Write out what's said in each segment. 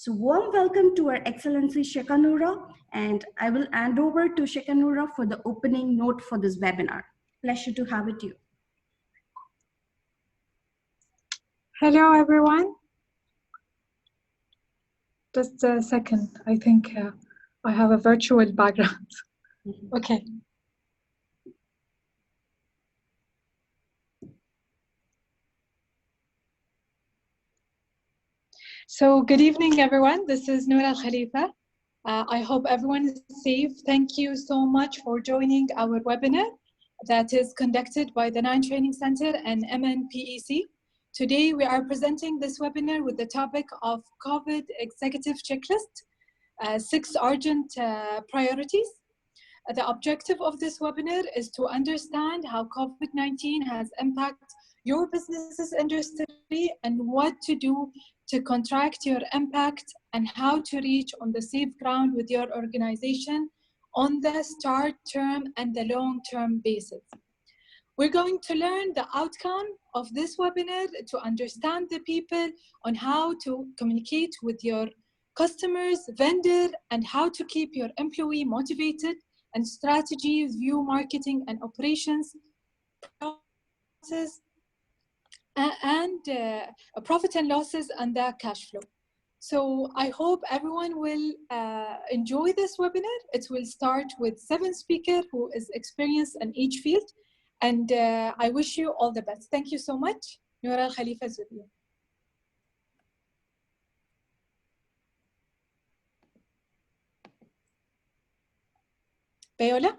So warm welcome to Her Excellency Shekanura, and I will hand over to Shekanura for the opening note for this webinar. Pleasure to have it you. Hello, everyone. Just a second. I think I have a virtual background. Okay. So good evening, everyone. This is Noor Al Khalifa. I hope everyone is safe. Thank you so much for joining our webinar that is conducted by the 9 Training Center and MNPEC. Today, we are presenting this webinar with the topic of COVID Executive Checklist, 6 urgent priorities. The objective of this webinar is to understand how COVID-19 has impacted your business's industry and what to do to contract your impact and how to reach on the safe ground with your organization on the short-term and the long-term basis. We're going to learn the outcome of this webinar to understand the people on how to communicate with your customers, vendor, and how to keep your employee motivated, and strategies, view marketing and operations, process, and profit and losses and the cash flow. So I hope everyone will enjoy this webinar. It will start with 7 speakers who is experienced in each field. And I wish you all the best. Thank you so much. Noor Al Khalifa is with you. Payola?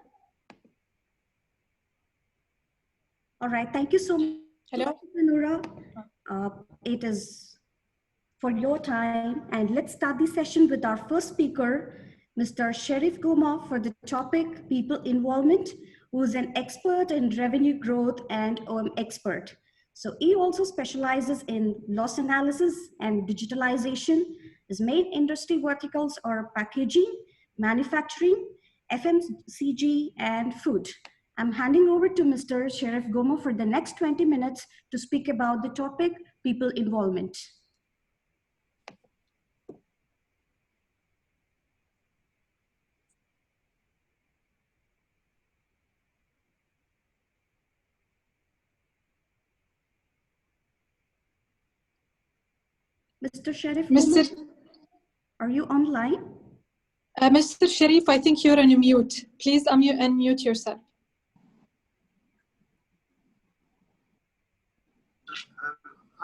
All right, thank you so much. Hello. Nora. It is for your time, and let's start the session with our first speaker, Mr. Sharif Goma, for the topic People Involvement, who is an expert in revenue growth and OM expert. So he also specializes in loss analysis and digitalization. His main industry verticals are packaging, manufacturing, FMCG, and food. I'm handing over to Mr. Sharif Goma for the next 20 minutes to speak about the topic, people involvement. Mr. Sharif Goma, are you online? Mr. Sharif, I think you're on mute. Please unmute yourself.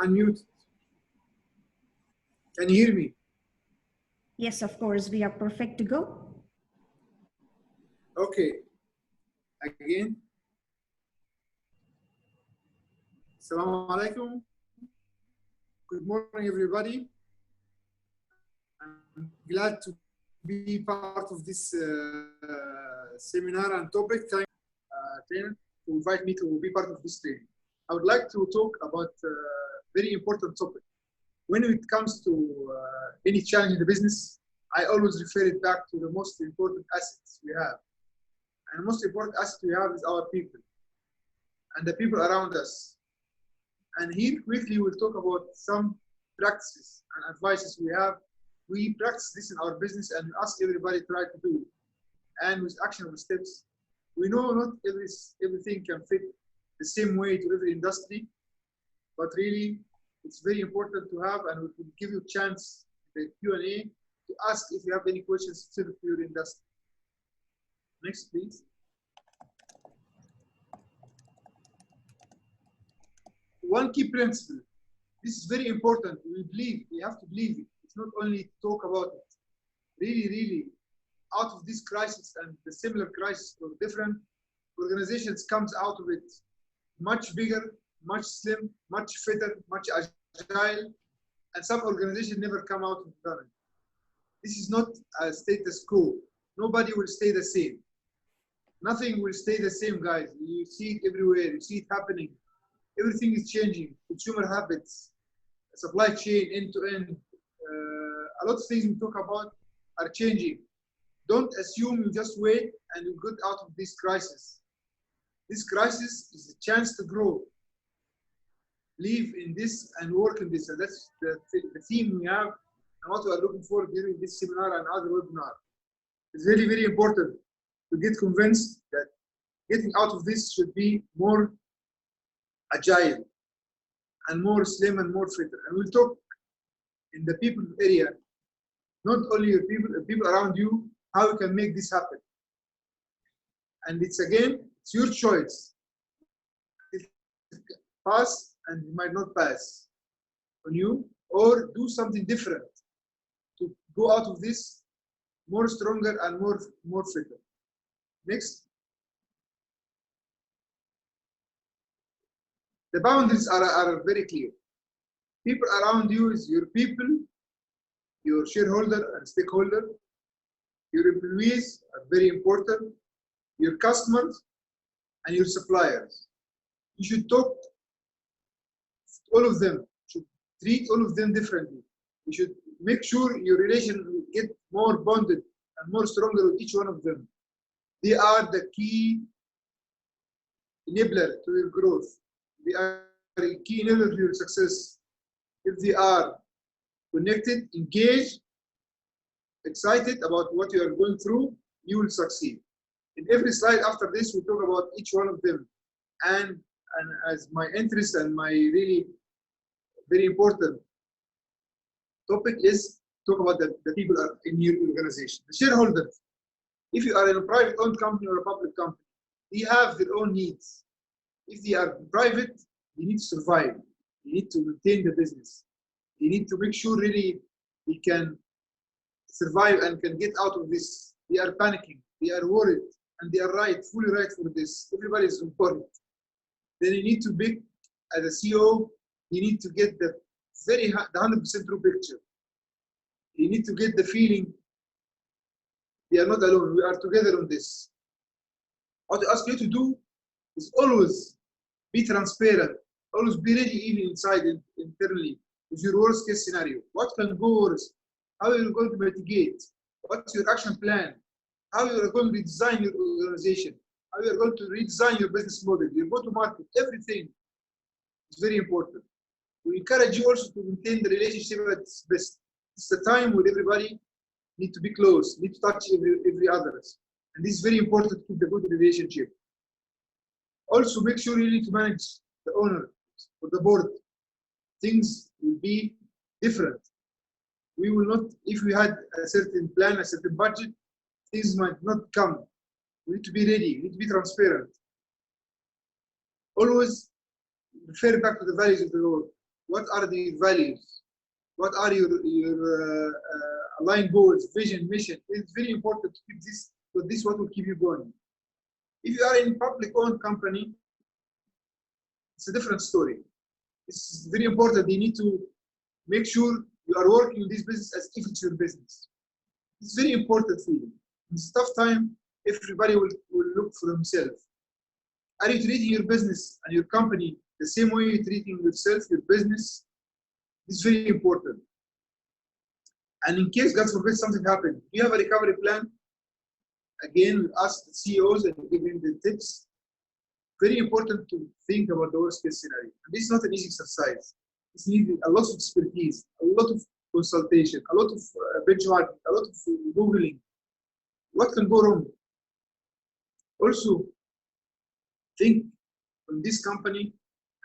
Unmute. Can you hear me? Yes, of course. We are perfect to go. Okay. Again. Assalamu alaikum. Good morning, everybody. I'm glad to be part of this seminar and topic. Thank trainer to invite me to be part of this training. I would like to talk about a very important topic. When it comes to any challenge in the business, I always refer it back to the most important assets we have. And the most important asset we have is our people and the people around us. And here quickly we'll talk about some practices and advices we have. We practice this in our business and we ask everybody to try to do it. And with actionable steps, we know not everything can fit the same way to every industry, but really it's very important to have, and we will give you a chance in the Q&A to ask if you have any questions specific to your industry. Next, please. One key principle. This is very important. We have to believe it. It's not only talk about it. Really, out of this crisis and the similar crisis for different organizations comes out of it much bigger, much slim, much fitter, much agile, and some organizations never come out of it. This is not a status quo. Nobody will stay the same. Nothing will stay the same, guys. You see it everywhere. You see it happening. Everything is changing. Consumer habits, supply chain, end-to-end. A lot of things we talk about are changing. Don't assume you just wait and you get out of this crisis. This crisis is a chance to grow. Live in this and work in this. And that's the theme we have and what we are looking for during this seminar and other webinar. It's very, very important to get convinced that getting out of this should be more agile and more slim and more fitter. And we'll talk in the people area, not only your people around you, how you can make this happen. And it's your choice. It pass and it might not pass on you, or do something different to go out of this more stronger and more fitter. Next. The boundaries are very clear. People around you is your people, your shareholder and stakeholder. Your employees are very important. Your customers and your suppliers. You should talk to all of them. You should treat all of them differently. You should make sure your relation will get more bonded and more stronger with each one of them. They are the key enabler to your growth. They are a key enabler to your success. If they are connected, engaged, excited about what you are going through, you will succeed. In every slide after this, we talk about each one of them. And as my interest and my really very important topic is talk about the people are in your organization. The shareholders, if you are in a private owned company or a public company, they have their own needs. If they are private, they need to survive. They need to maintain the business. They need to make sure really they can survive and can get out of this. They are panicking. They are worried. And they are fully right for this. Everybody is worried. Then you need to be, as a CEO, you need to get the 100% true picture. You need to get the feeling they are not alone. We are together on this. What I ask you to do is always be transparent. Always be ready, even inside internally, with your worst case scenario. What can go worse? How are you going to mitigate? What's your action plan? How you are going to redesign your organization? How you are going to redesign your business model, your go-to-market, everything is very important. We encourage you also to maintain the relationship at its best. It's the time when everybody need to be close, need to touch every others. And this is very important to keep the good relationship. Also, make sure you need to manage the owner or the board. Things will be different. We will not, if we had a certain plan, a certain budget, things might not come. We need to be ready, we need to be transparent. Always refer back to the values of the Lord. What are the values? What are your aligned goals, vision, mission? It's very important to keep this, because this is what will keep you going. If you are in public-owned company, it's a different story. It's very important. You need to make sure you are working in this business as if it's your business. It's very important for you. In this tough time, everybody will look for themselves. Are you treating your business and your company the same way you're treating yourself, your business? It's very important. And in case, God forbid, something happened, do you have a recovery plan? Again, we ask the CEOs and give them the tips. Very important to think about the worst case scenario. And this is not an easy exercise. It's needed a lot of expertise, a lot of consultation, a lot of benchmarking, a lot of Googling. What can go wrong? Also, think on this company,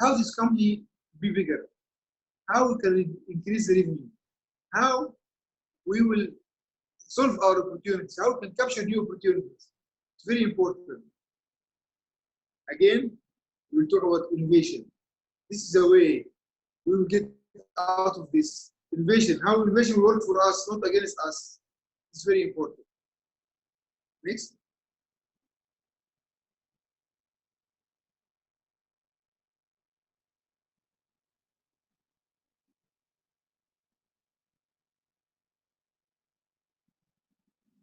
how this company be bigger, how we can increase the revenue, how we will solve our opportunities, how we can capture new opportunities. It's very important. Again, we'll talk about innovation. This is a way we will get out of this. Innovation, how innovation will work for us, not against us. It's very important. Next.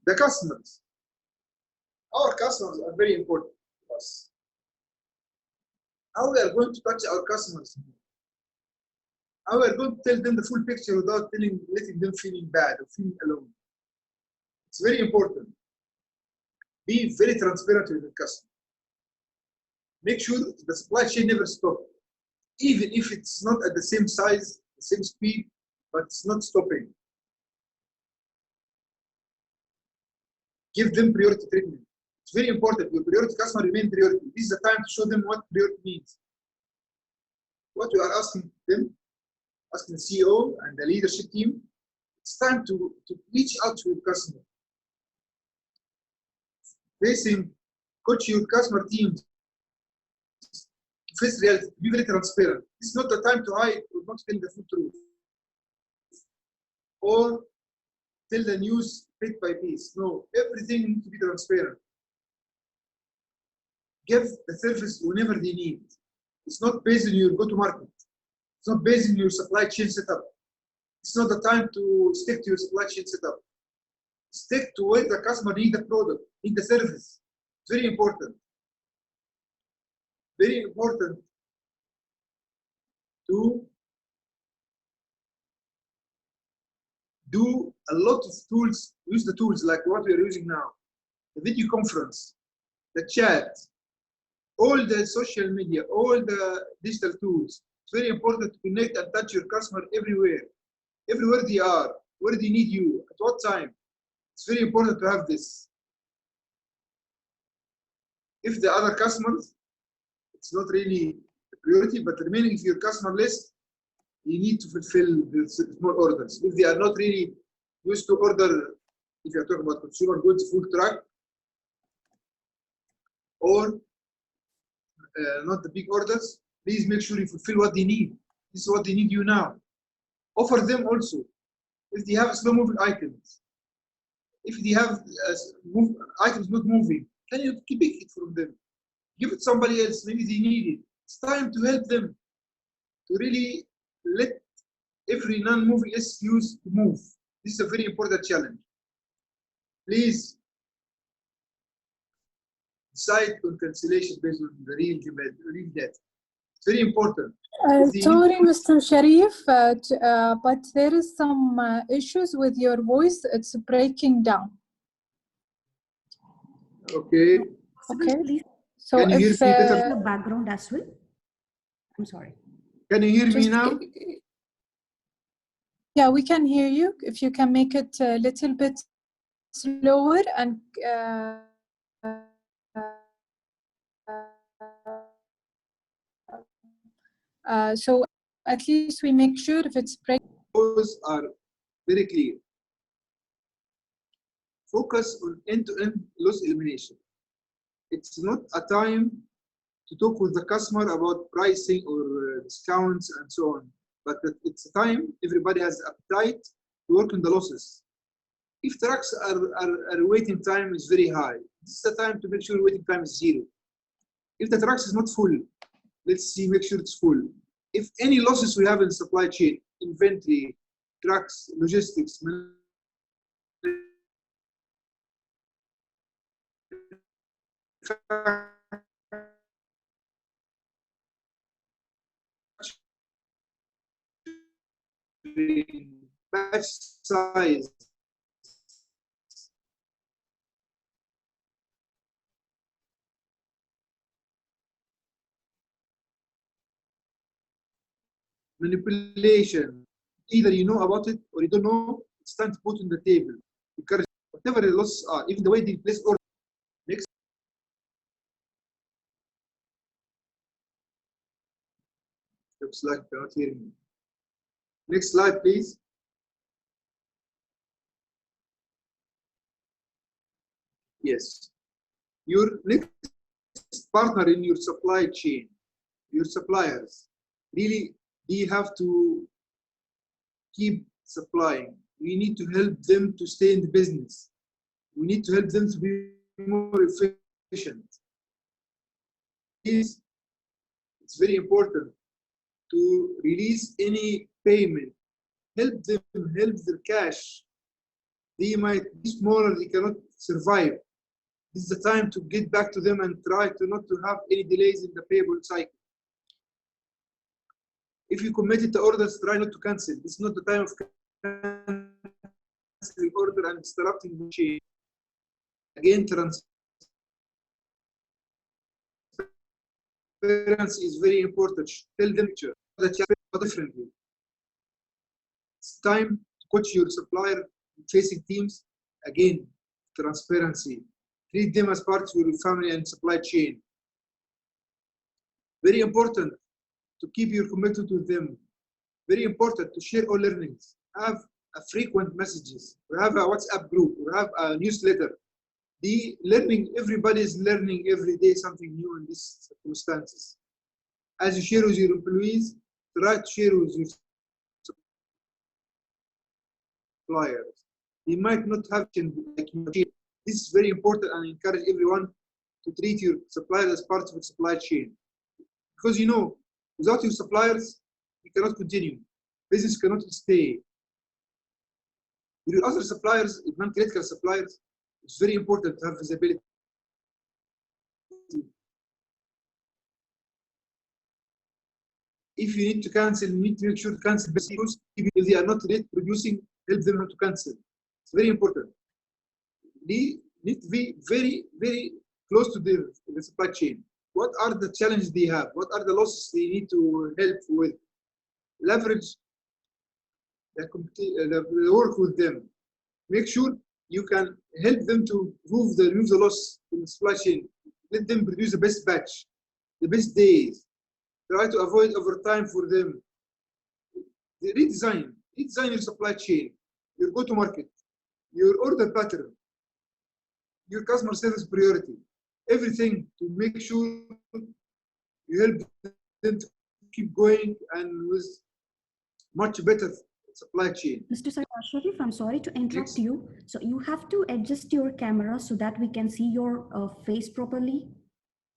The customers. Our customers are very important to us. How we are going to touch our customers? How we are going to tell them the full picture without letting them feeling bad or feeling alone? It's very important. Be very transparent with the customer. Make sure the supply chain never stops, even if it's not at the same size, the same speed, but it's not stopping. Give them priority treatment. It's very important. Your priority customer remain priority. This is the time to show them what priority means. What you are asking them, asking the CEO and the leadership team, it's time to reach out to your customer. Coach your customer teams to face reality, be very transparent. This is not the time to hide or not tell the full truth. Or tell the news bit by piece. No, everything needs to be transparent. Give the service whenever they need. It's not based on your go-to-market. It's not based on your supply chain setup. It's not the time to stick to your supply chain setup. Stick to where the customer needs the product, need the service. It's very important. Very important to do a lot of tools, use the tools like what we are using now, the video conference, the chat, all the social media, all the digital tools. It's very important to connect and touch your customer everywhere they are, where they need you, at what time. It's very important to have this. If the other customers, it's not really a priority, but remaining of your customer list, you need to fulfill the small orders. If they are not really used to order, if you're talking about consumer goods, food truck, or not the big orders, please make sure you fulfill what they need. This is what they need you now. Offer them also. If they have slow moving items, if they have items not moving, can you pick it from them? Give it to somebody else, maybe they need it. It's time to help them to really let every non-moving SKUs move. This is a very important challenge. Please decide on cancellation based on the real debt. It's very important. Sorry, Mr. Sharif, but there is some issues with your voice. It's breaking down. Okay. Okay. Please. So can you hear me better? The background as well. I'm sorry. Can you hear me now? Yeah, we can hear you. If you can make it a little bit slower and so at least we make sure if it's breaking. Those are very clear. Focus on end-to-end loss elimination. It's not a time to talk with the customer about pricing or discounts and so on, but it's a time everybody has appetite to work on the losses. If trucks are waiting time is very high, this is the time to make sure waiting time is 0. If the trucks is not full, let's see, make sure it's full. If any losses we have in supply chain, inventory, trucks, logistics, batch size, manipulation, either you know about it or you don't know, it's time to put on the table. Encourage whatever the losses are, even the way they place order. Next. Looks like you're not hearing me. Next slide, please. Yes. Your next partner in your supply chain, your suppliers, really, you have to keep supplying. We need to help them to stay in the business. We need to help them to be more efficient. It's very important to release any payment. Help them, help their cash. They might be smaller, they cannot survive. This is the time to get back to them and try to not to have any delays in the payable cycle. If you committed to orders, try not to cancel. This is not the time of canceling order and disrupting the chain. Again, transparency is very important. Tell them that you are differently. It's time to coach your supplier facing teams. Again, transparency. Treat them as part of your family and supply chain. Very important to keep your commitment with them. Very important to share all learnings. Have a frequent messages. We have a WhatsApp group. We have a newsletter. The learning, everybody is learning every day something new in these circumstances. As you share with your employees, try to share with your suppliers. They might not have like you. This is very important, and I encourage everyone to treat your suppliers as part of the supply chain. Because you know, without your suppliers, you cannot continue. Business cannot stay. Your other suppliers, non-critical suppliers, it's very important to have visibility. If you need to cancel, you need to make sure to cancel business. If they are not yet producing, help them not to cancel. It's very important. They need to be very, very close to the supply chain. What are the challenges they have? What are the losses they need to help with? Leverage the work with them. Make sure you can help them to remove the loss in the supply chain. Let them produce the best batch, the best days. Try to avoid overtime for them. Redesign your supply chain, your go-to-market, your order pattern, your customer service priority, everything to make sure you help them to keep going and with much better supply chain. Mr. Sharif, I'm sorry to interrupt you. So you have to adjust your camera so that we can see your face properly.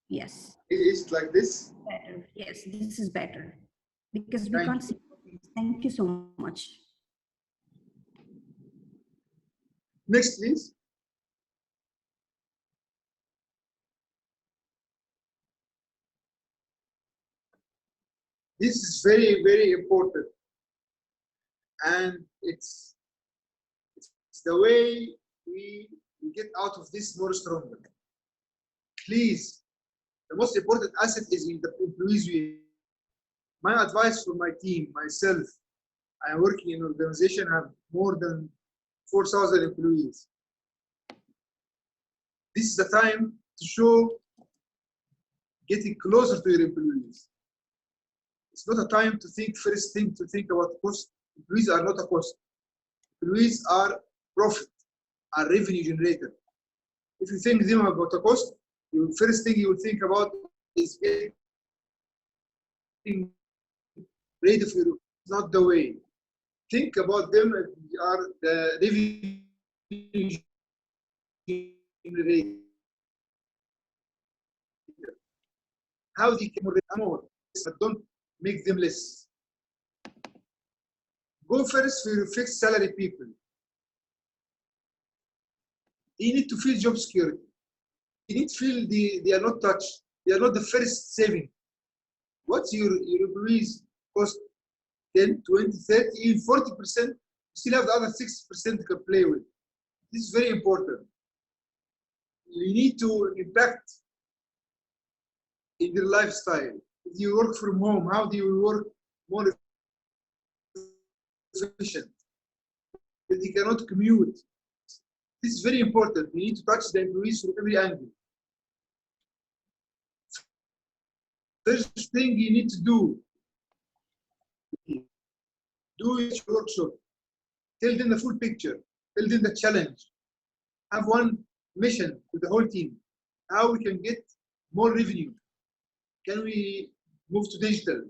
Yes. It is like this? Better. Yes, this is better. Because we can't see your face. Thank you so much. Next, please. This is very, very important. And it's the way we get out of this more stronger. Please, the most important asset is in the employees. My advice for my team, myself, I am working in an organization, have more than 4,000 employees. This is the time to show getting closer to your employees. It's not a time to think first thing to think about cost. Employees are not a cost. Employees are profit, are revenue generator. If you think them about a cost, the first thing you will think about is getting ready for you. It's not the way. Think about them as they are the revenue generator. How they can more, but don't make them less. Go first for your fixed salary people. You need to feel job security. You need to feel they are not touched. They are not the first saving. What's your employees cost? 10, 20, 30, even 40%. You still have the other 60% to play with. This is very important. You need to impact in their lifestyle. If you work from home, how do you work more efficient? If they cannot commute. This is very important. You need to touch the employees from every angle. First thing you need to do your workshop. Tell them the full picture. Tell them the challenge. Have one mission with the whole team. How we can get more revenue. Can we move to digital?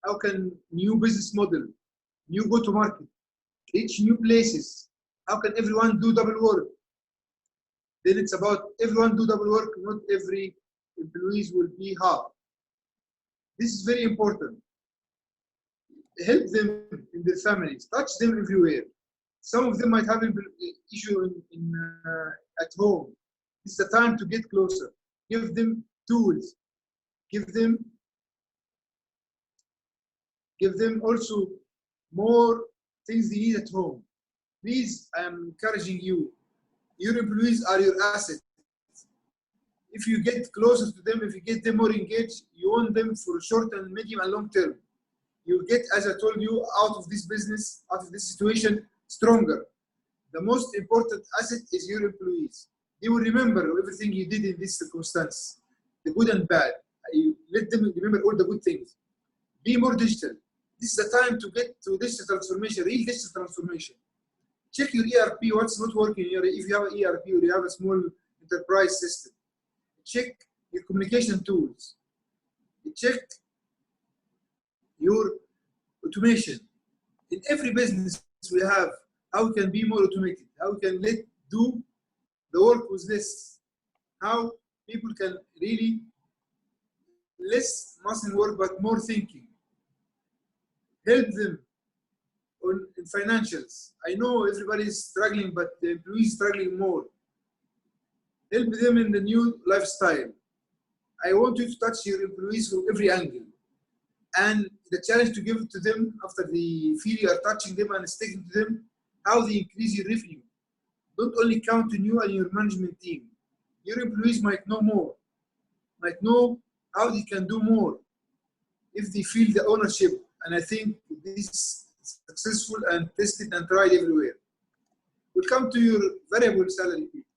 How can new business model, new go-to-market, reach new places? How can everyone do double work? Then it's about everyone do double work, not every employees will be half. This is very important. Help them in their families, touch them everywhere. Some of them might have an issue at home. It's the time to get closer. Give them tools. Give them also more things they need at home. Please, I am encouraging you. Your employees are your asset. If you get closer to them, if you get them more engaged, you want them for short and medium and long term. You'll get, as I told you, out of this business, out of this situation, stronger. The most important asset is your employees. They will remember everything you did in this circumstance, the good and bad. You let them remember all the good things. Be more digital. This is the time to get to digital transformation, real digital transformation. Check your ERP, what's not working. If you have an ERP or you have a small enterprise system, check your communication tools. Check your automation. In every business we have, how we can be more automated, how we can do the work with less, how people can really less muscle work but more thinking. Help them in financials. I know everybody is struggling, but the employees struggling more. Help them in the new lifestyle. I want you to touch your employees from every angle. And the challenge to give to them after they feel you are touching them and sticking to them, how they increase your revenue. Don't only count on you and your management team. Your employees might know more, might know how they can do more if they feel the ownership. And I think this is successful and tested and tried everywhere. We'll come to your variable salary people.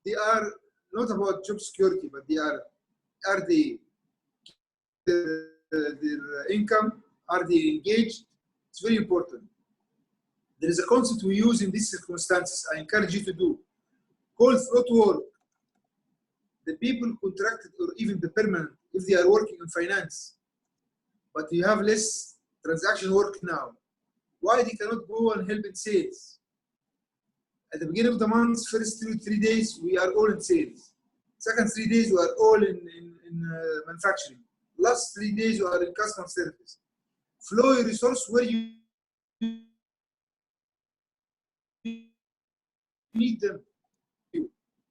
They are not about job security, but they are they their income? Are they engaged? It's very important. There is a concept we use in these circumstances. I encourage you to do. Called float work. The people contracted or even the permanent, if they are working in finance, but you have less transaction work now, why they cannot go and help in sales? At the beginning of the month, first 3 days, we are all in sales. Second 3 days, we are all in manufacturing. Last 3 days, you are in customer service. Flow your resource where you need them.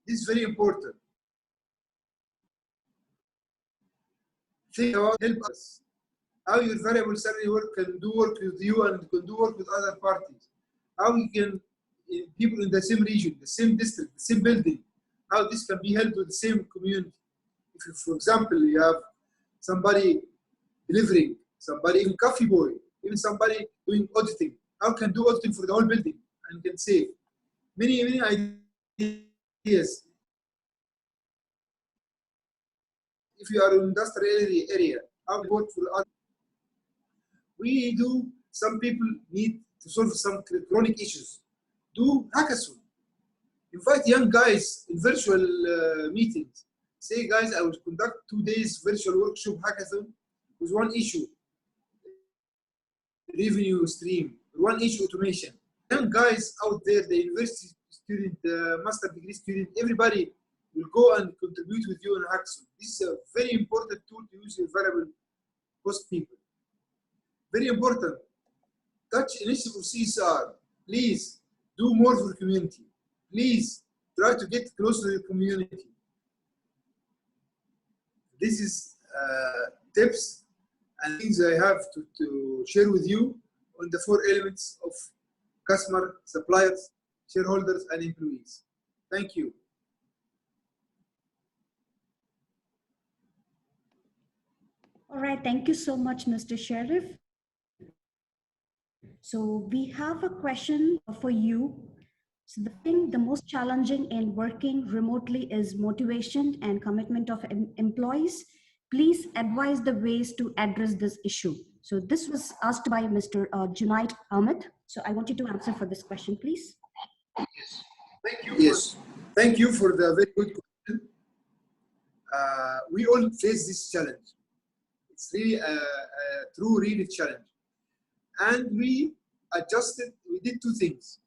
This is very important. Think about help us. How your variable salary work can do work with you and can do work with other parties. How we can, people in the same region, the same district, the same building, how this can be held with the same community. If you, for example, you have somebody delivering, somebody, even coffee boy, even somebody doing auditing, how can do auditing for the whole building and can save? Many ideas. If you are in industrial area, how to work for others. We do, some people need to solve some chronic issues. Do hackathon. Invite young guys in virtual meetings. Say, guys, I will conduct 2 days virtual workshop hackathon with one issue, revenue stream, one issue, automation. Young guys out there, the university student, the master degree student, everybody will go and contribute with you in hackathon. This is a very important tool to use your variable cost people. Very important. Touch initiative of CSR. Please do more for the community. Please try to get close to the community. This is tips and things I have to share with you on the 4 elements of customer, suppliers, shareholders, and employees. Thank you. All right, thank you so much, Mr. Sharif. So we have a question for you. So the thing, the most challenging in working remotely is motivation and commitment of employees. Please advise the ways to address this issue. So this was asked by Mr. Junaid Ahmed. So I want you to answer for this question, please. Thank you. Yes, thank you for the very good question. We all face this challenge. It's really a true, really challenge. And we adjusted, we did 2 things.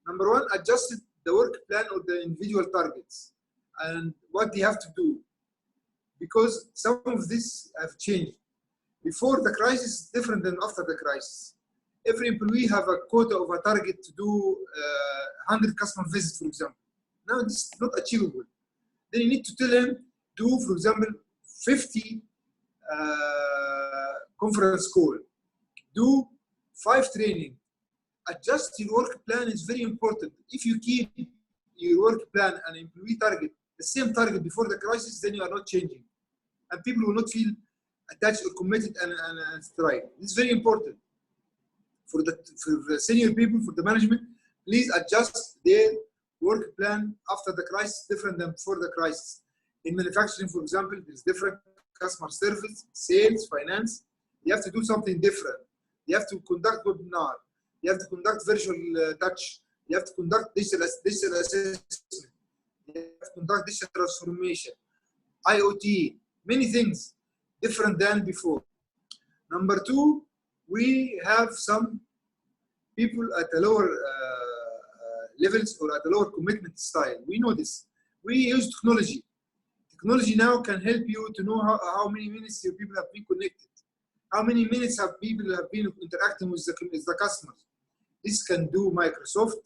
Number 1, adjusted the work plan or the individual targets and what they have to do. Because some of this have changed. Before the crisis, different than after the crisis. Every employee have a quota of a target to do 100 customer visits, for example. Now this is not achievable. Then you need to tell him, do, for example, 50 conference call. Do 5 training. Adjust your work plan is very important. If you keep your work plan and employee target the same target before the crisis, then you are not changing. And people will not feel attached or committed and strive. This is very important. For the senior people, for the management, please adjust their work plan after the crisis different than before the crisis. In manufacturing, for example, there's different customer service, sales, finance. You have to do something different. You have to conduct webinar. You have to conduct virtual touch. You have to conduct digital assessment. You have to conduct digital transformation, IoT, many things different than before. Number two, we have some people at a lower levels or at a lower commitment style. We know this. We use technology. Technology now can help you to know how many minutes your people have been connected. How many minutes have people have been interacting with the customers. This can do Microsoft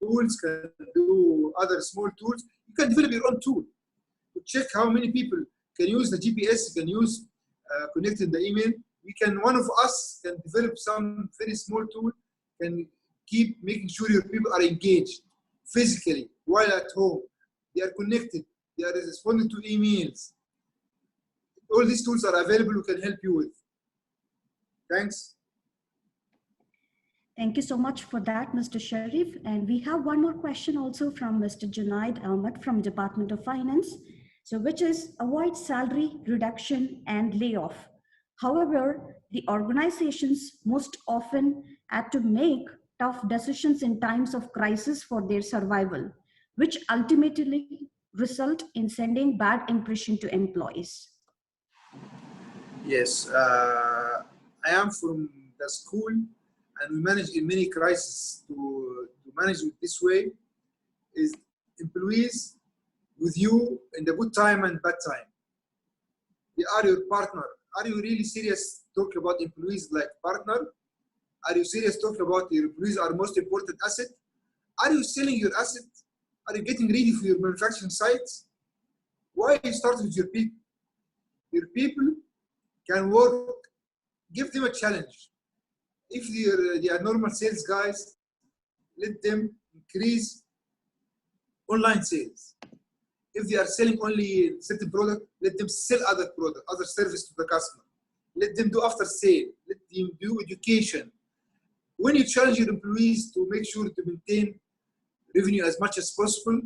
tools, can do other small tools. You can develop your own tool to check how many people can use the GPS, can use connecting the email. One of us can develop some very small tool, can keep making sure your people are engaged physically while at home. They are connected. They are responding to emails. All these tools are available. We can help you with. Thanks. Thank you so much for that, Mr. Sharif. And we have one more question also from Mr. Junaid Ahmed from Department of Finance. So which is avoid salary reduction and layoff. However, the organizations most often had to make tough decisions in times of crisis for their survival, which ultimately result in sending bad impression to employees. Yes, I am from the school, and we manage in many crises to manage it this way. Is employees with you in the good time and bad time. They are your partner. Are you really serious talk about employees like partner? Are you serious talk about your employees are most important asset? Are you selling your asset? Are you getting ready for your manufacturing sites? Why you start with your people? Your people can work, give them a challenge. If they are normal sales guys, let them increase online sales. If they are selling only certain product, let them sell other product, other service to the customer. Let them do after sale. Let them do education. When you challenge your employees to make sure to maintain revenue as much as possible,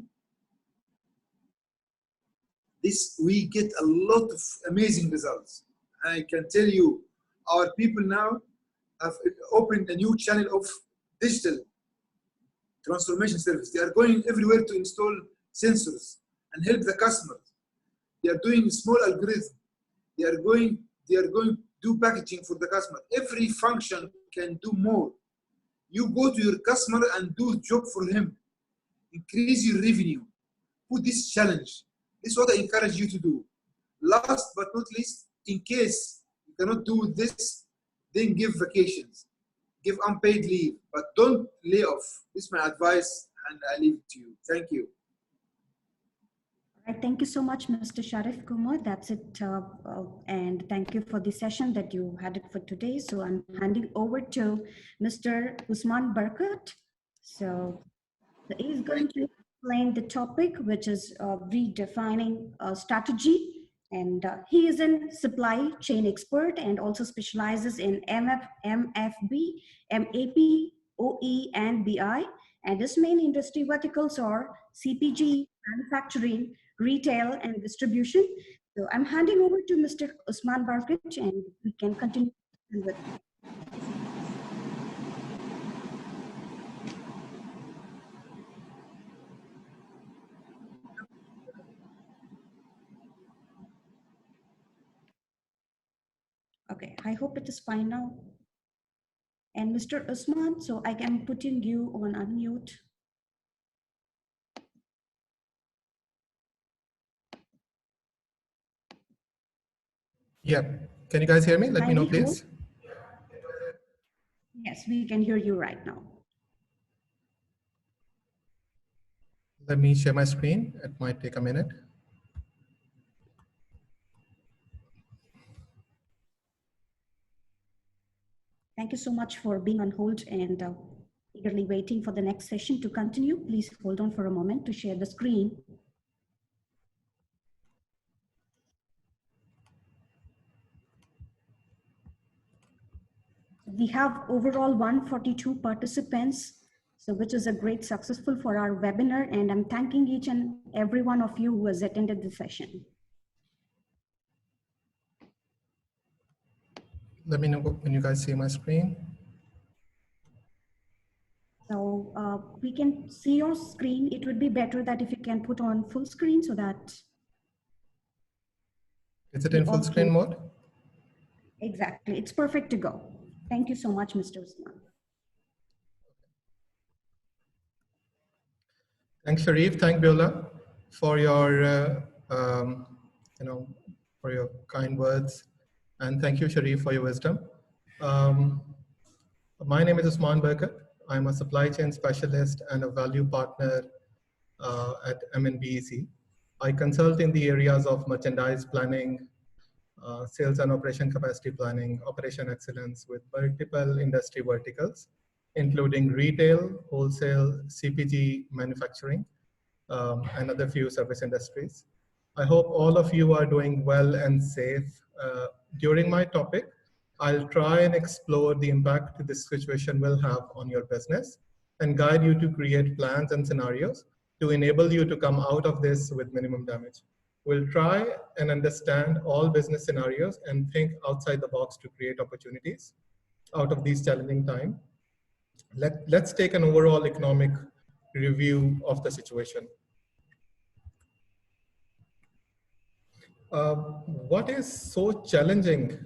we get a lot of amazing results. I can tell you, our people now have opened a new channel of digital transformation service. They are going everywhere to install sensors and help the customers. They are doing small algorithms. They are going to do packaging for the customer. Every function can do more. You go to your customer and do a job for him. Increase your revenue. Put this challenge. This is what I encourage you to do. Last but not least, in case you cannot do this, then give vacations. Give unpaid leave, but don't lay off. This is my advice, and I leave it to you. Thank you. All right, thank you so much, Mr. Sharif Kumar. That's it. And thank you for the session that you had it for today. So I'm handing over to Mr. Usman Barkat. So he's going to explain the topic, which is redefining strategy. And he is a supply chain expert and also specializes in MFB, MAP, OE, and BI. And his main industry verticals are CPG, manufacturing, retail, and distribution. So I'm handing over to Mr. Usman Barkat, and we can continue with. Okay, I hope it is fine now. And Mr. Usman, so I am putting you on unmute. Yeah, can you guys hear me? Let me know, please. Yes, we can hear you right now. Let me share my screen. It might take a minute. Thank you so much for being on hold and eagerly waiting for the next session to continue. Please hold on for a moment to share the screen. We have overall 142 participants. So which is a great successful for our webinar, and I'm thanking each and every one of you who has attended the session. Let me know when you guys see my screen. So we can see your screen. It would be better that if you can put on full screen so that Is it we in full all screen can. mode? Exactly. It's perfect to go. Thank you so much, Mr. Usman. Thanks, Sharif. Thank Beulah for your, for your kind words, and thank you, Sharif, for your wisdom. My name is Usman Berkat. I'm a supply chain specialist and a value partner at MNBEC. I consult in the areas of merchandise planning, sales and operation capacity planning, operation excellence with multiple industry verticals, including retail, wholesale, CPG, manufacturing, and other few service industries. I hope all of you are doing well and safe. During my topic, I'll try and explore the impact this situation will have on your business and guide you to create plans and scenarios to enable you to come out of this with minimum damage. We'll try and understand all business scenarios and think outside the box to create opportunities out of these challenging times. Let's take an overall economic review of the situation. What is so challenging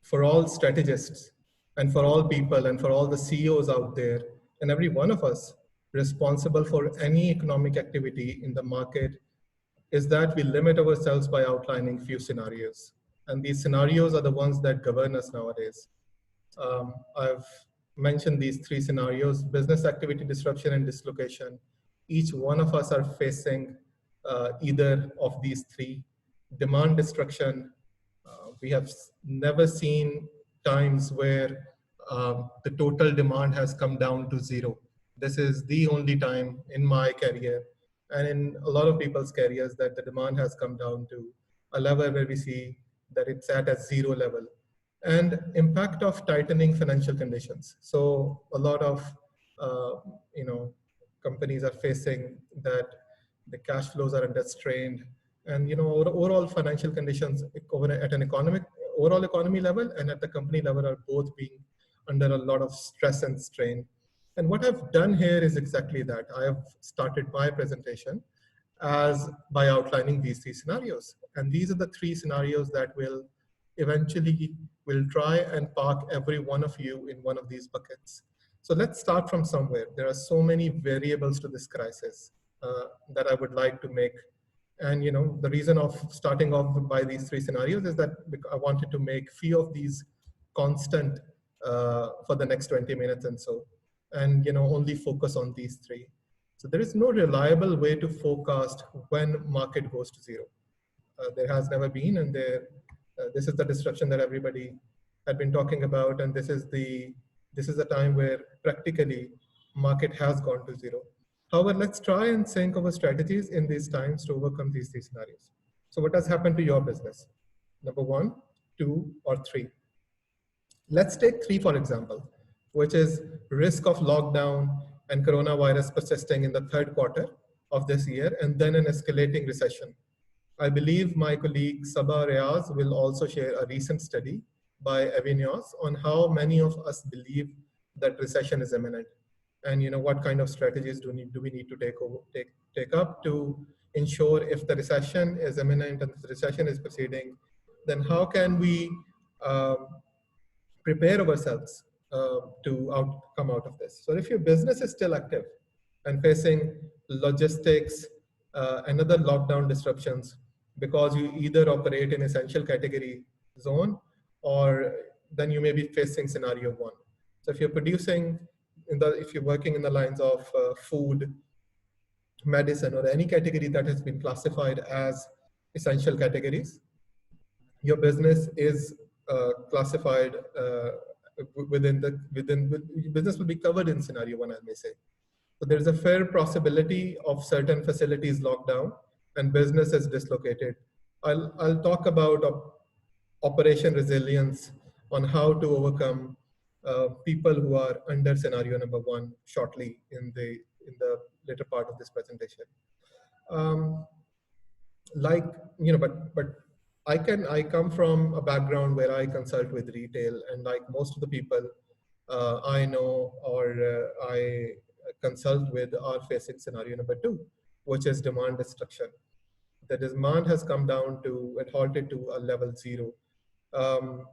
for all strategists and for all people and for all the CEOs out there and every one of us responsible for any economic activity in the market is that we limit ourselves by outlining few scenarios. And these scenarios are the ones that govern us nowadays. I've mentioned these three scenarios: business activity disruption and dislocation. Each one of us are facing either of these three. Demand destruction. We have never seen times where the total demand has come down to zero. This is the only time in my career and in a lot of people's careers that the demand has come down to a level where we see that it's at a zero level. And impact of tightening financial conditions. So a lot of companies are facing that the cash flows are under strain, and overall financial conditions at an overall economy level and at the company level are both being under a lot of stress and strain. And what I've done here is exactly that. I have started my presentation by outlining these three scenarios, and these are the three scenarios that will eventually will try and park every one of you in one of these buckets. So let's start from somewhere. There are so many variables to this crisis that I would like to make. And the reason of starting off by these three scenarios is that I wanted to make few of these constant for the next 20 minutes and so, and only focus on these three. So there is no reliable way to forecast when market goes to zero. There has never been, and this is the disruption that everybody had been talking about, and this is the time where practically market has gone to zero. However, let's try and sync our strategies in these times to overcome these three scenarios. So what has happened to your business? Number 1, 2, or 3. Let's take 3, for example, which is risk of lockdown and coronavirus persisting in the third quarter of this year, and then an escalating recession. I believe my colleague Sabah Riaz will also share a recent study by Avinios on how many of us believe that recession is imminent, and what kind of strategies do we need to take up to ensure if the recession is imminent and the recession is proceeding, then how can we prepare ourselves to come out of this. So if your business is still active and facing logistics and other lockdown disruptions because you either operate in essential category zone, or then you may be facing scenario 1. So if you're producing, if you're working in the lines of food, medicine, or any category that has been classified as essential categories, your business is classified business will be covered in scenario 1, I may say. So there's a fair possibility of certain facilities locked down and business is dislocated. I'll talk about operation resilience on how to overcome people who are under scenario number 1 shortly in the later part of this presentation. Um, like but I come from a background where I consult with retail, and like most of the people I know or I consult with are facing scenario number 2, which is demand destruction. The demand has come down to and halted to a level 0. um,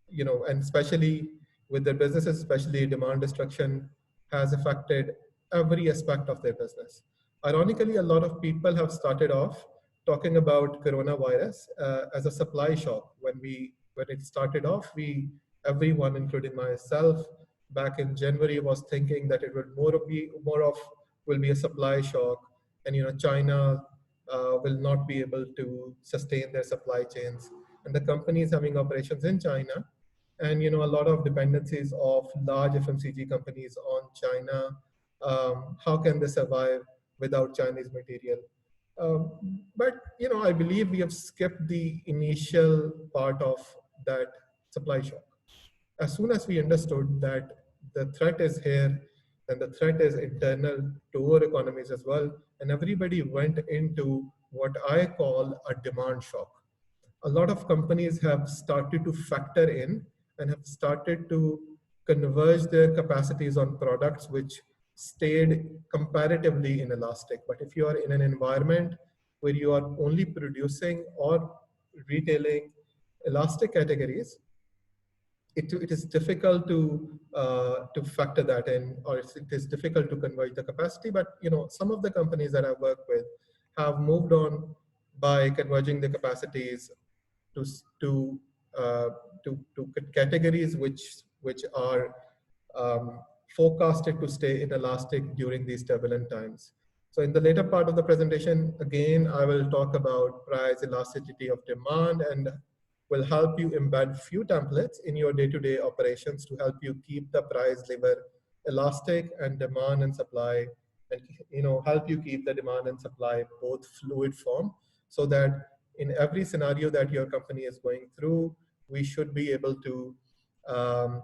and especially with their businesses, especially demand destruction has affected every aspect of their business. Ironically, a lot of people have started off talking about coronavirus as a supply shock. When it started off, everyone, including myself, back in January, was thinking that it would more of will be a supply shock, and China will not be able to sustain their supply chains, and the companies having operations in China, and a lot of dependencies of large FMCG companies on China. How can they survive without Chinese material? But I believe we have skipped the initial part of that supply shock. As soon as we understood that the threat is here, and the threat is internal to our economies as well, and everybody went into what I call a demand shock. A lot of companies have started to factor in and have started to converge their capacities on products which stayed comparatively inelastic. But if you are in an environment where you are only producing or retailing elastic categories, it is difficult to factor that in, or it is difficult to converge the capacity. But some of the companies that I work with have moved on by converging the capacities to to uh, to categories which are um, forecasted to stay inelastic during these turbulent times. So in the later part of the presentation, again, I will talk about price elasticity of demand, and will help you embed few templates in your day-to-day operations to help you keep the price lever elastic and demand and supply, and help you keep the demand and supply both fluid form, so that in every scenario that your company is going through, we should be able to um,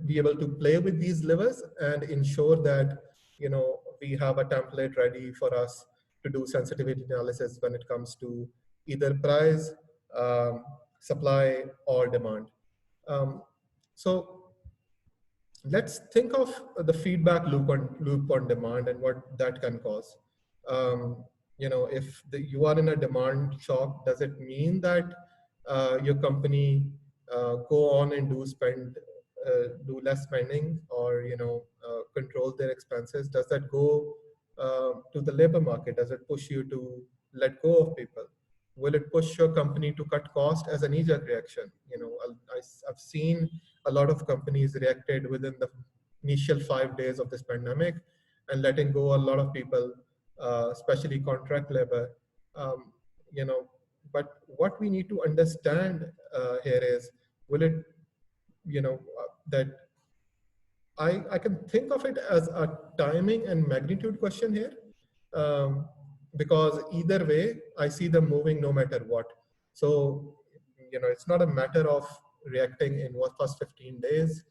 be able to play with these levers and ensure that we have a template ready for us to do sensitivity analysis when it comes to either price, supply, or demand. So let's think of the feedback loop on demand and what that can cause. If you are in a demand shock, does it mean that your company go on and do less spending, or control their expenses? Does that go to the labor market? Does it push you to let go of people? Will it push your company to cut cost as a knee-jerk reaction? I've seen a lot of companies reacted within the initial 5 days of this pandemic and letting go a lot of people, especially contract labor. Um, but what we need to understand here is, will it, that I can think of it as a timing and magnitude question here, um, because either way, I see them moving no matter what. So, it's not a matter of reacting in what first 15 days.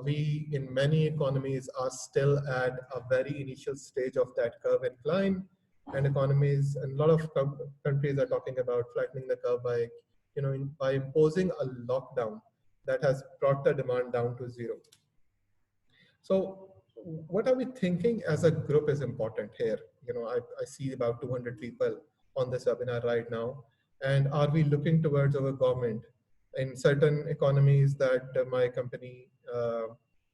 We, in many economies, are still at a very initial stage of that curve incline, and economies and a lot of countries are talking about flattening the curve by, by imposing a lockdown that has brought the demand down to 0. So what are we thinking as a group is important here? I see about 200 people on this webinar right now. And are we looking towards our government? In certain economies that my company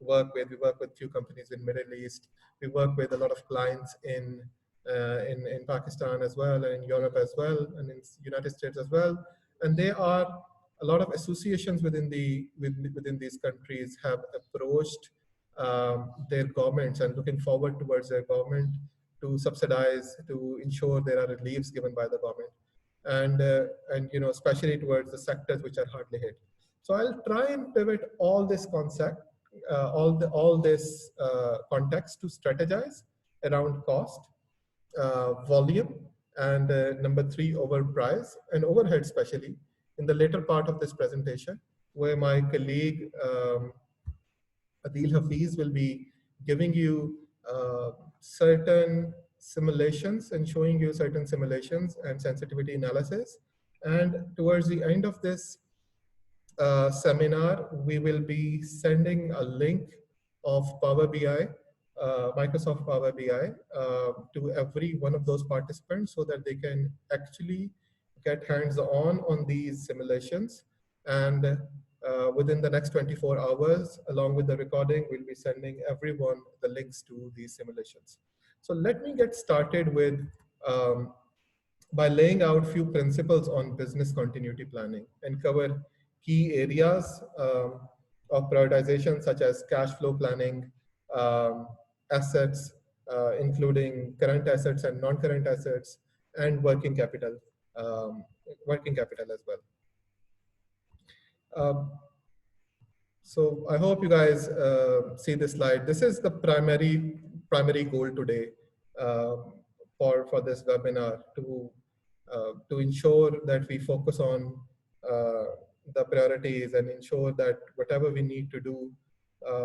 we work with few companies in Middle East. We work with a lot of clients in Pakistan as well, and in Europe as well, and in United States as well. And there are a lot of associations within these countries have approached their governments and looking forward towards their government to subsidize, to ensure there are reliefs given by the government, and especially towards the sectors which are hardly hit. So I'll try and pivot all this concept, all this context to strategize around cost, volume, and number 3, over price and overhead, especially in the later part of this presentation. where my colleague Adil Hafiz will be giving you certain simulations and showing you certain simulations and sensitivity analysis. And towards the end of this seminar, we will be sending a link of Power BI, Microsoft Power BI, to every one of those participants so that they can actually get hands-on on these simulations. And within the next 24 hours, along with the recording, we'll be sending everyone the links to these simulations. So let me get started with by laying out few principles on business continuity planning and cover key areas of prioritization such as cash flow planning, assets, including current assets and non-current assets, and um, working capital as well. So I hope you guys see this slide. This is the primary goal today for this webinar to ensure that we focus on the priorities and ensure that whatever we need to do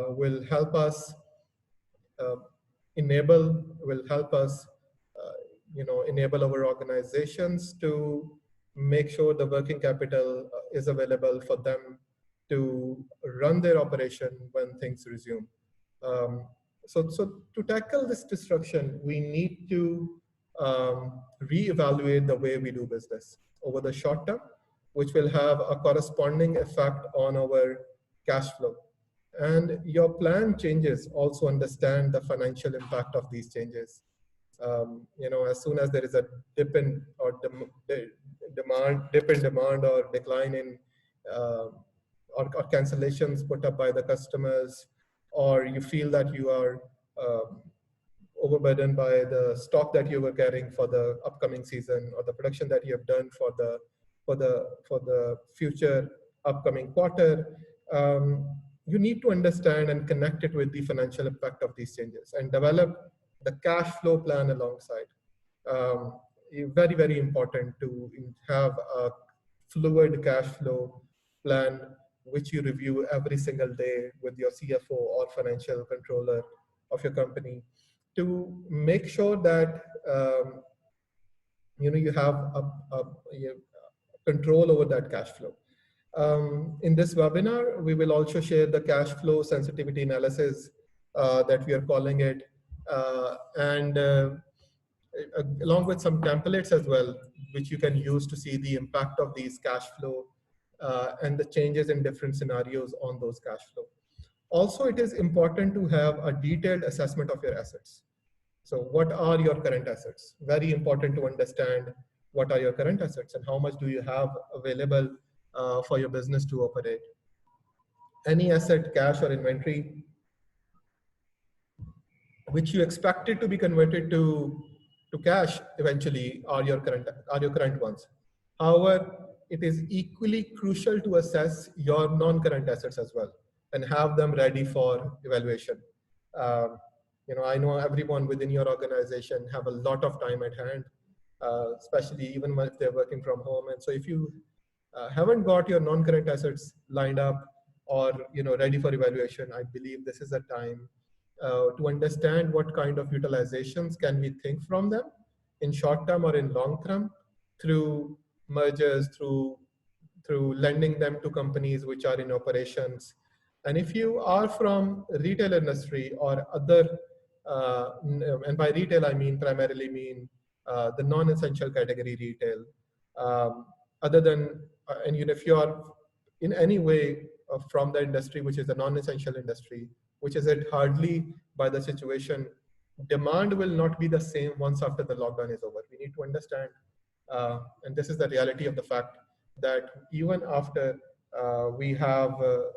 will help us uh, enable our organizations to make sure the working capital is available for them to run their operation when things resume. So to tackle this disruption, we need to reevaluate the way we do business over the short term, which will have a corresponding effect on our cash flow. And your plan changes also understand the financial impact of these changes. As soon as there is a dip in or dip in demand or decline in or cancellations put up by the customers, or you feel that you are overburdened by the stock that you were carrying for the upcoming season or the production that you have done for the future upcoming quarter, you need to understand and connect it with the financial impact of these changes and develop the cash flow plan alongside. Very, very important to have a fluid cash flow plan, which you review every single day with your CFO or financial controller of your company to make sure that you have a control over that cash flow. In this webinar, we will also share the cash flow sensitivity analysis that we are calling it, and along with some templates as well, which you can use to see the impact of these cash flow and the changes in different scenarios on those cash flow. Also, it is important to have a detailed assessment of your assets. So what are your current assets? Very important to understand what are your current assets and how much do you have available for your business to operate. Any asset, cash or inventory, which you expected to be converted to cash eventually are your current ones. However, it is equally crucial to assess your non-current assets as well and have them ready for evaluation. I know everyone within your organization have a lot of time at hand, especially even if they're working from home. And so if you haven't got your non-current assets lined up or ready for evaluation, I believe this is a time to understand what kind of utilizations can we think from them in short term or in long term through mergers, through lending them to companies which are in operations. And if you are from retail industry or other, and by retail I primarily mean the non-essential category retail, other than, and if you are in any way from the industry which is a non-essential industry, which is hit hardly by the situation, demand will not be the same once after the lockdown is over. We need to understand, and this is the reality of the fact, that even after we have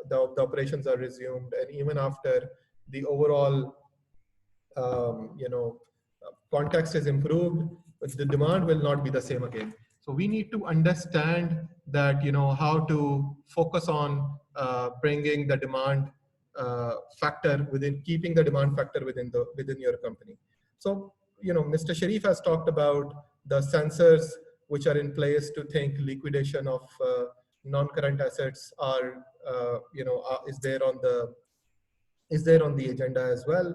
the operations are resumed, and even after the overall context is improved, but the demand will not be the same again. So we need to understand that how to focus on bringing the demand factor within, keeping the demand factor within your company. So Mr. Sharif has talked about the sensors which are in place to think liquidation of non-current assets are, is there on the agenda as well.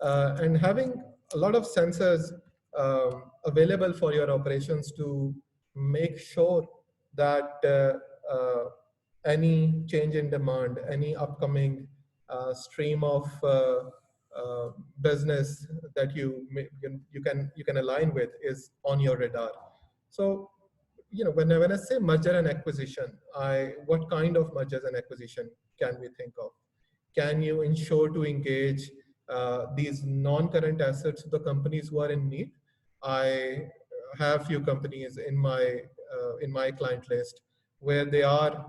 And having a lot of sensors available for your operations to make sure that any change in demand, any upcoming stream of business that you can align with is on your radar. So, when I say merger and acquisition, what kind of mergers and acquisition can we think of? Can you ensure to engage these non-current assets of the companies who are in need? I have few companies in my client list where they have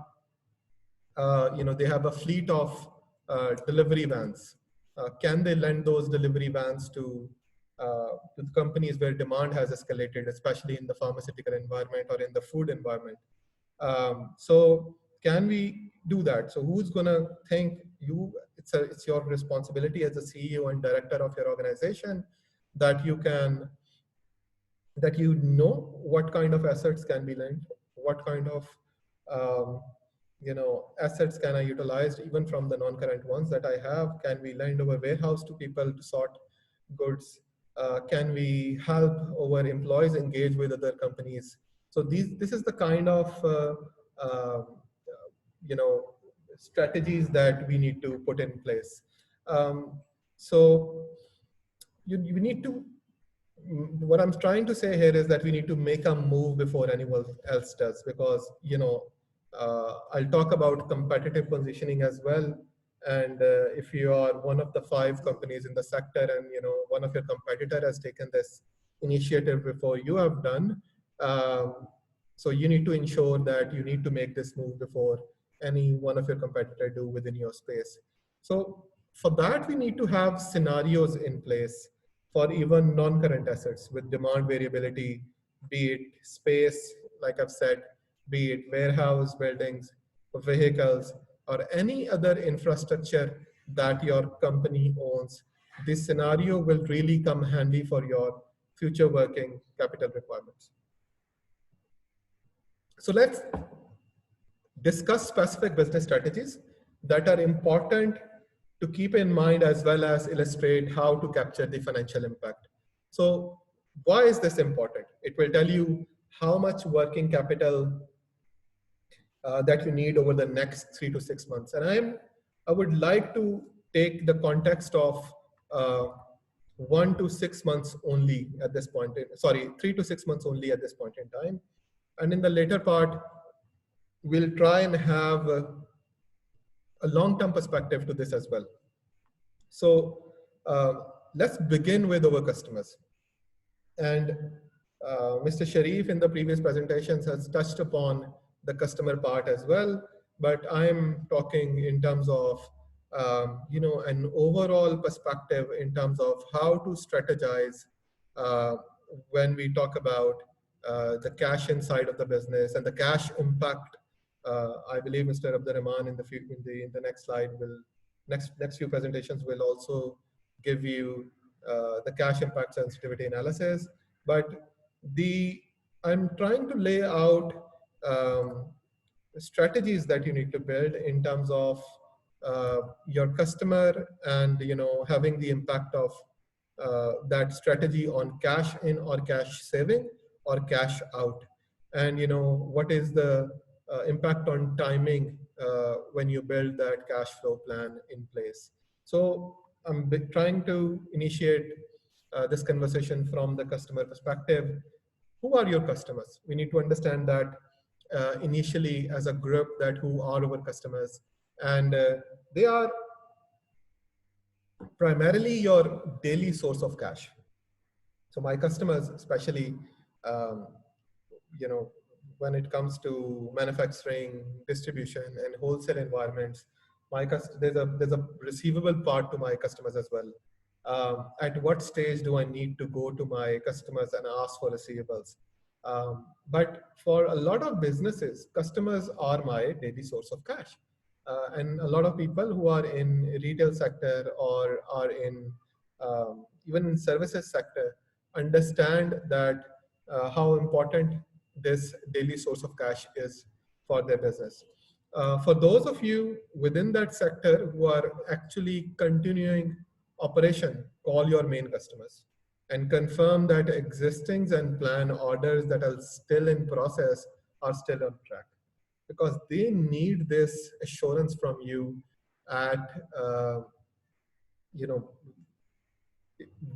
a fleet of delivery vans. Can they lend those delivery vans to the companies where demand has escalated, especially in the pharmaceutical environment or in the food environment? So can we do that? So who's gonna think it's your responsibility as a CEO and director of your organization that you know what kind of assets can be lent, what kind of um, assets can I utilize even from the non-current ones that I have? Can we lend over warehouse to people to sort goods? Can we help our employees engage with other companies? So this is the kind of you know strategies that we need to put in place. So you need to what I'm trying to say here is that we need to make a move before anyone else does, because I'll talk about competitive positioning as well. And if you are one of the 5 companies in the sector, and one of your competitor has taken this initiative before you have done, so you need to ensure that you need to make this move before any one of your competitor do within your space. So for that, we need to have scenarios in place for even non-current assets with demand variability, be it space, like I've said, be it warehouse buildings, vehicles, or any other infrastructure that your company owns. This scenario will really come handy for your future working capital requirements. So let's discuss specific business strategies that are important to keep in mind, as well as illustrate how to capture the financial impact. So why is this important? It will tell you how much working capital that you need over the next 3 to 6 months. And I would like to take the context of 1 to 6 months only at this point, 3 to 6 months only at this point in time. And in the later part, we'll try and have a long-term perspective to this as well. So let's begin with our customers. And Mr. Sharif in the previous presentations has touched upon the customer part as well, but I'm talking in terms of an overall perspective in terms of how to strategize when we talk about the cash inside of the business and the cash impact. I believe Mr. Abdurrahman in the next slide next few presentations will also give you the cash impact sensitivity analysis. But I'm trying to lay out strategies that you need to build in terms of your customer, and having the impact of that strategy on cash in or cash saving or cash out, and what is the impact on timing when you build that cash flow plan in place. So I'm trying to initiate this conversation from the customer perspective. Who are your customers? We need to understand that initially as a group, that who are our customers, and they are primarily your daily source of cash. So my customers, especially, um, when it comes to manufacturing, distribution, and wholesale environments, there's a receivable part to my customers as well. At what stage do I need to go to my customers and ask for receivables? But for a lot of businesses, customers are my daily source of cash. And a lot of people who are in retail sector or are in even in services sector understand that how important this daily source of cash is. for their business. For those of you within that sector who are actually continuing operation, call your main customers and confirm that existings and plan orders that are still in process are still on track, because they need this assurance from you at you know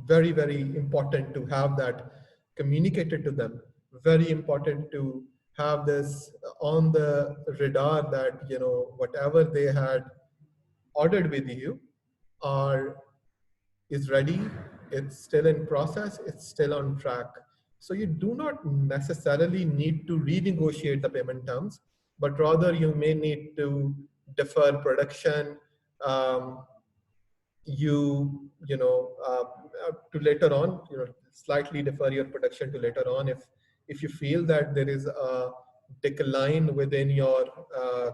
very, very important to have that communicated to them. Very important to have this on the radar that, whatever they had ordered with you are is ready, it's still in process, it's still on track. So you do not necessarily need to renegotiate the payment terms, but rather you may need to defer production, um, to later on, slightly defer your production to later on if you feel that there is a decline within your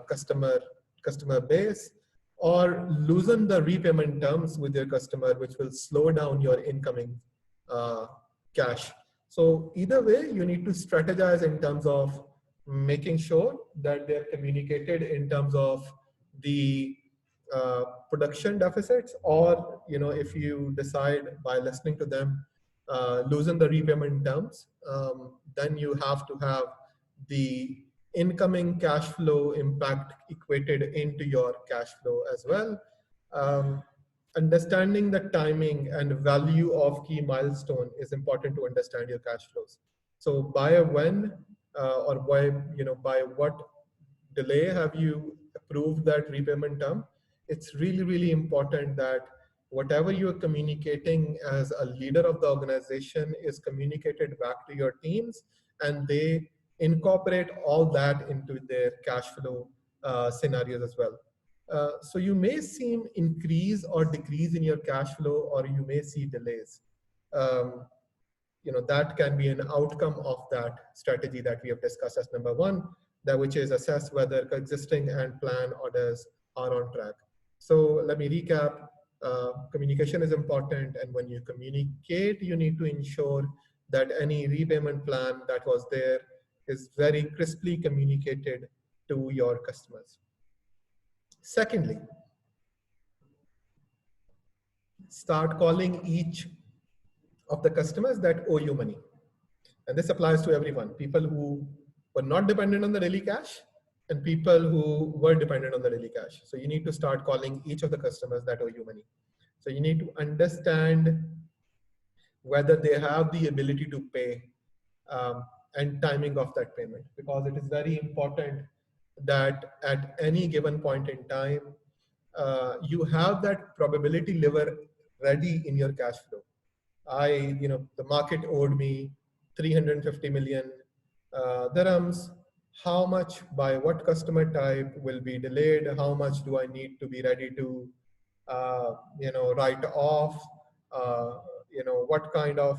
customer base, or loosen the repayment terms with your customer, which will slow down your incoming uh, cash. So either way, you need to strategize in terms of making sure that they're communicated in terms of the production deficits, or if you decide by listening to them loosen the repayment terms, then you have to have the incoming cash flow impact equated into your cash flow as well. um, Understanding the timing and value of key milestone is important to understand your cash flows. So by when, or by what delay have you approved that repayment term? It's really, really important that whatever you are communicating as a leader of the organization is communicated back to your teams, and they incorporate all that into their cash flow scenarios as well. So you may see increase or decrease in your cash flow, or you may see delays. Um, that can be an outcome of that strategy that we have discussed as number one, that which is assess whether existing and plan orders are on track. So let me recap. Communication is important, and when you communicate, you need to ensure that any repayment plan that was there is very crisply communicated to your customers. Secondly, start calling each of the customers that owe you money. And this applies to everyone, people who were not dependent on the daily cash and people who were dependent on the daily cash. So you need to start calling each of the customers that owe you money. So you need to understand whether they have the ability to pay, and timing of that payment, because it is very important that at any given point in time, you have that probability lever ready in your cash flow. The market owed me 350 million dirhams. How much by what customer type will be delayed? How much do I need to be ready to, write off? What kind of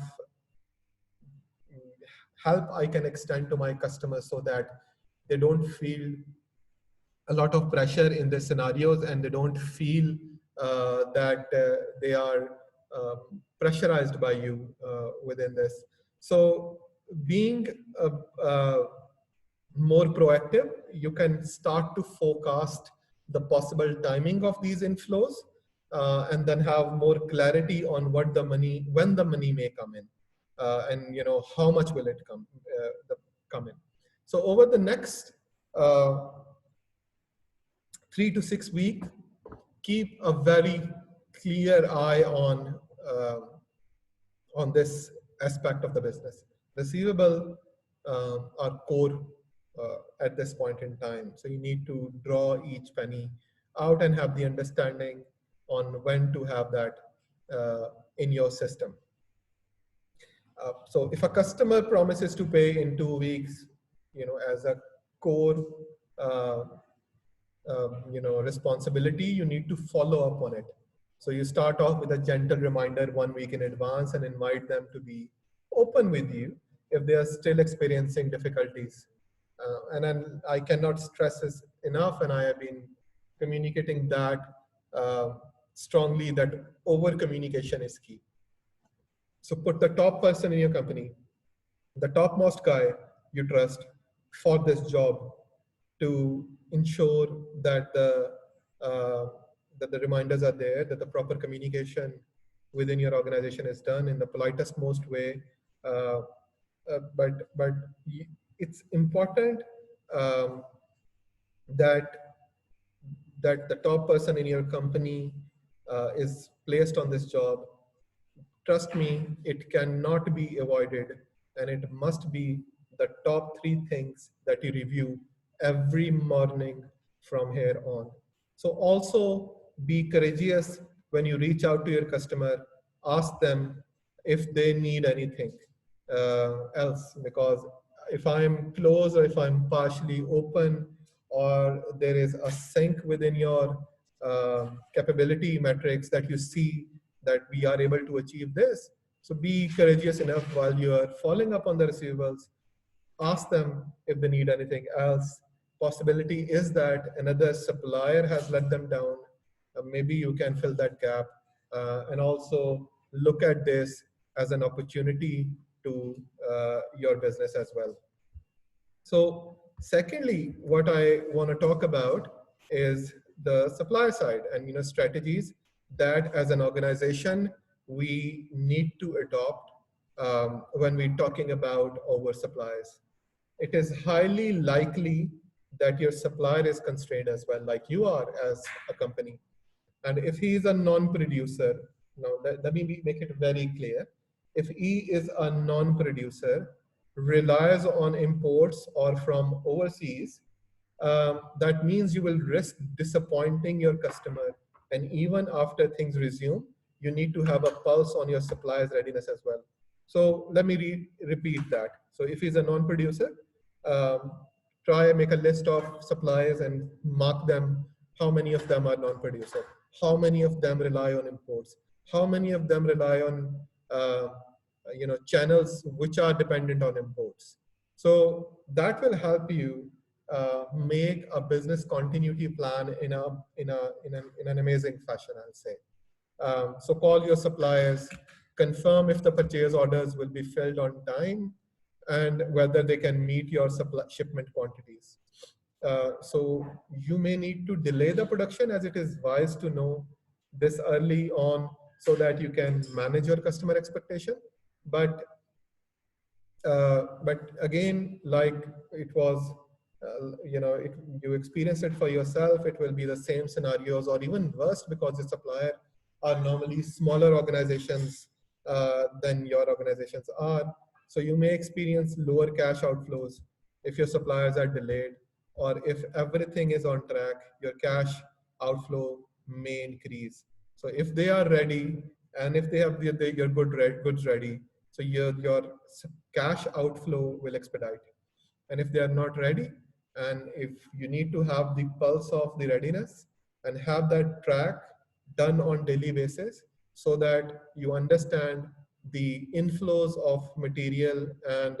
help I can extend to my customers so that they don't feel a lot of pressure in the scenarios, and they don't feel that they are pressurized by you within this. So being more proactive, you can start to forecast the possible timing of these inflows, and then have more clarity on when the money may come in, and how much will it come in. So over the next 3 to 6 weeks, keep a very clear eye on this aspect of the business. Receivable are core at this point in time. So you need to draw each penny out and have the understanding on when to have that in your system. So if a customer promises to pay in 2 weeks, as a core responsibility, you need to follow up on it. So you start off with a gentle reminder 1 week in advance and invite them to be open with you if they are still experiencing difficulties. And then I cannot stress this enough, and I have been communicating that strongly, that over communication is key. So put the top person in your company, the topmost guy you trust for this job, to ensure that uh, the reminders are there, that the proper communication within your organization is done in the politest most way. Uh, but it's important um, that that the top person in your company is placed on this job. Trust me, it cannot be avoided, and it must be the top three things that you review every morning from here on. So, also be courageous when you reach out to your customer, ask them if they need anything else, because if I'm close or if I'm partially open, or there is a sync within your capability metrics that you see that we are able to achieve this. So be courageous enough while you are following up on the receivables. Ask them if they need anything else. Possibility is that another supplier has let them down. Maybe you can fill that gap, and also look at this as an opportunity to your business as well. So secondly, what I want to talk about is the supply side and strategies that as an organization we need to adopt when we're talking about oversupplies. It is highly likely that your supplier is constrained as well, like you are as a company. And if he is a non-producer, now let me make it very clear. If he is a non-producer, relies on imports or from overseas, that means you will risk disappointing your customer. And even after things resume, you need to have a pulse on your supplier's readiness as well. So let me repeat that. So if he's a non-producer, um, try and make a list of suppliers and mark them. How many of them are non-producer? How many of them rely on imports? How many of them rely on uh, channels which are dependent on imports? So that will help you make a business continuity plan in an amazing fashion, I'll say. So call your suppliers, confirm if the purchase orders will be filled on time and whether they can meet your shipment quantities. So you may need to delay the production, as it is wise to know this early on so that you can manage your customer expectation. But again, like it was, you experience it for yourself, it will be the same scenarios or even worse, because the supplier are normally smaller organizations than your organizations are. So you may experience lower cash outflows if your suppliers are delayed, or if everything is on track, your cash outflow may increase. So if they are ready and if they have your goods ready, so your cash outflow will expedite. And if they are not ready, and if you need to have the pulse of the readiness and have that track done on daily basis so that you understand the inflows of material and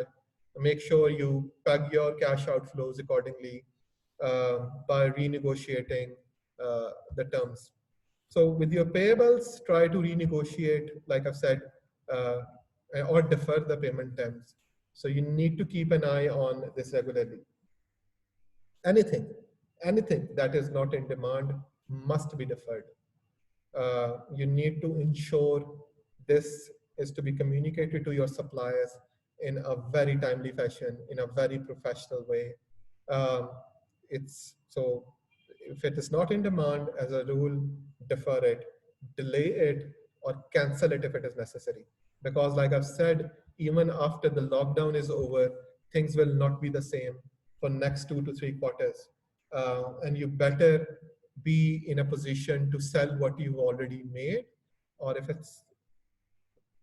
make sure you peg your cash outflows accordingly by renegotiating the terms. So with your payables, try to renegotiate, like I've said, uh, or defer the payment terms. So you need to keep an eye on this regularly. Anything, anything that is not in demand must be deferred. You need to ensure this is to be communicated to your suppliers in a very timely fashion, in a very professional way. Um, it's so if it is not in demand, as a rule, defer it, delay it, or cancel it if it is necessary. Because, like I've said, even after the lockdown is over, things will not be the same for next 2 to 3 quarters, and you better be in a position to sell what you've already made, or if it's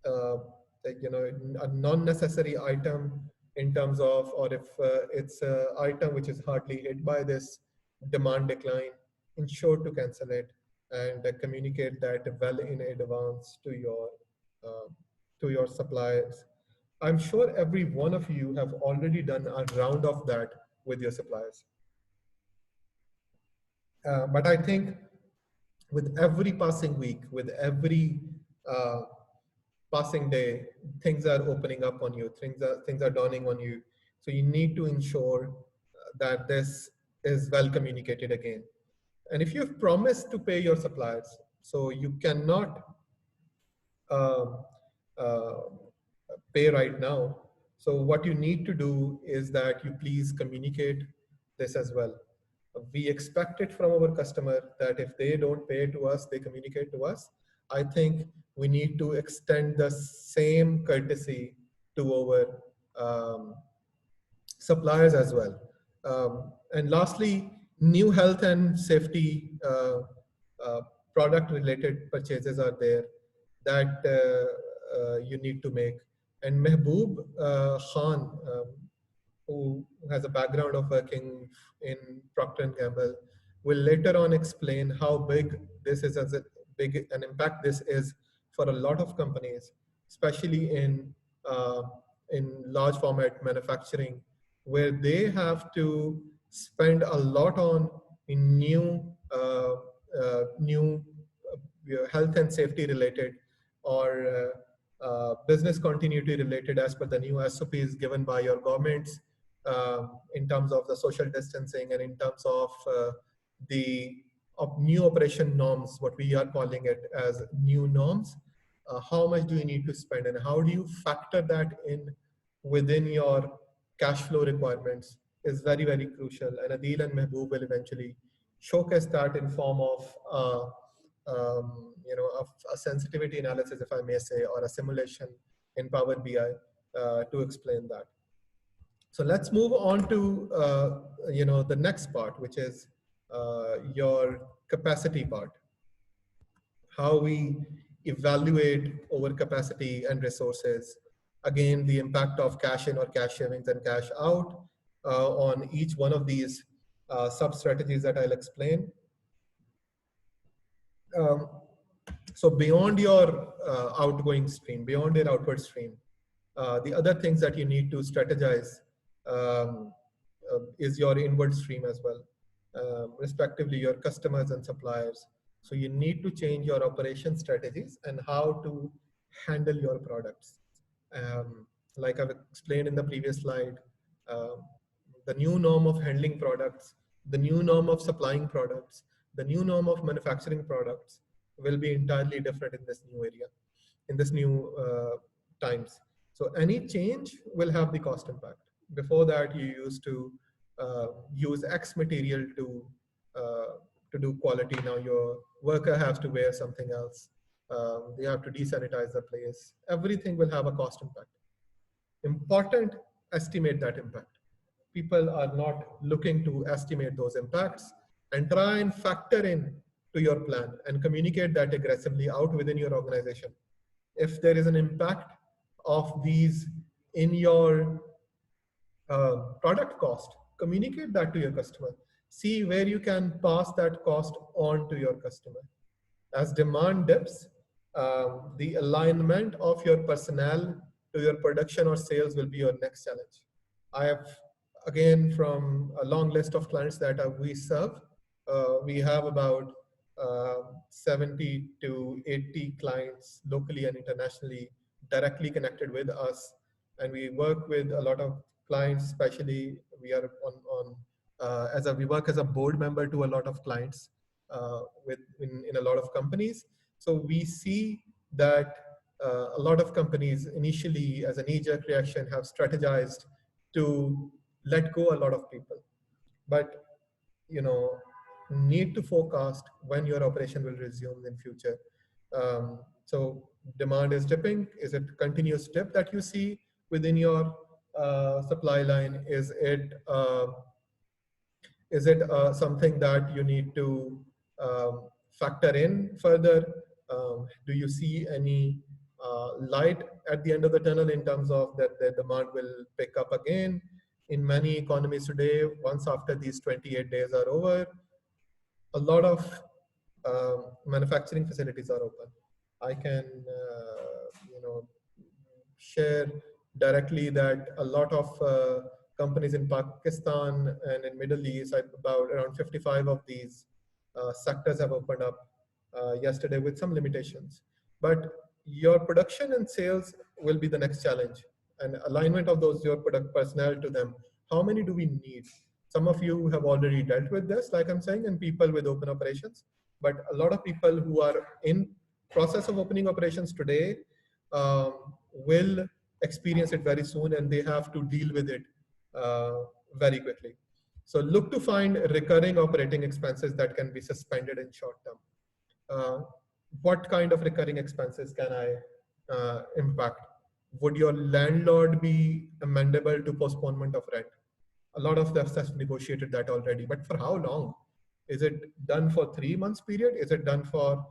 uh, a non-necessary item in terms of, or if it's an item which is hardly hit by this demand decline, ensure to cancel it and communicate that well in advance uh, to your suppliers. I'm sure every one of you have already done a round of that with your suppliers. But I think with every passing week, with every uh, passing day, things are opening up on you. Things are dawning on you. So you need to ensure that this is well communicated again. And if you've promised to pay your suppliers, so you cannot um, uh, pay right now. So what you need to do is that you please communicate this as well. We expect it from our customer that if they don't pay to us, they communicate to us. I think we need to extend the same courtesy to our suppliers as well. And lastly, new health and safety uh, product related purchases are there that you need to make. And Mehboob Khan, who has a background of working in Procter and Gamble, will later on explain how big this is, as a big an impact this is for a lot of companies, especially uh, in large format manufacturing, where they have to spend a lot on new health and safety related or business continuity related as per the new SOPs given by your governments, in terms of the social distancing and in terms of the new operation norms, what we are calling it as new norms. How much do you need to spend and how do you factor that in within your cash flow requirements is very, very crucial. And Adil and Mehboob will eventually showcase that in form of a sensitivity analysis, if I may say, or a simulation in Power BI to explain that. So let's move on to the next part, which is your capacity part. How we evaluate overcapacity and resources. Again, the impact of cash in or cash savings and cash out on each one of these sub-strategies that I'll explain. So beyond your outgoing stream, beyond your outward stream, the other things that you need to strategize is your inward stream as well, respectively your customers and suppliers. So you need to change your operation strategies and how to handle your products. Like I've explained in the previous slide, um, the new norm of handling products, the new norm of supplying products, the new norm of manufacturing products will be entirely different in this new area, in this new times. So any change will have the cost impact. Before that, you used to use X material to do quality. Now your worker has to wear something else. They have to desanitize the place. Everything will have a cost impact. Important, estimate that impact. People are not looking to estimate those impacts and try and factor in to your plan and communicate that aggressively out within your organization. If there is an impact of these in your product cost, communicate that to your customer. See where you can pass that cost on to your customer. As demand dips, the alignment of your personnel to your production or sales will be your next challenge. I have, again, from a long list of clients that we serve, we have about 70 to 80 clients locally and internationally directly connected with us. And we work with a lot of clients, especially we are we work as a board member to a lot of clients in a lot of companies. So we see that a lot of companies initially as a knee-jerk reaction have strategized to let go a lot of people. But need to forecast when your operation will resume in future. So demand is dipping. Is it continuous dip that you see within your supply line? Is it something that you need to factor in further? Do you see any light at the end of the tunnel in terms of that the demand will pick up again? In many economies today, once after these 28 days are over, a lot of manufacturing facilities are open. I can, share directly that a lot of companies in Pakistan and in Middle East, about around 55 of these sectors have opened up yesterday with some limitations. But your production and sales will be the next challenge, and alignment of those your product personnel to them. How many do we need? Some of you have already dealt with this, like I'm saying, and people with open operations. But a lot of people who are in process of opening operations today will experience it very soon, and they have to deal with it very quickly. So look to find recurring operating expenses that can be suspended in short term. What kind of recurring expenses can I impact? Would your landlord be amendable to postponement of rent? A lot of us have negotiated that already, but for how long? Is it done for 3 months period? Is it done for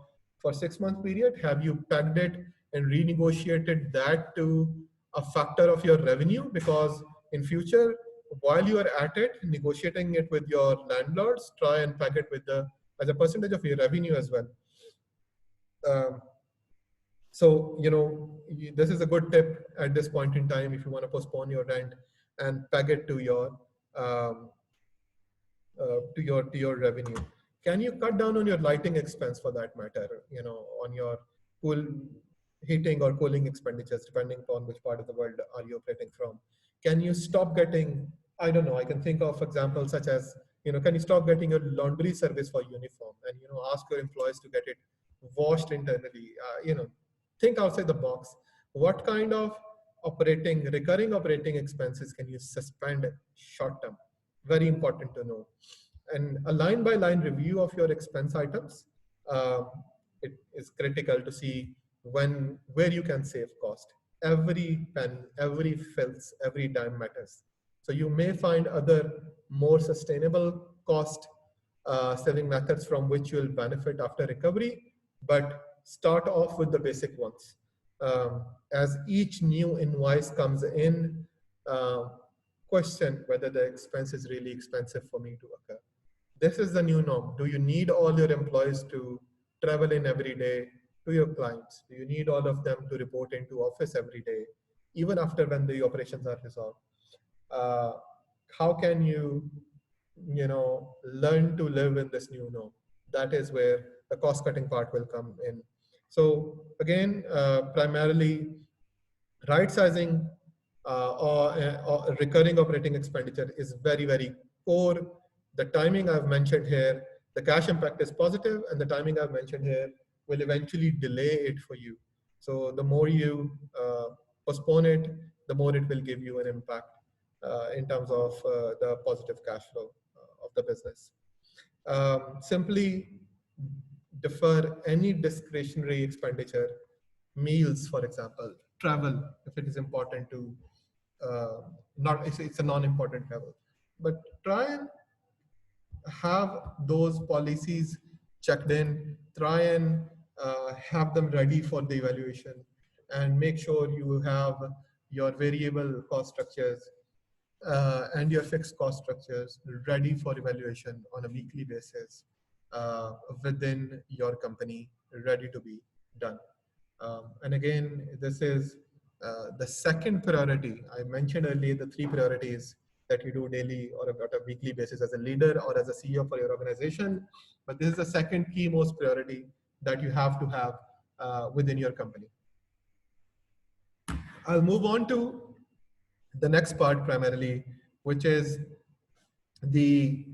6 months period? Have you pegged it and renegotiated that to a factor of your revenue? Because in future, while you are at it, negotiating it with your landlords, try and peg it with the as a percentage of your revenue as well. So, this is a good tip at this point in time if you want to postpone your rent and peg it to your um, to your revenue. Can you cut down on your lighting expense for that matter? On your cool heating or cooling expenditures, depending upon which part of the world are you operating from. Can you stop getting? I don't know. I can think of examples such as can you stop getting your laundry service for uniform and ask your employees to get it washed internally? Think outside the box. What kind of recurring operating expenses can you suspend short term? Very important to know. And a line by line review of your expense items, it is critical to see where you can save cost. Every pen, every fills, every dime matters. So you may find other more sustainable cost saving methods from which you will benefit after recovery, but start off with the basic ones. As each new invoice comes in, question whether the expense is really expensive for me to occur. This is the new norm. Do you need all your employees to travel in every day to your clients? Do you need all of them to report into office every day, even after when the operations are resolved? How can you, learn to live in this new norm? That is where the cost-cutting part will come in. So again, primarily right sizing or recurring operating expenditure is very, very core. The timing I've mentioned here, the cash impact is positive, and the timing I've mentioned here will eventually delay it for you. So the more you postpone it, the more it will give you an impact in terms of the positive cash flow of the business. Simply defer any discretionary expenditure, meals, for example, travel, if it is important to, not, it's a non-important travel, but try and have those policies checked in, try and have them ready for the evaluation, and make sure you have your variable cost structures and your fixed cost structures ready for evaluation on a weekly basis within your company, ready to be done. And again, this is the second priority. I mentioned earlier the 3 priorities that you do daily or on a weekly basis as a leader or as a CEO for your organization. But this is the second key most priority that you have to have within your company. I'll move on to the next part primarily, which is the,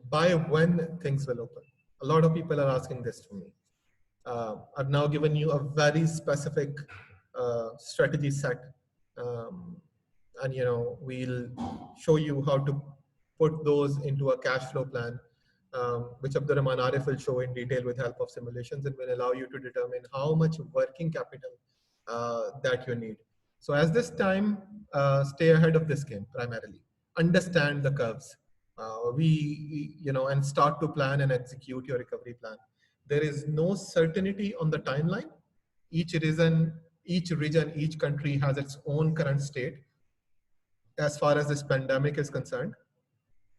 by when things will open. A lot of people are asking this from me. I've now given you a very specific strategy set. And we'll show you how to put those into a cash flow plan, which Abdurrahman Arif will show in detail with help of simulations, and will allow you to determine how much working capital that you need. So as this time, stay ahead of this game primarily. Understand the curves. And start to plan and execute your recovery plan. There is no certainty on the timeline. Each region, each country has its own current state as far as this pandemic is concerned.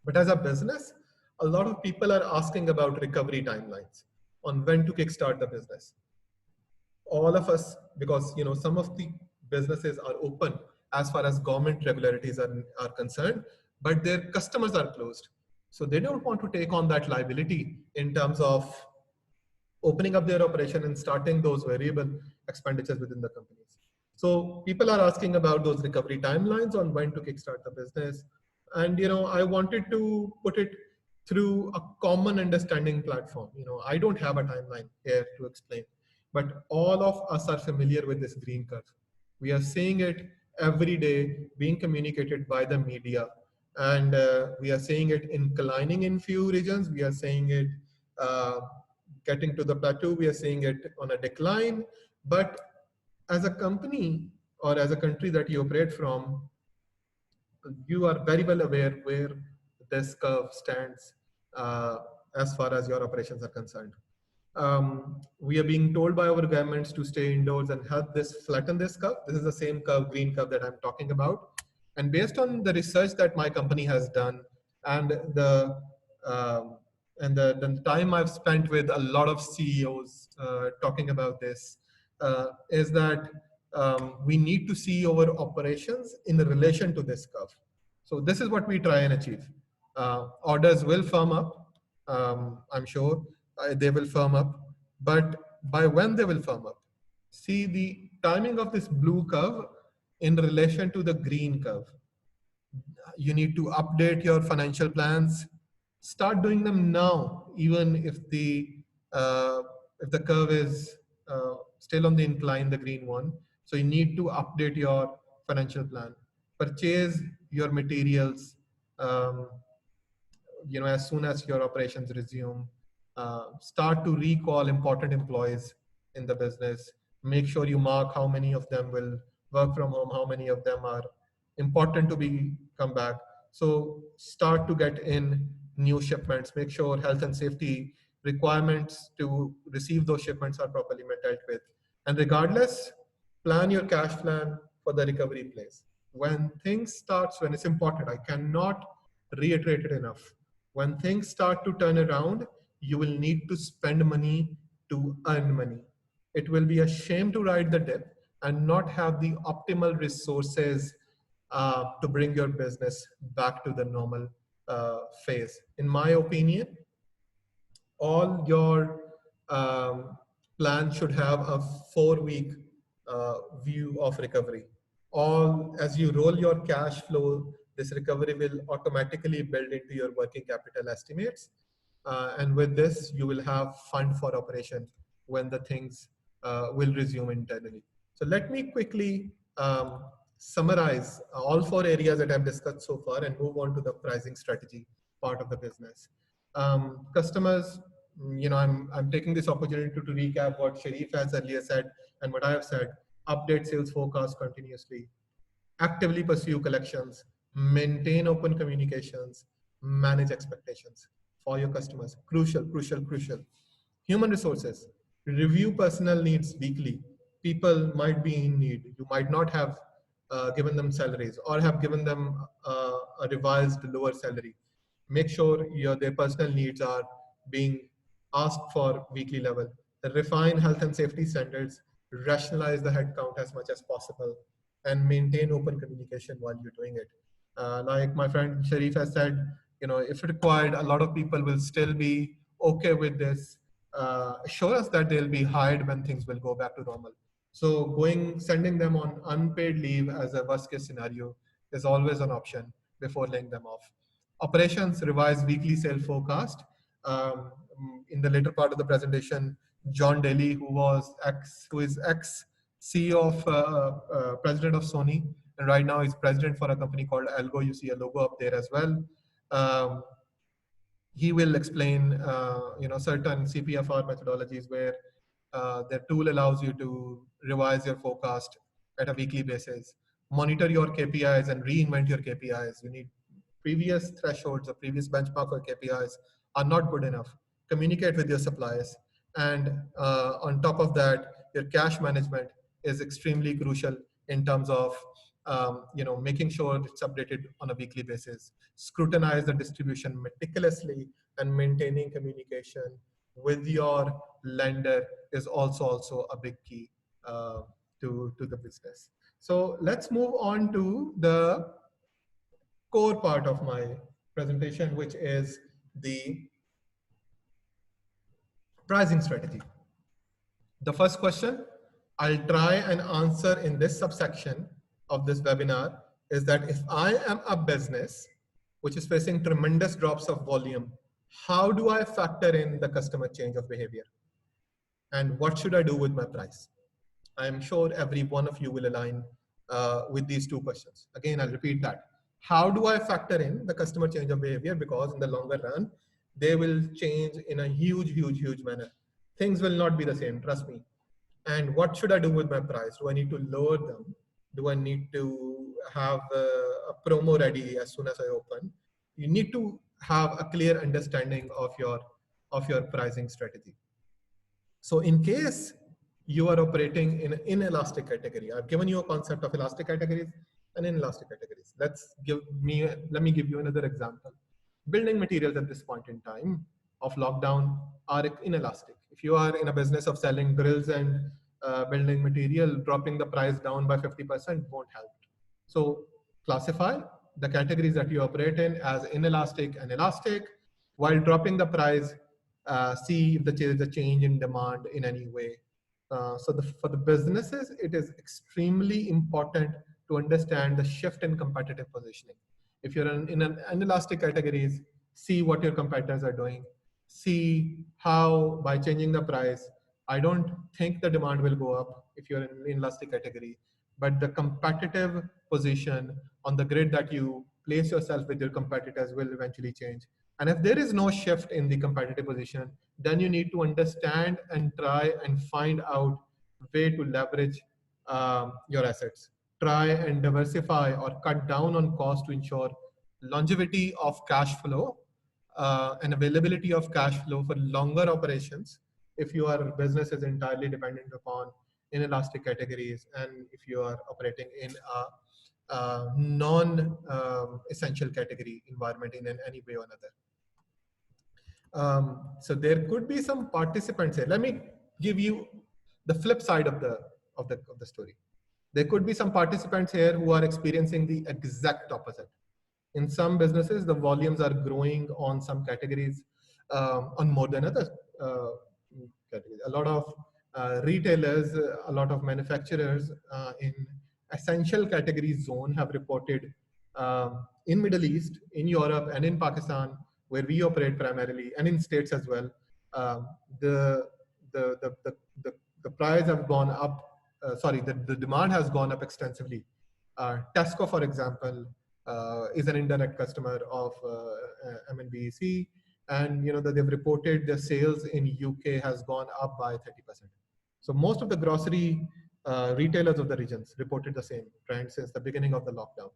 But as a business, a lot of people are asking about recovery timelines on when to kickstart the business. All of us, because some of the businesses are open as far as government regularities are concerned, but their customers are closed. So they don't want to take on that liability in terms of opening up their operation and starting those variable expenditures within the companies. So people are asking about those recovery timelines on when to kickstart the business. And I wanted to put it through a common understanding platform. I don't have a timeline here to explain, but all of us are familiar with this green curve. We are seeing it every day being communicated by the media, and we are seeing it inclining in few regions. We are seeing it uh, getting to the plateau. We are seeing it on a decline. But as a company or as a country that you operate from, you are very well aware where this curve stands uh, as far as your operations are concerned. We are being told by our governments to stay indoors and help this flatten this curve. This is the same curve, green curve, that I'm talking about. And based on the research that my company has done and um, the time I've spent with a lot of CEOs talking about this, is that we need to see our operations in relation to this curve. So this is what we try and achieve. Orders will firm up. I'm sure they will firm up, but by when they will firm up? See the timing of this blue curve in relation to the green curve. You need to update your financial plans. Start doing them now, even if the curve is still on the incline, the green one. So you need to update your financial plan. Purchase your materials. As soon as your operations resume, start to recall important employees in the business. Make sure you mark how many of them will work from home, how many of them are important to be come back. So start to get in new shipments. Make sure health and safety requirements to receive those shipments are properly dealt with. And regardless, plan your cash plan for the recovery place. When things starts, when it's important, I cannot reiterate it enough. When things start to turn around, you will need to spend money to earn money. It will be a shame to ride the dip and not have the optimal resources to bring your business back to the normal phase. In my opinion, all your plan should have a 4-week view of recovery. All as you roll your cash flow, this recovery will automatically build into your working capital estimates. And with this, you will have fund for operation when the things will resume internally. So let me quickly summarize all 4 areas that I've discussed so far and move on to the pricing strategy part of the business. Customers, I'm taking this opportunity to recap what Sharif has earlier said and what I have said. Update sales forecast continuously, actively pursue collections, maintain open communications, manage expectations for your customers. Crucial, crucial, crucial. Human resources, review personal needs weekly. People might be in need. You might not have given them salaries or have given them a revised lower salary. Make sure their personal needs are being asked for weekly level. Refine health and safety standards, rationalize the headcount as much as possible, and maintain open communication while you're doing it. Like my friend Sharif has said, if required, a lot of people will still be okay with this. Assure us that they'll be hired when things will go back to normal. So sending them on unpaid leave as a worst case scenario is always an option before laying them off. Operations, revise weekly sales forecast. In the later part of the presentation, John Daly, who is ex CEO of president of Sony, and right now he's president for a company called Algo. You see a logo up there as well. He will explain, certain CPFR methodologies where the tool allows you to revise your forecast at a weekly basis, monitor your KPIs and reinvent your KPIs. You need previous thresholds or previous benchmark for KPIs are not good enough. Communicate with your suppliers. And on top of that, your cash management is extremely crucial in terms of making sure it's updated on a weekly basis. Scrutinize the distribution meticulously, and maintaining communication with your lender is also a big key to the business. So let's move on to the core part of my presentation, which is the pricing strategy. The first question, I'll try and answer in this subsection of this webinar is that if I am a business which is facing tremendous drops of volume, how do I factor in the customer change of behavior? And what should I do with my price? I'm sure every one of you will align with these two questions. Again, I'll repeat that. How do I factor in the customer change of behavior? Because in the longer run, they will change in a huge, huge, huge manner. Things will not be the same, trust me. And what should I do with my price? Do I need to lower them? Do I need to have a promo ready as soon as I open? You need to have a clear understanding of your pricing strategy. So in case you are operating in an inelastic category, I've given you a concept of elastic categories and inelastic categories. Let me give you another example. Building materials at this point in time of lockdown are inelastic. If you are in a business of selling drills and building material, dropping the price down by 50% won't help. So classify the categories that you operate in as inelastic and elastic, while dropping the price, see if there is a change in demand in any way. For the businesses, it is extremely important to understand the shift in competitive positioning. If you're in an inelastic categories, see what your competitors are doing. See how by changing the price, I don't think the demand will go up if you're in an inelastic category, but the competitive position on the grid that you place yourself with your competitors will eventually change. And if there is no shift in the competitive position, then you need to understand and try and find out way to leverage your assets. Try and diversify or cut down on cost to ensure longevity of cash flow and availability of cash flow for longer operations if your business is entirely dependent upon inelastic categories and if you are operating in a non-essential category environment in any way or another. So there could be some participants here. Let me give you the flip side of the story. There could be some participants here who are experiencing the exact opposite. In some businesses, the volumes are growing on some categories on more than other categories. A lot of retailers, a lot of manufacturers in essential category zone have reported in Middle East, in Europe, and in Pakistan, where we operate primarily, and in states as well. The price have gone up. The demand has gone up extensively. Tesco, for example, is an indirect customer of MNBEC, and that they've reported their sales in UK has gone up by 30%. So most of the grocery retailers of the regions reported the same trend since the beginning of the lockdown.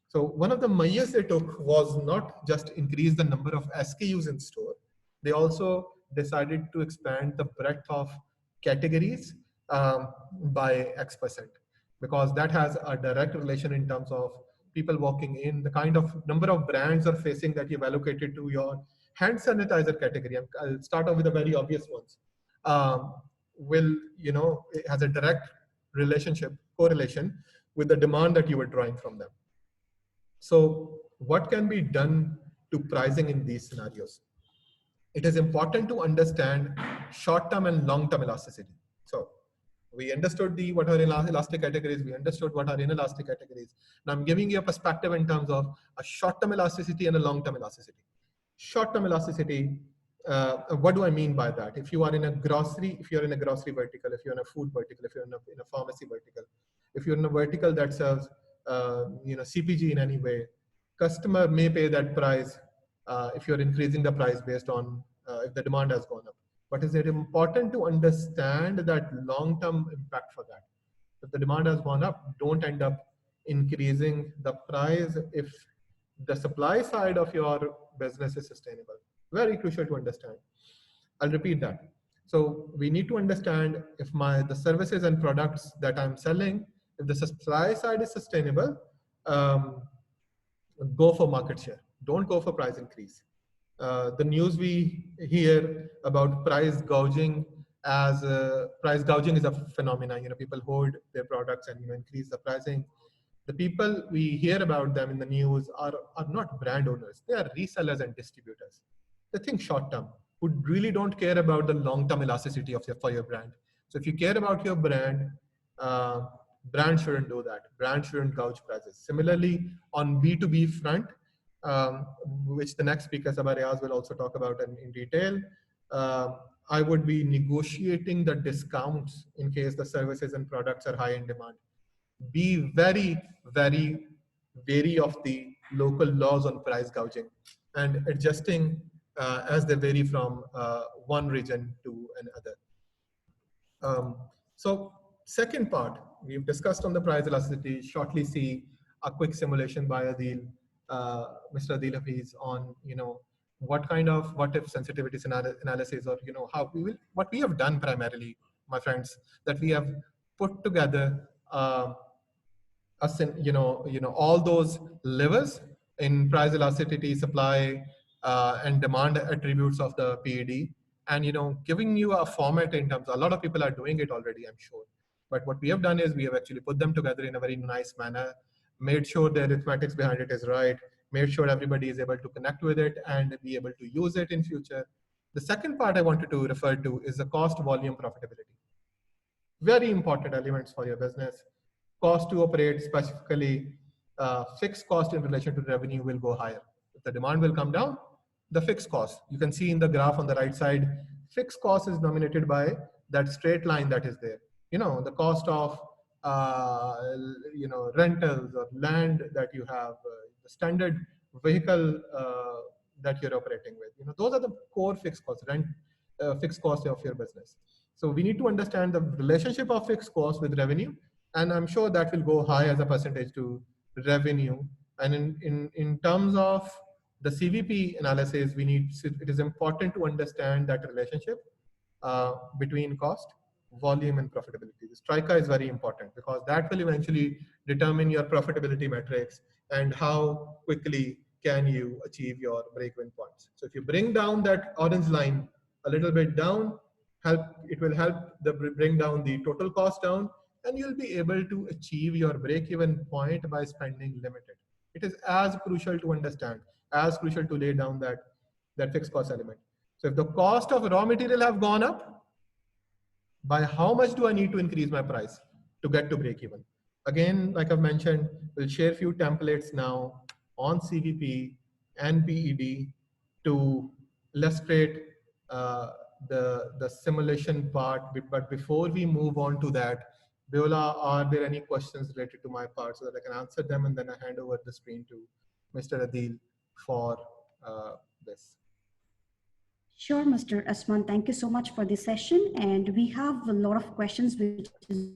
So one of the measures they took was not just increase the number of SKUs in store, they also decided to expand the breadth of categories by X%, because that has a direct relation in terms of people walking in, the kind of number of brands or facing that you've allocated to your hand sanitizer category. I'll start off with the very obvious ones. It has a direct correlation with the demand that you were drawing from them. So what can be done to pricing in these scenarios? It is important to understand short-term and long-term elasticity. So we understood what are elastic categories, we understood what are inelastic categories. Now I'm giving you a perspective in terms of a short-term elasticity and a long-term elasticity. Short-term elasticity, what do I mean by that? If you're in a grocery vertical, if you're in a food vertical, if you're in a pharmacy vertical, if you're in a vertical that serves CPG in any way, customer may pay that price if you're increasing the price based on if the demand has gone up. But is it important to understand that long-term impact for that? If the demand has gone up, don't end up increasing the price if the supply side of your business is sustainable. Very crucial to understand. I'll repeat that. So we need to understand if the services and products that I'm selling, if the supply side is sustainable, go for market share. Don't go for price increase. The news we hear about price gouging is a phenomenon. People hoard their products and increase the pricing. The people we hear about them in the news are not brand owners. They are resellers and distributors. They think short term, who really don't care about the long term elasticity for your brand. So if you care about your brand, Uh, Brands shouldn't do that. Brands shouldn't gouge prices. Similarly, on B2B front, which the next speaker, Sabah Riaz, will also talk about in detail, I would be negotiating the discounts in case the services and products are high in demand. Be very, very wary of the local laws on price gouging and adjusting as they vary from one region to another. So second part, we've discussed on the price elasticity, shortly see a quick simulation by Adil, Mr. Adil Hafiz on, what kind of what if sensitivity analysis, or, how we will, what we have done primarily, my friends, that we have put together all those levers in price elasticity, supply, and demand attributes of the PED, and giving you a format in terms. A lot of people are doing it already, I'm sure. But what we have done is we have actually put them together in a very nice manner, made sure the arithmetics behind it is right, made sure everybody is able to connect with it and be able to use it in future. The second part I wanted to refer to is the cost, volume, profitability. Very important elements for your business. Cost to operate, specifically fixed cost in relation to revenue, will go higher. If the demand will come down, the fixed cost, you can see in the graph on the right side, fixed cost is nominated by that straight line that is there. The cost of rentals or land that you have, the standard vehicle that you're operating with. Those are the core fixed costs, fixed costs of your business. So we need to understand the relationship of fixed costs with revenue, and I'm sure that will go high as a percentage to revenue. And in terms of the CVP analysis, it is important to understand that relationship between cost, volume, and profitability. The striker is very important because that will eventually determine your profitability metrics and how quickly can you achieve your break-even points. So if you bring down that orange line a little bit down, it will help bring down the total cost down, and you'll be able to achieve your break-even point by spending limited. It is as crucial to understand, as crucial to lay down that fixed cost element. So if the cost of raw material have gone up, by how much do I need to increase my price to get to break even? Again, like I've mentioned, we'll share a few templates now on CVP and PED to illustrate the simulation part. But before we move on to that, Viola, are there any questions related to my part so that I can answer them, and then I hand over the screen to Mr. Adil for this. Sure, Mr. Asman, thank you so much for this session. And we have a lot of questions which is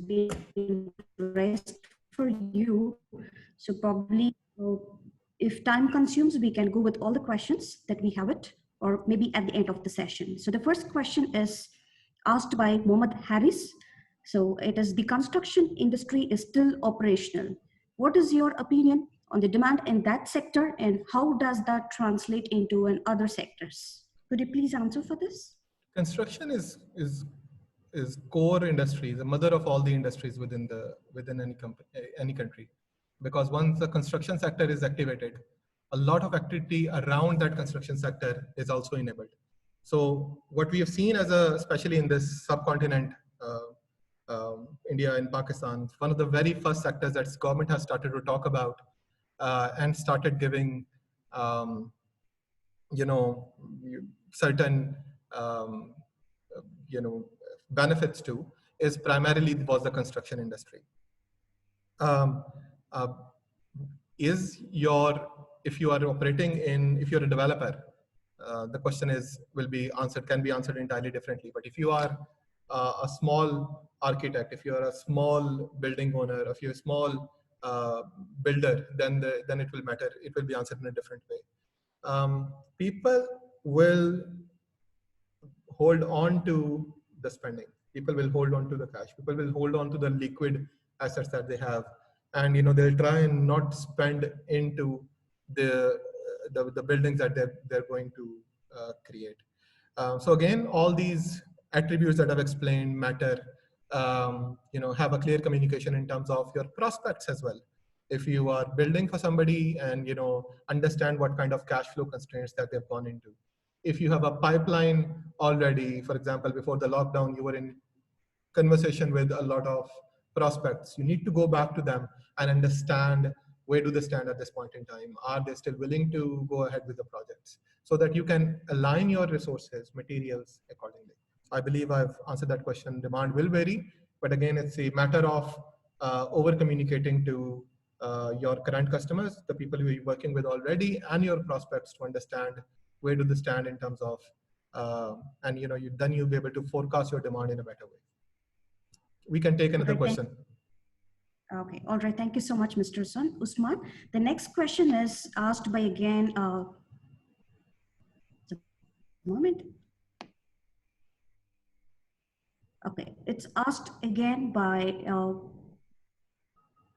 being raised for you. So probably if time consumes, we can go with all the questions that we have it, or maybe at the end of the session. So the first question is asked by Mohammed Harris. So it is, the construction industry is still operational. What is your opinion on the demand in that sector, and how does that translate into other sectors? Could you please answer for this? Construction is core industry, the mother of all the industries within any country, because once the construction sector is activated, a lot of activity around that construction sector is also enabled. So what we have seen especially in this subcontinent, India and Pakistan, one of the very first sectors that government has started to talk about and started giving, certain, benefits to, is primarily was the construction industry. If you are operating if you're a developer, the question can be answered entirely differently. But if you are a small architect, if you're a small building owner, if you're a small builder, then it will matter. It will be answered in a different way. People will hold on to the spending. People will hold on to the cash. People will hold on to the liquid assets that they have, and they'll try and not spend into the buildings that they're going to create. So again, all these attributes that I've explained matter. Have a clear communication in terms of your prospects as well. If you are building for somebody, and understand what kind of cash flow constraints that they've gone into. If you have a pipeline already, for example, before the lockdown, you were in conversation with a lot of prospects, you need to go back to them and understand where do they stand at this point in time. Are they still willing to go ahead with the projects? So that you can align your resources, materials accordingly. I believe I've answered that question. Demand will vary, but again, it's a matter of over communicating to your current customers, the people who you're working with already, and your prospects to understand where do they stand in terms of, and then you'll be able to forecast your demand in a better way. We can take another question. Okay, all right. Thank you so much, Mr. Usman. The next question is asked by again, moment. Okay, it's asked again by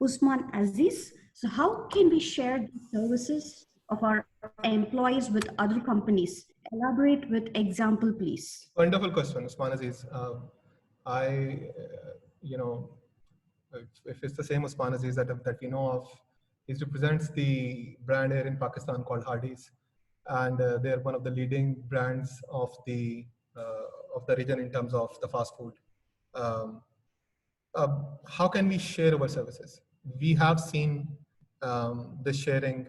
Usman Aziz. So how can we share the services of our employees with other companies? Elaborate with example, please. Wonderful question, Usman Aziz. If it's the same Usman Aziz that we know of, he represents the brand here in Pakistan called Hardee's, and they're one of the leading brands of the region in terms of the fast food. How can we share our services? We have seen the sharing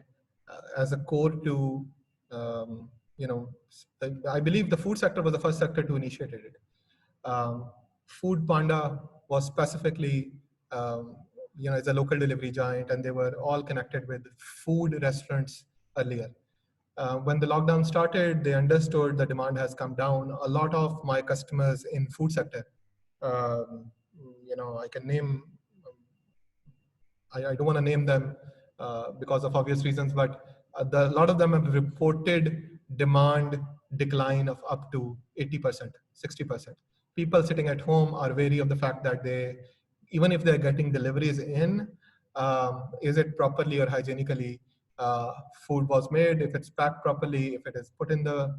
as a core to, I believe the food sector was the first sector to initiate it. Food Panda was specifically, as a local delivery giant, and they were all connected with food restaurants earlier. When the lockdown started, they understood the demand has come down. A lot of my customers in food sector, I can name, I don't want to name them because of obvious reasons, but a lot of them have reported demand decline of up to 80%, 60%. People sitting at home are wary of the fact that even if they're getting deliveries in, is it properly or hygienically food was made, if it's packed properly, if it is put in the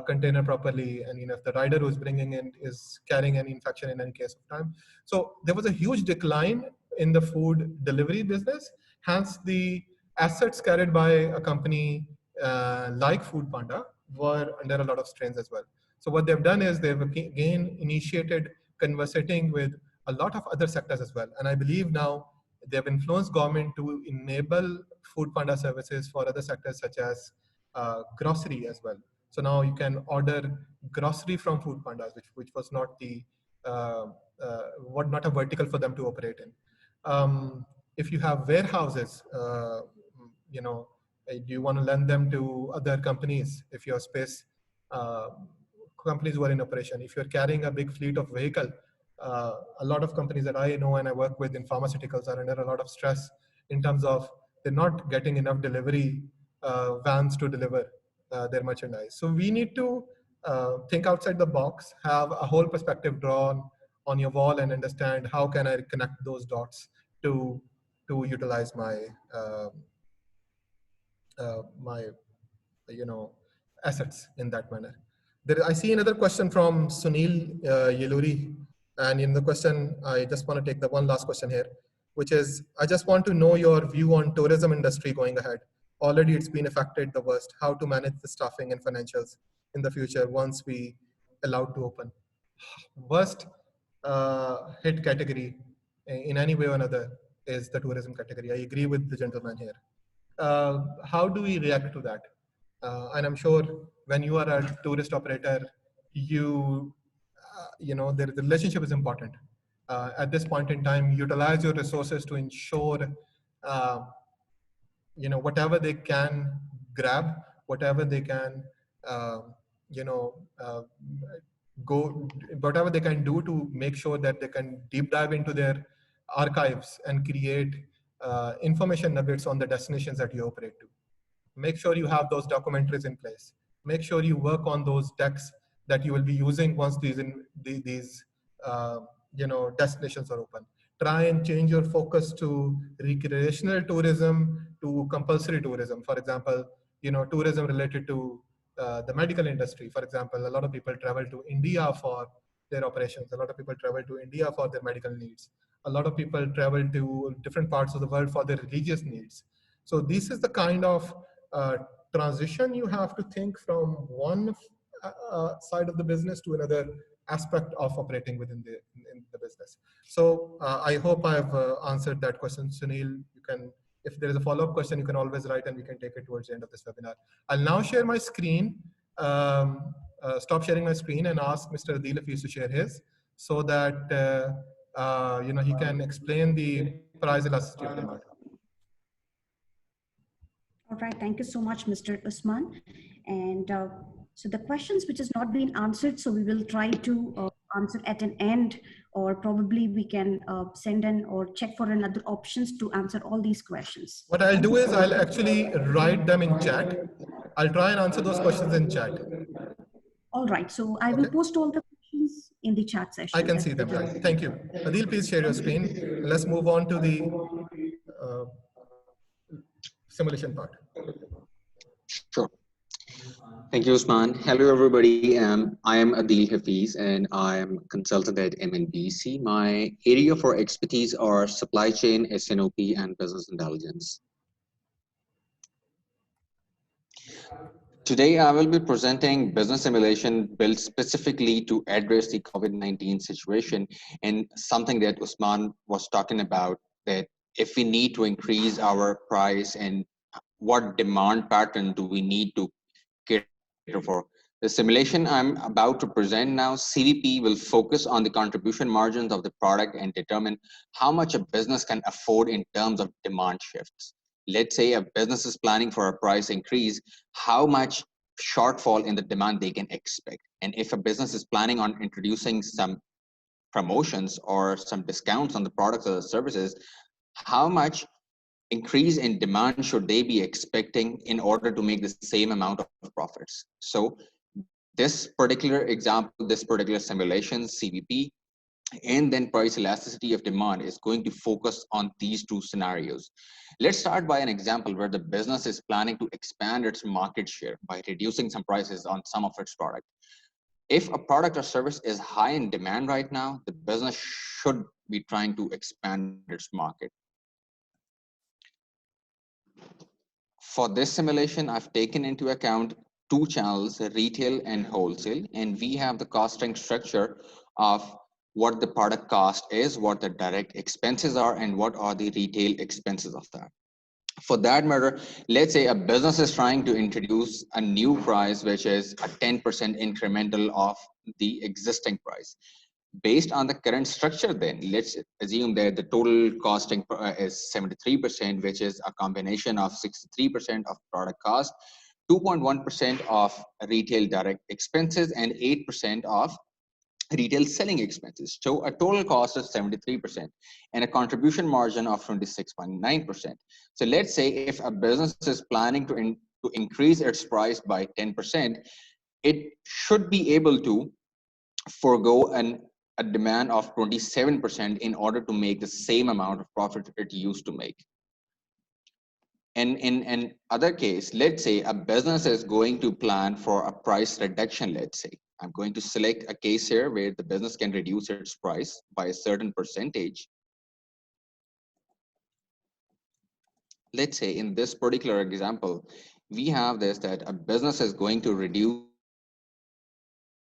container properly, and if the rider who's bringing in is carrying any infection in any case of time. So there was a huge decline in the food delivery business. Hence, the assets carried by a company like Food Panda were under a lot of strains as well. So what they've done is they've again initiated conversating with a lot of other sectors as well. And I believe now they've influenced government to enable Food Panda services for other sectors such as grocery as well. So now you can order grocery from Food Pandas, which was not not a vertical for them to operate in. If you have warehouses, do you want to lend them to other companies? If your space, companies who are in operation, if you're carrying a big fleet of vehicle, a lot of companies that I know and I work with in pharmaceuticals are under a lot of stress in terms of they're not getting enough delivery vans to deliver their merchandise. So we need to think outside the box, have a whole perspective drawn on your wall, and understand how can I connect those dots to utilize my assets in that manner. I see another question from Sunil Yeluri, and in the question, I just want to take the one last question here, which is, I just want to know your view on tourism industry going ahead. Already it's been affected the worst. How to manage the staffing and financials in the future once we allowed to open? Worst hit category in any way or another is the tourism category. I agree with the gentleman here. How do we react to that? And I'm sure when you are a tourist operator, the relationship is important. At this point in time, utilize your resources to ensure, whatever they can grab, whatever they can, whatever they can do to make sure that they can deep dive into their archives and create information nuggets on the destinations that you operate to. Make sure you have those documentaries in place. Make sure you work on those decks that you will be using once these destinations are open. Try and change your focus to recreational tourism to compulsory tourism. For example, tourism related to the medical industry. For example, a lot of people travel to India for their operations. A lot of people travel to India for their medical needs. A lot of people travel to different parts of the world for their religious needs. So this is the kind of transition you have to think from one side of the business to another aspect of operating within in the business. So I hope I've answered that question. Sunil, you can, if there is a follow-up question, you can always write and we can take it towards the end of this webinar. I'll now share my screen, stop sharing my screen and ask Mr. Adil if he used to share his, so that he can explain the price elasticity of demand. All right, thank you so much, Mr. Usman. And so the questions which has not been answered, so we will try to answer at an end, or probably we can send in or check for another options to answer all these questions. What I'll do is I'll actually write them in chat. I'll try and answer those questions in chat. All right, so I will post all the questions in the chat session. I can see them, right. Thank you. Adil, please share your screen. Let's move on to the simulation part. Sure. Thank you, Usman. Hello, everybody. I am Adil Hafiz, and I am a consultant at MNBC. My area for expertise are supply chain, SNOP, and business intelligence. Today, I will be presenting business simulation built specifically to address the COVID-19 situation, and something that Usman was talking about, that if we need to increase our price and what demand pattern do we need to cater for. The simulation I'm about to present now, CVP, will focus on the contribution margins of the product and determine how much a business can afford in terms of demand shifts. Let's say a business is planning for a price increase, how much shortfall in the demand they can expect. And if a business is planning on introducing some promotions or some discounts on the products or the services, how much increase in demand should they be expecting in order to make the same amount of profits? So this particular example, this particular simulation, CVP, and then price elasticity of demand is going to focus on these two scenarios. Let's start by an example where the business is planning to expand its market share by reducing some prices on some of its product. If a product or service is high in demand right now, the business should be trying to expand its market. For this simulation, I've taken into account two channels, retail and wholesale, and we have the costing structure of what the product cost is, what the direct expenses are, and what are the retail expenses of that. For that matter, let's say a business is trying to introduce a new price, which is a 10% incremental of the existing price. Based on the current structure, then let's assume that the total costing is 73%, which is a combination of 63% of product cost, 2.1% of retail direct expenses, and 8% of retail selling expenses. So a total cost of 73% and a contribution margin of 26.9%. So let's say if a business is planning to increase its price by 10%, it should be able to forego a demand of 27% in order to make the same amount of profit it used to make. And in an other case, let's say a business is going to plan for a price reduction. Let's say I'm going to select a case here where the business can reduce its price by a certain percentage. Let's say in this particular example, we have this, that a business is going to reduce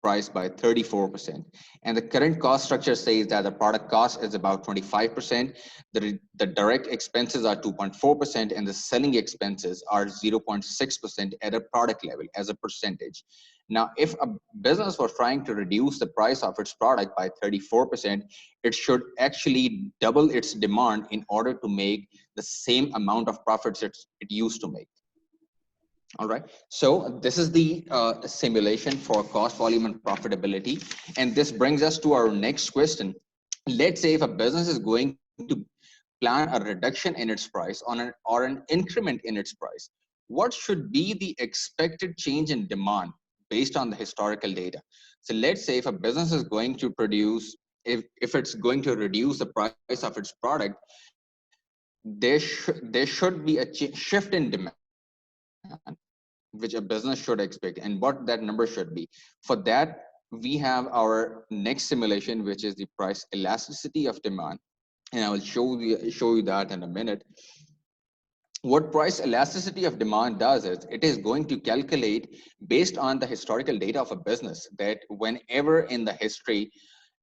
price by 34%. And the current cost structure says that the product cost is about 25%, the direct expenses are 2.4%, and the selling expenses are 0.6% at a product level as a percentage. Now, if a business was trying to reduce the price of its product by 34%, it should actually double its demand in order to make the same amount of profits it used to make. All right, so this is the simulation for cost, volume, and profitability. And this brings us to our next question. Let's say if a business is going to plan a reduction in its price or an increment in its price, what should be the expected change in demand based on the historical data? So let's say if a business is going to produce, if it's going to reduce the price of its product, there should be a shift in demand which a business should expect, and what that number should be. For that, we have our next simulation, which is the price elasticity of demand, and I will show you that in a minute. what price elasticity of demand does is it is going to calculate based on the historical data of a business, that whenever in the history,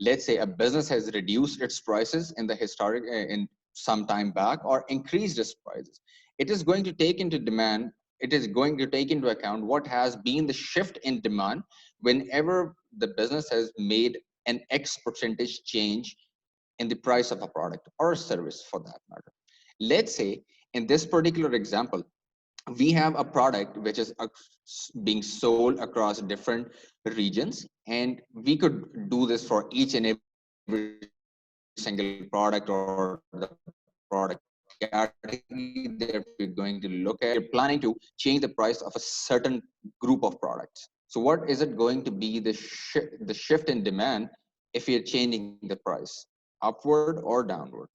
let's say a business has reduced its prices in the historic in some time back, or increased its prices, it is going to take into demand, it is going to take into account what has been the shift in demand whenever the business has made an X percentage change in the price of a product or a service for that matter. Let's say in this particular example, we have a product which is being sold across different regions, and we could do this for each and every single product or the product category that we're going to look at. We're planning to change the price of a certain group of products. So what is it going to be the shift in demand if you're changing the price, upward or downward?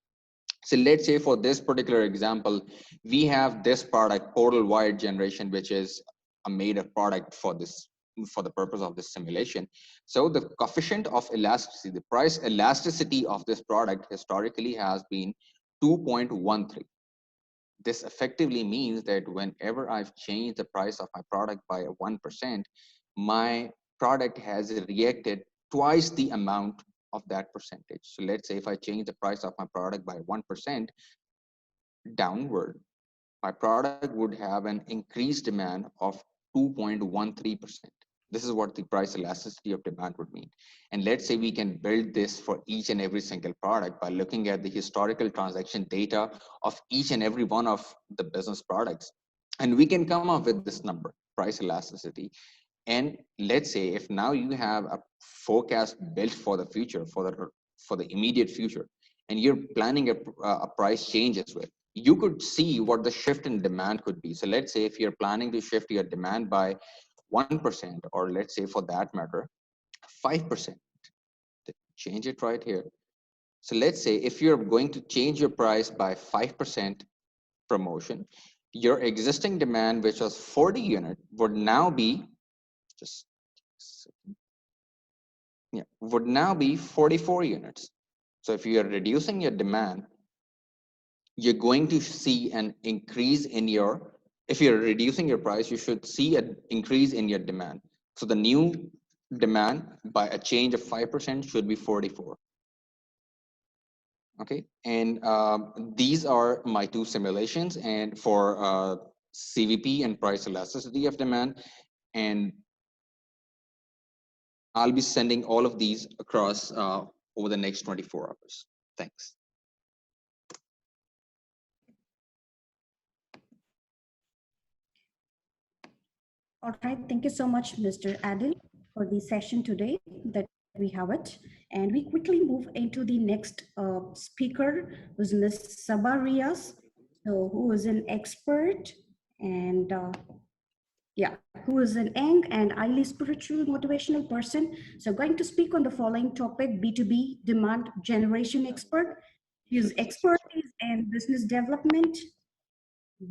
So let's say for this particular example, we have this product, portal wire generation, which is a made of product for the purpose of this simulation. So the coefficient of elasticity, the price elasticity of this product historically has been 2.13. This effectively means that whenever I've changed the price of my product by 1%, my product has reacted twice the amount of that percentage. So let's say if I change the price of my product by 1% downward, my product would have an increased demand of 2.13%. This is what the price elasticity of demand would mean. And let's say we can build this for each and every single product by looking at the historical transaction data of each and every one of the business products. And we can come up with this number, price elasticity. And let's say if now you have a forecast built for the future, for the immediate future, and you're planning a price change as well, you could see what the shift in demand could be. So let's say if you're planning to shift your demand by 1%, or let's say for that matter, 5%, change it right here. So let's say if you're going to change your price by 5% promotion, your existing demand, which was 40 unit, would now be just would now be 44 units. So if you are reducing your demand, you're going to see an increase in your, if you're reducing your price, you should see an increase in your demand. So the new demand by a change of 5% should be 44. Okay, and these are my two simulations, and for CVP and price elasticity of demand. And I'll be sending all of these across over the next 24 hours. Thanks. All right, thank you so much, Mr. Adil, for the session today that we have it. And we quickly move into the next speaker, who's Ms. Sabah Riaz, so who is an expert and who is an young and highly spiritual, motivational person. So going to speak on the following topic, B2B demand generation expert. His expertise in business development,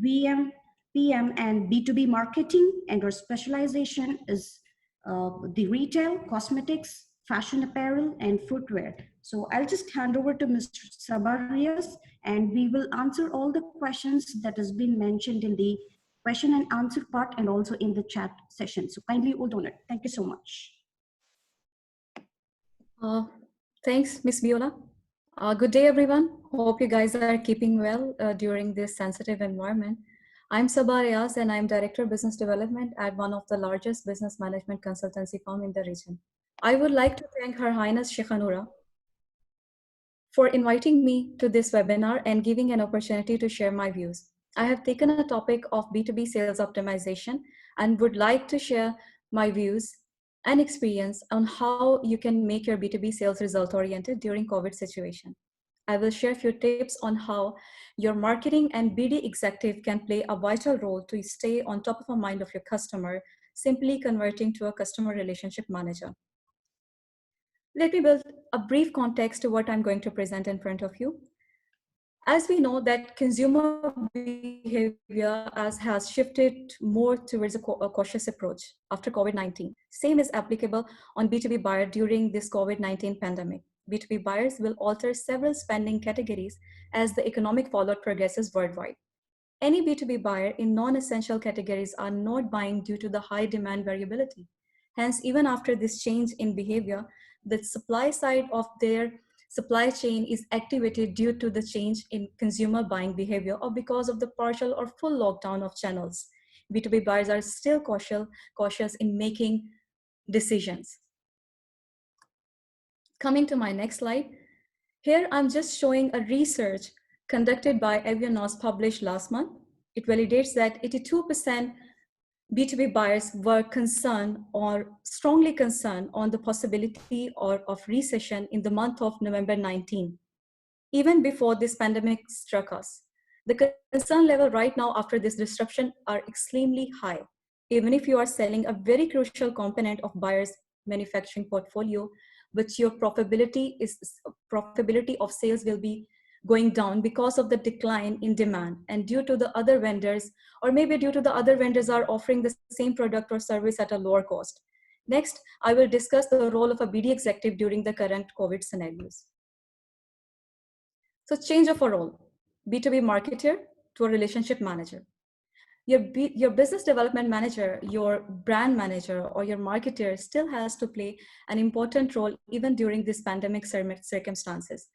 VM, PM, and B2B marketing, and our specialization is the retail, cosmetics, fashion apparel, and footwear. So I'll just hand over to Mr. Sabarias, and we will answer all the questions that has been mentioned in the question and answer part and also in the chat session. So kindly hold on it. Thank you so much. Thanks, Ms. Viola. Good day, everyone. Hope you guys are keeping well during this sensitive environment. I'm Sabah Riaz, and I'm Director of Business Development at one of the largest business management consultancy firm in the region. I would like to thank Her Highness Sheikh Noura for inviting me to this webinar and giving an opportunity to share my views. I have taken a topic of B2B sales optimization and would like to share my views and experience on how you can make your B2B sales result oriented during COVID situation. I will share a few tips on how your marketing and BD executive can play a vital role to stay on top of the mind of your customer, simply converting to a customer relationship manager. Let me build a brief context to what I'm going to present in front of you. As we know that consumer behavior has shifted more towards a cautious approach after COVID-19. Same is applicable on B2B buyer during this COVID-19 pandemic. B2B buyers will alter several spending categories as the economic fallout progresses worldwide. Any B2B buyer in non-essential categories are not buying due to the high demand variability. Hence, even after this change in behavior, the supply side of their supply chain is activated due to the change in consumer buying behavior or because of the partial or full lockdown of channels. B2B buyers are still cautious in making decisions. Coming to my next slide, here I'm just showing a research conducted by Avianos published last month. It validates that 82% B2B buyers were concerned or strongly concerned on the possibility of recession in the month of November 19, even before this pandemic struck us. The concern level right now after this disruption are extremely high. Even if you are selling a very crucial component of buyers' manufacturing portfolio, but your profitability of sales will be going down because of the decline in demand and due to the other vendors, or maybe due to the other vendors are offering the same product or service at a lower cost. Next, I will discuss the role of a BD executive during the current COVID scenarios. So change of a role, B2B marketer to a relationship manager. Your business development manager, your brand manager, or your marketer still has to play an important role even during this pandemic circumstances,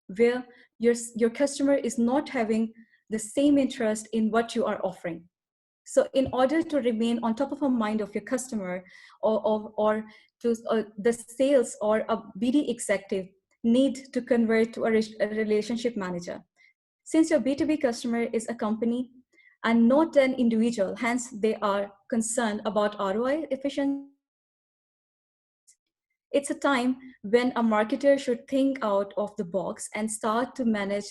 where your customer is not having the same interest in what you are offering. So in order to remain on top of the mind of your customer or to the sales or a BD executive need to convert to a relationship manager. Since your B2B customer is a company and not an individual, hence they are concerned about ROI, efficiency, and efficiency. It's a time when a marketer should think out of the box and start to manage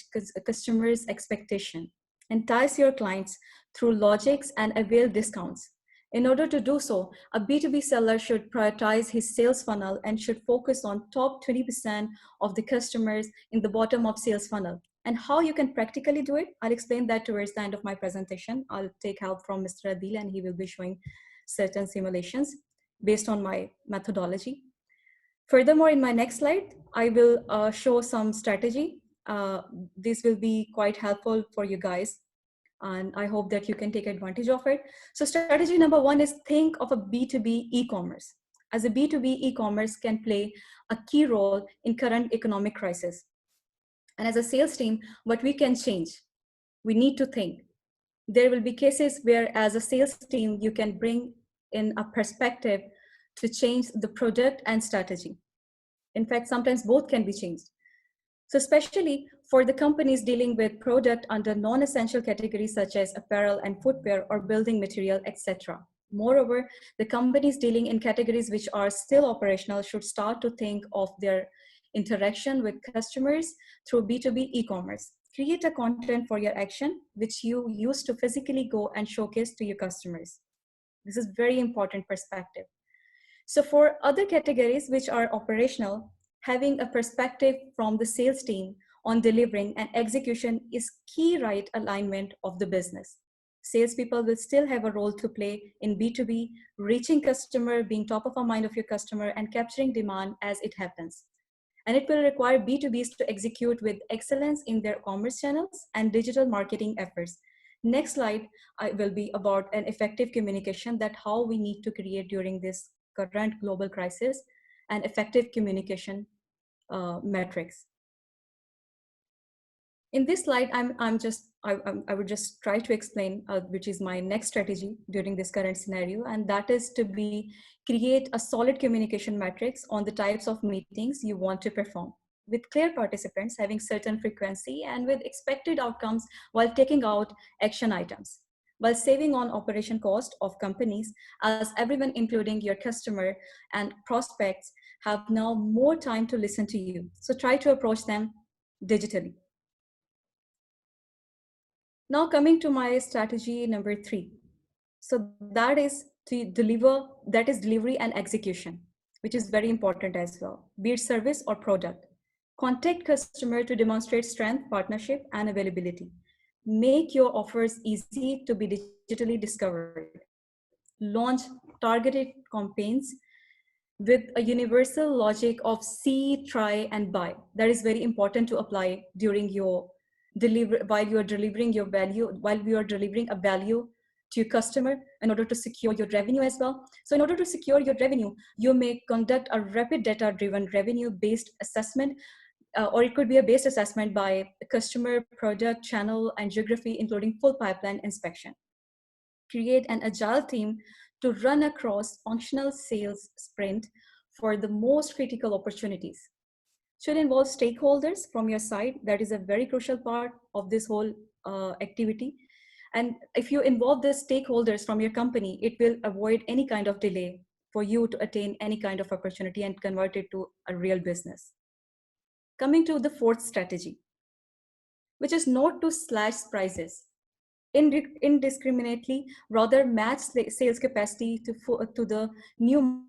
customers' expectation, entice your clients through logics and avail discounts. In order to do so, a B2B seller should prioritize his sales funnel and should focus on top 20% of the customers in the bottom of sales funnel. And how you can practically do it, I'll explain that towards the end of my presentation. I'll take help from Mr. Adil and he will be showing certain simulations based on my methodology. Furthermore, in my next slide, I will show some strategy. This will be quite helpful for you guys, and I hope that you can take advantage of it. So strategy number one is think of a B2B e-commerce. As a B2B e-commerce can play a key role in current economic crisis. And as a sales team, what we can change, we need to think. There will be cases where as a sales team, you can bring in a perspective to change the product and strategy. In fact, sometimes both can be changed. So especially for the companies dealing with product under non-essential categories such as apparel and footwear or building material, etc. Moreover, the companies dealing in categories which are still operational should start to think of their interaction with customers through B2B e-commerce. Create a content for your action, which you use to physically go and showcase to your customers. This is very important perspective. So for other categories which are operational, having a perspective from the sales team on delivering and execution is key right alignment of the business. Salespeople will still have a role to play in B2B, reaching customer, being top of the mind of your customer and capturing demand as it happens. And it will require B2Bs to execute with excellence in their commerce channels and digital marketing efforts. Next slide will be about an effective communication, that how we need to create during this current global crisis and effective communication metrics. In this slide, I would just try to explain which is my next strategy during this current scenario, and that is to be create a solid communication matrix on the types of meetings you want to perform, with clear participants having certain frequency and with expected outcomes while taking out action items, while saving on operation cost of companies, as everyone, including your customer and prospects, have now more time to listen to you. So try to approach them digitally. Now coming to my strategy number 3. So that is to deliver, that is delivery and execution, which is very important as well, be it service or product. Contact customer to demonstrate strength, partnership, and availability. Make your offers easy to be digitally discovered. Launch targeted campaigns with a universal logic of see, try, and buy. That is very important to apply during your while you are delivering your value, while we are delivering a value to your customer in order to secure your revenue as well. So in order to secure your revenue, you may conduct a rapid data-driven revenue-based assessment, or it could be a based assessment by customer, product, channel, and geography, including full pipeline inspection. Create an agile team to run a cross-functional sales sprint for the most critical opportunities. Should involve stakeholders from your side. That is a very crucial part of this whole activity. And if you involve the stakeholders from your company, it will avoid any kind of delay for you to attain any kind of opportunity and convert it to a real business. Coming to the fourth strategy, which is not to slash prices indiscriminately, rather match sales capacity to the new market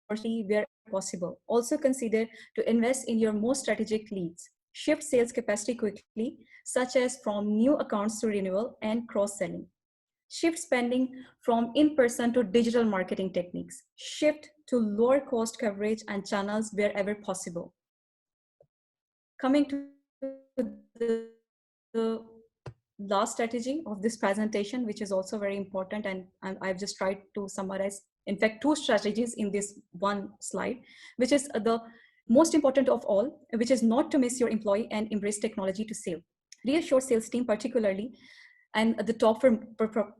opportunity wherever possible. Also consider to invest in your most strategic leads. Shift sales capacity quickly, such as from new accounts to renewal and cross-selling. Shift spending from in-person to digital marketing techniques. Shift to lower cost coverage and channels wherever possible. Coming to the last strategy of this presentation, which is also very important, and I've just tried to summarize, in fact, two strategies in this one slide, which is the most important of all, which is not to miss your employee and embrace technology to sell. Reassure sales team particularly, and the top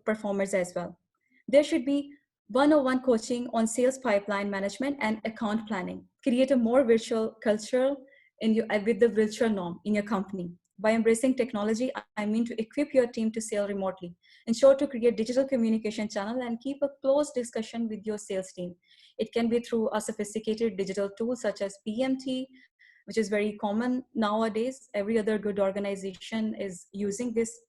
performers as well. There should be one-on-one coaching on sales pipeline management and account planning. Create a more virtual culture with the virtual norm in your company. By embracing technology, I mean to equip your team to sell remotely. Ensure to create digital communication channel and keep a close discussion with your sales team. It can be through a sophisticated digital tool such as PMT, which is very common nowadays. Every other good organization is using this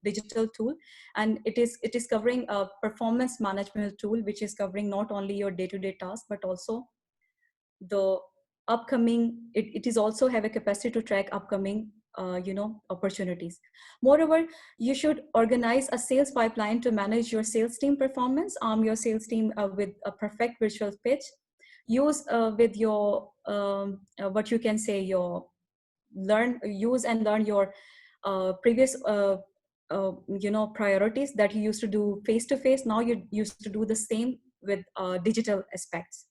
digital tool, and it is covering a performance management tool, which is covering not only your day-to-day tasks, but also the upcoming, it is also have a capacity to track upcoming opportunities. Moreover, you should organize a sales pipeline to manage your sales team performance, arm your sales team with a perfect virtual pitch, use with your what you can say, your use and learn your previous priorities that you used to do face to face. Now you used to do the same with digital aspects.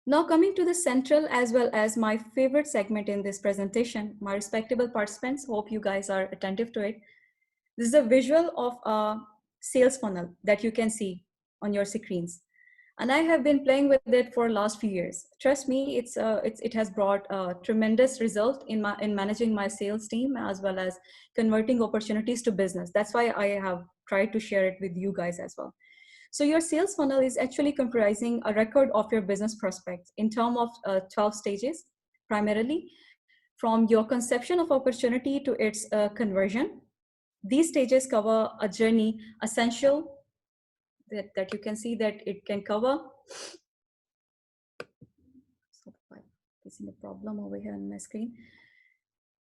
Now coming to the central as well as my favorite segment in this presentation, my respectable participants, hope you guys are attentive to it. This is a visual of a sales funnel that you can see on your screens. And I have been playing with it for the last few years. Trust me, it has brought a tremendous result in managing my sales team as well as converting opportunities to business. That's why I have tried to share it with you guys as well. So your sales funnel is actually comprising a record of your business prospects in terms of 12 stages, primarily from your conception of opportunity to its conversion. These stages cover a journey essential that you can see that it can cover. So I'm facing a problem over here on my screen.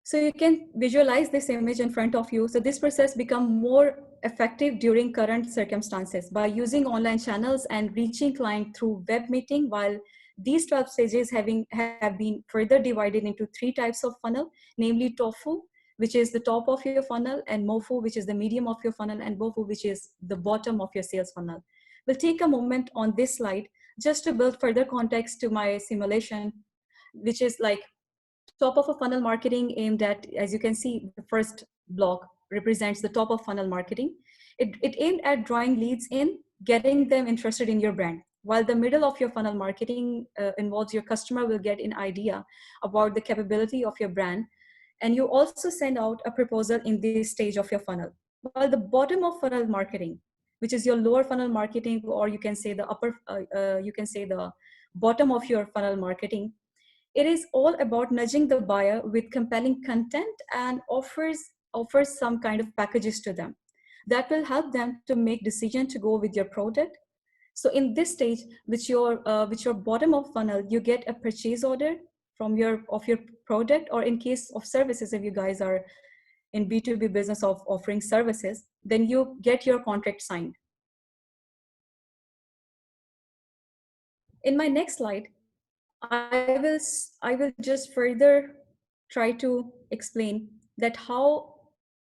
So you can visualize this image in front of you. So this process becomes more effective during current circumstances by using online channels and reaching client through web meeting, while these 12 stages have been further divided into 3 types of funnel, namely TOFU, which is the top of your funnel, and MOFU, which is the medium of your funnel, and BOFU, which is the bottom of your sales funnel. We'll take a moment on this slide just to build further context to my simulation, which is like top of a funnel marketing aimed at, as you can see, the first block represents the top of funnel marketing. It aimed at drawing leads in, getting them interested in your brand, while the middle of your funnel marketing involves your customer will get an idea about the capability of your brand, and you also send out a proposal in this stage of your funnel. While the bottom of funnel marketing, which is your lower funnel marketing, or you can say the you can say the bottom of your funnel marketing, it is all about nudging the buyer with compelling content and offers some kind of packages to them that will help them to make decision to go with your product. So in this stage, with your bottom of funnel, you get a purchase order from your product, or in case of services, if you guys are in B2B business of offering services, then you get your contract signed. In my next slide, I will just further try to explain that how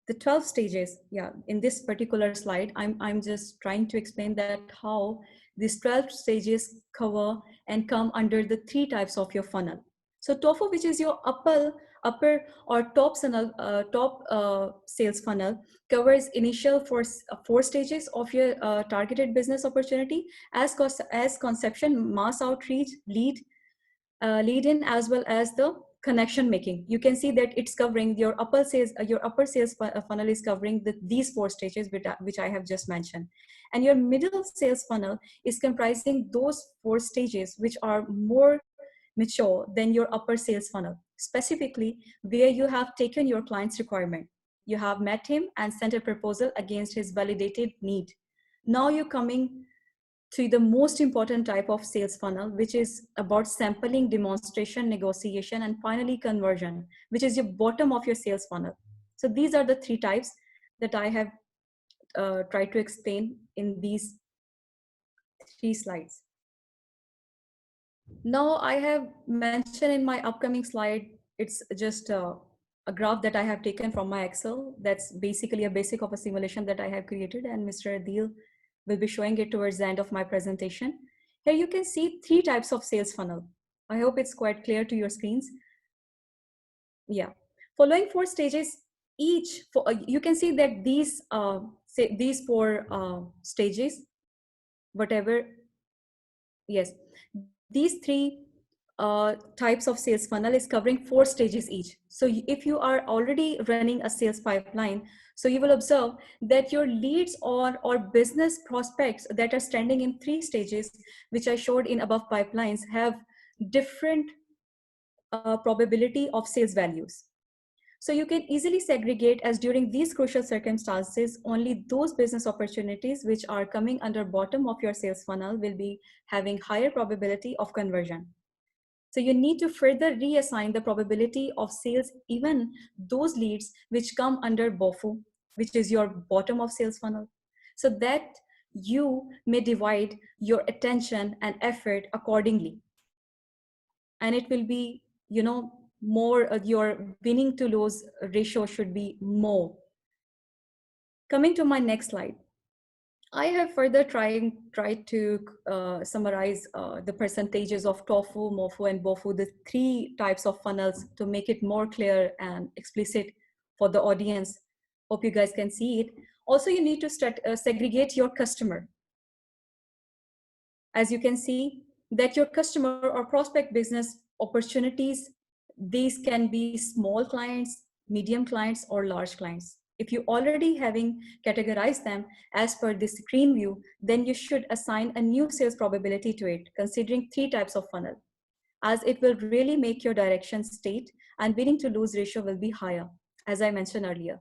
the 12 stages, yeah, in this particular slide, I'm just trying to explain that how these 12 stages cover and come under the three types of your funnel. So TOFU, which is your upper or top funnel, sales funnel, covers initial four stages of your targeted business opportunity as conception, mass outreach, lead in, as well as the connection making. You can see that it's covering your upper sales funnel is covering these four stages which I have just mentioned, and your middle sales funnel is comprising those four stages which are more mature than your upper sales funnel, specifically where you have taken your client's requirement, you have met him and sent a proposal against his validated need. Now you're coming to the most important type of sales funnel, which is about sampling, demonstration, negotiation, and finally conversion, which is your bottom of your sales funnel. So these are the three types that I have tried to explain in these 3 slides. Now I have mentioned in my upcoming slide, it's just a graph that I have taken from my Excel. That's basically a basic of a simulation that I have created, and Mr. Adil will be showing it towards the end of my presentation. Here you can see 3 types of sales funnel. I hope it's quite clear to your screens. Yeah, following 4 stages, you can see that these 4 stages, whatever, yes, these 3 types of sales funnel is covering 4 stages each. So if you are already running a sales pipeline, so you will observe that your leads or business prospects that are standing in 3 stages, which I showed in above pipelines, have different probability of sales values. So you can easily segregate, as during these crucial circumstances, only those business opportunities which are coming under bottom of your sales funnel will be having higher probability of conversion. So you need to further reassign the probability of sales, even those leads which come under BOFU, which is your bottom of sales funnel, so that you may divide your attention and effort accordingly. And it will be, more, your winning to lose ratio should be more. Coming to my next slide, I have further tried to summarize the percentages of TOFU, MOFU, and BOFU, the 3 types of funnels, to make it more clear and explicit for the audience. Hope you guys can see it. Also, you need to segregate your customer. As you can see, that your customer or prospect business opportunities, these can be small clients, medium clients, or large clients. If you already having categorized them as per the screen view, then you should assign a new sales probability to it, considering 3 types of funnel, as it will really make your direction state and winning to lose ratio will be higher, as I mentioned earlier.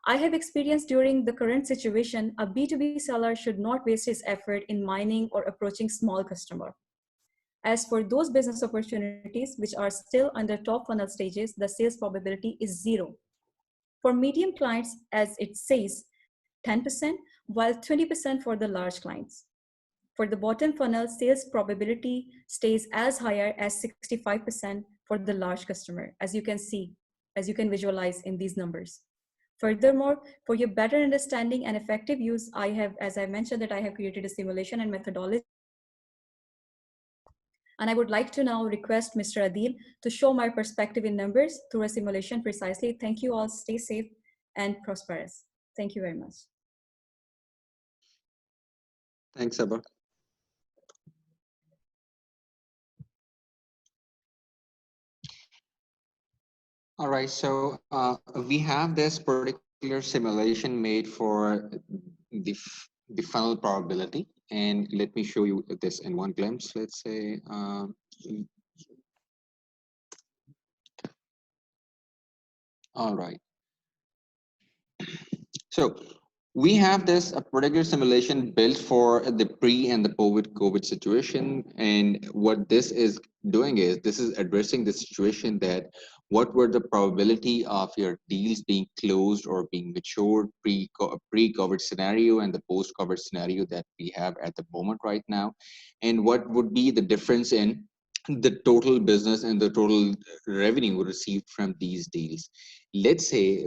I have experienced during the current situation, a B2B seller should not waste his effort in mining or approaching small customer. As for those business opportunities which are still under top funnel stages, the sales probability is 0. For medium clients, as it says, 10%, while 20% for the large clients. For the bottom funnel, sales probability stays as higher as 65% for the large customer, as you can see, as you can visualize in these numbers. Furthermore, for your better understanding and effective use, I have, as I mentioned, that I have created a simulation and methodology. And I would like to now request Mr. Adil to show my perspective in numbers through a simulation precisely. Thank you all. Stay safe and prosperous. Thank you very much. Thanks, Sabah. All right, so we have this particular simulation made for the funnel probability, and let me show you this in one glimpse. Let's say, all right. So we have this a particular simulation built for the pre and the COVID situation, and what this is doing is this is addressing the situation that what were the probability of your deals being closed or being matured pre-COVID scenario and the post-COVID scenario that we have at the moment right now, and what would be the difference in the total business and the total revenue received from these deals. Let's say,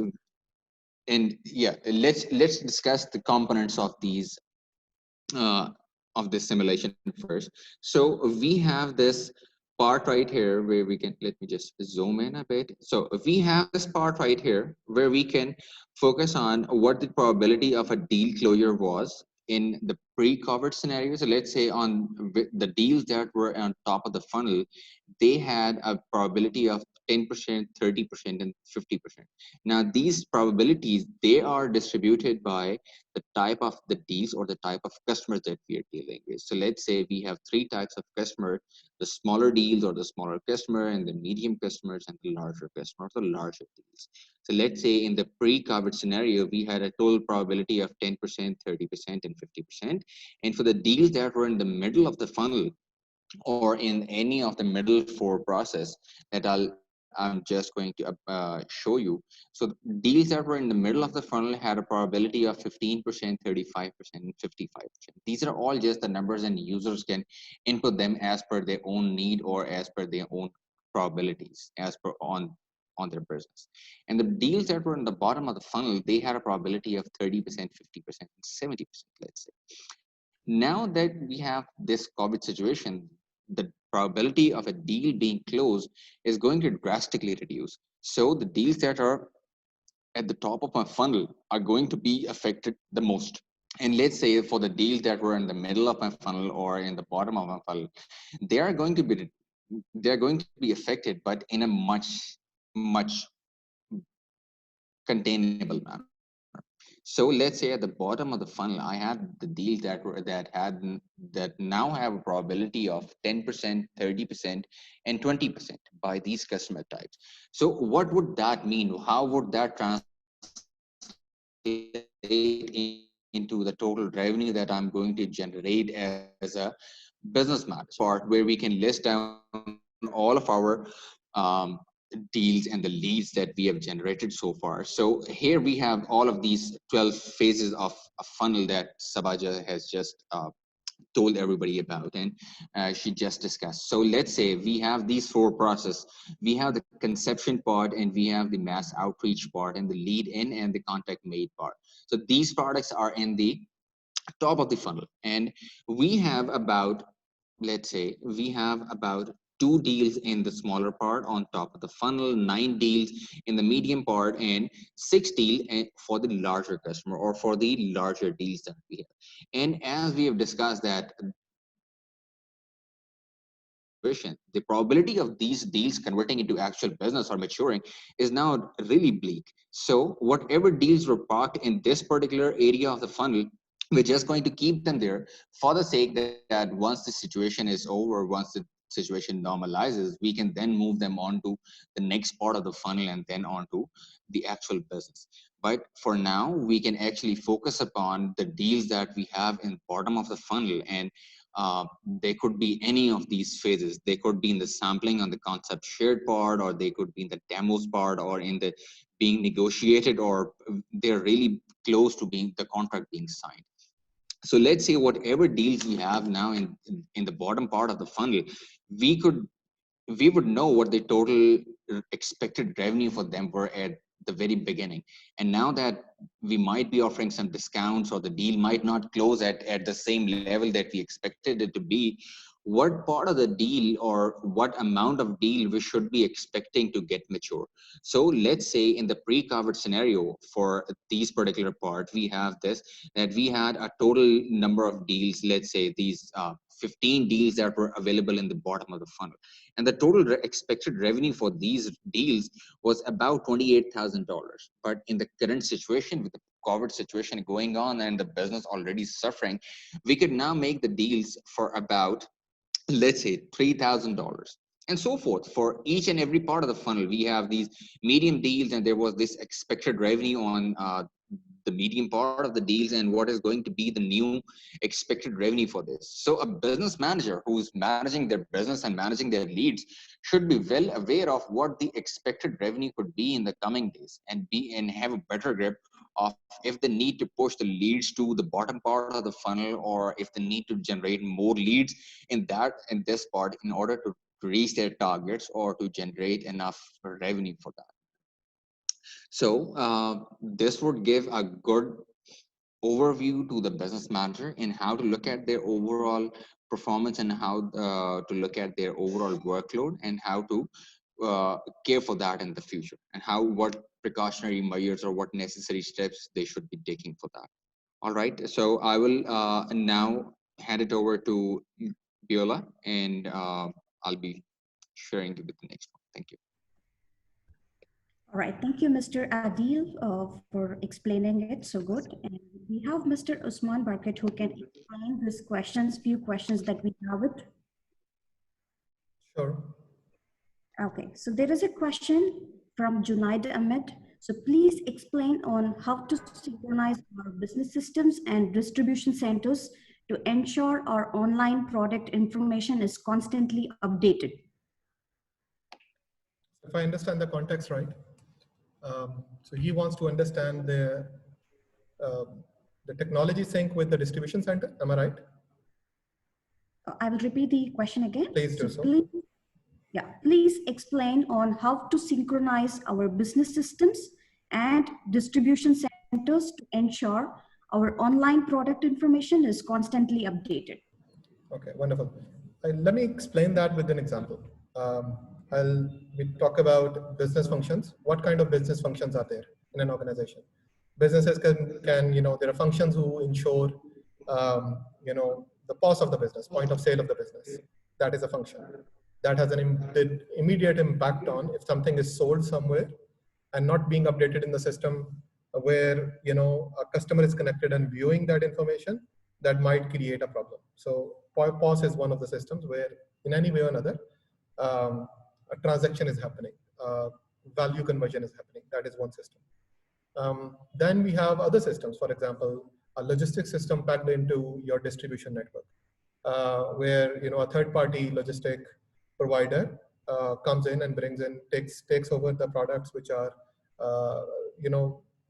and yeah, let's discuss the components uh, of this simulation first. So we have this part right here where we can, let me just zoom in a bit. So we have this part right here where we can focus on what the probability of a deal closure was in the pre-COVID scenario. So let's say on the deals that were on top of the funnel, they had a probability of 10%, 30%, and 50%. Now, these probabilities, they are distributed by the type of the deals or the type of customers that we are dealing with. So let's say we have three types of customer: the smaller deals or the smaller customer, and the medium customers, and the larger customers or larger deals. So let's say in the pre-COVID scenario, we had a total probability of 10%, 30%, and 50%. And for the deals that were in the middle of the funnel, or in any of the middle four process that I'm just going to show you. So deals that were in the middle of the funnel had a probability of 15%, 35%, and 55%. These are all just the numbers, and users can input them as per their own need or as per their own probabilities as per on their business. And the deals that were in the bottom of the funnel, they had a probability of 30%, 50%, and 70%, let's say. Now that we have this COVID situation, the probability of a deal being closed is going to drastically reduce. So the deals that are at the top of my funnel are going to be affected the most. And let's say for the deals that were in the middle of my funnel or in the bottom of my funnel, they are going to be affected, but in a much containable manner. So let's say at the bottom of the funnel, I had the deals that now have a probability of 10%, 30%, and 20% by these customer types. So what would that mean? How would that translate into the total revenue that I'm going to generate as a business map? So let's say we have this part where we can list down all of our deals and the leads that we have generated so far. So here we have all of these 12 phases of a funnel that Sabaja has just told everybody about, and she just discussed. So let's say we have these four processes. We have the conception part, and we have the mass outreach part, and the lead in and the contact made part. So these products are in the top of the funnel, and we have about, let's say we have about 2 deals in the smaller part on top of the funnel, 9 deals in the medium part, and 6 deals for the larger customer or for the larger deals that we have. And as we have discussed that situation, the probability of these deals converting into actual business or maturing is now really bleak. So whatever deals were parked in this particular area of the funnel, we're just going to keep them there for the sake that once the situation is over, once the situation normalizes, we can then move them on to the next part of the funnel and then on to the actual business. But for now, we can actually focus upon the deals that we have in bottom of the funnel, and they could be any of these phases. They could be in the sampling on the concept shared part, or they could be in the demos part, or in the being negotiated, or they're really close to being the contract being signed. So let's say whatever deals we have now in the bottom part of the funnel, we could we would know what the total expected revenue for them were at the very beginning. And now that we might be offering some discounts, or the deal might not close at the same level that we expected it to be, what part of the deal or what amount of deal we should be expecting to get mature. So let's say in the pre-COVID scenario for these particular parts, we have this, that we had a total number of deals, let's say these 15 deals that were available in the bottom of the funnel. And the total expected revenue for these deals was about $28,000. But in the current situation, with the COVID situation going on and the business already suffering, we could now make the deals for about, let's say, $3,000, and so forth. For each and every part of the funnel, we have these medium deals, and there was this expected revenue on the medium part of the deals, and what is going to be the new expected revenue for this. So a business manager who's managing their business and managing their leads should be well aware of what the expected revenue could be in the coming days, and have a better grip of if they need to push the leads to the bottom part of the funnel, or if they need to generate more leads in this part in order to to reach their targets or to generate enough revenue for that. So this would give a good overview to the business manager in how to look at their overall performance and how to look at their overall workload and how to care for that in the future, and what precautionary measures or what necessary steps they should be taking for that. All right, so I will now hand it over to Biola, and I'll be sharing with the next one. Thank you. All right, thank you, Mr. Adil, for explaining it so good. And we have Mr. Usman Barkat who can explain these questions, few questions that we have it. Sure. Okay, so there is a question from Junaid Ahmed. So please explain on how to synchronize our business systems and distribution centers to ensure our online product information is constantly updated. If I understand the context right, so he wants to understand the technology sync with the distribution center. Am I right? I will repeat the question again. Please do so. Please explain on how to synchronize our business systems and distribution centers to ensure our online product information is constantly updated. Okay, wonderful. Let me explain that with an example. We talk about business functions. What kind of business functions are there in an organization? Businesses can there are functions who ensure, the POS of the business, point of sale of the business. That is a function that has an immediate impact on if something is sold somewhere and not being updated in the system where, a customer is connected and viewing that information, that might create a problem. So POS is one of the systems where in any way or another, a transaction is happening, value conversion is happening. That is one system. Then we have other systems, for example, a logistics system packed into your distribution network, where a third-party logistic provider comes in and takes over the products which are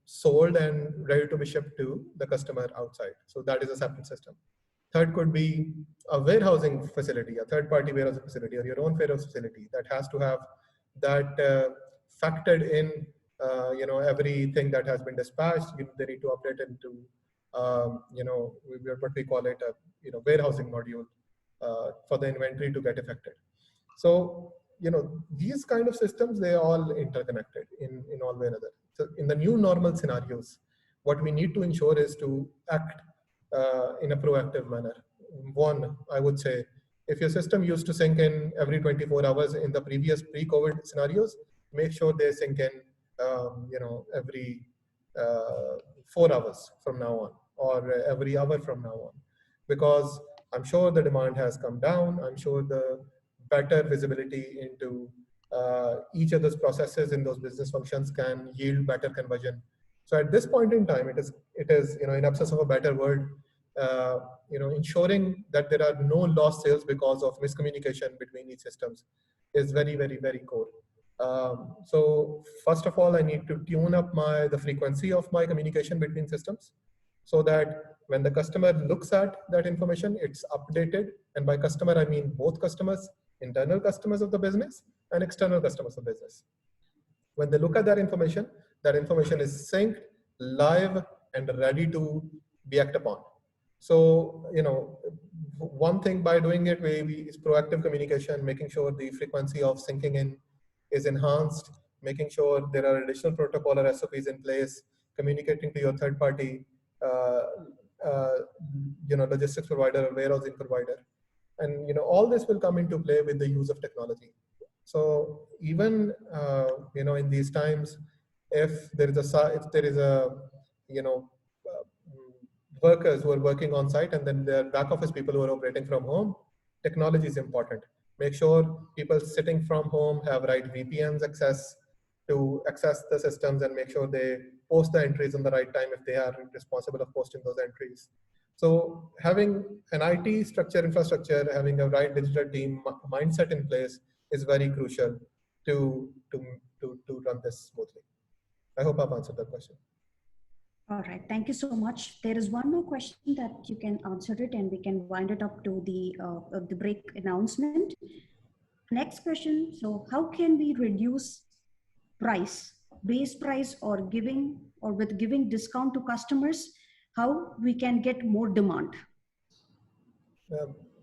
sold and ready to be shipped to the customer outside. So that is a separate system. Third could be a warehousing facility, a third-party warehousing facility, or your own warehouse facility that has to have that factored in, everything that has been dispatched. They need to update into, what we call it, a warehousing module for the inventory to get affected. So, these kind of systems, they are all interconnected in one way or another. So in the new normal scenarios, what we need to ensure is to act in a proactive manner. One, I would say, if your system used to sync in every 24 hours in the previous pre-COVID scenarios, make sure they sync in, every 4 hours from now on, or every hour from now on, because I'm sure the demand has come down. I'm sure the better visibility into each of those processes in those business functions can yield better conversion. So at this point in time, it is in absence of a better word, ensuring that there are no lost sales because of miscommunication between these systems is very, very, very core. So first of all, I need to tune up the frequency of my communication between systems, so that when the customer looks at that information, it's updated. And by customer, I mean both customers, internal customers of the business and external customers of business. When they look at that information is synced, live, and ready to be acted upon. So, one thing by doing it is proactive communication, making sure the frequency of syncing in is enhanced, making sure there are additional protocol or SOPs in place, communicating to your third party, logistics provider or warehousing provider. And, all this will come into play with the use of technology. So even, in these times, if there is workers who are working on site and then there are back office people who are operating from home, technology is important. Make sure people sitting from home have right VPNs access to access the systems, and make sure they post the entries on the right time if they are responsible of posting those entries. So having an IT infrastructure, having a right digital team mindset in place is very crucial to run this smoothly. I hope I've answered that question. All right, thank you so much. There is one more question that you can answer it, and we can wind it up to the break announcement. Next question, so how can we reduce price, base price, or with giving discount to customers, how we can get more demand?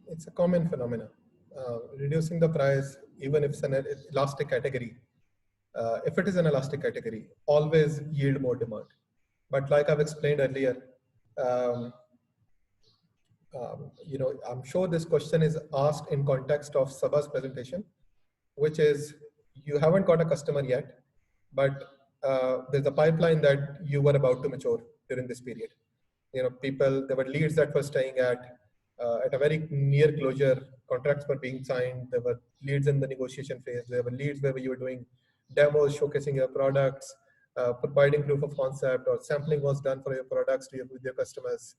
It's a common phenomenon. Reducing the price, even if it's an elastic category, if it is an elastic category, always yield more demand. But like I've explained earlier, I'm sure this question is asked in context of Saba's presentation, which is you haven't got a customer yet, but there's a pipeline that you were about to mature during this period. There were leads that were staying at a very near closure. Contracts were being signed. There were leads in the negotiation phase. There were leads where you were doing demos, showcasing your products, providing proof of concept, or sampling was done for your products with your customers.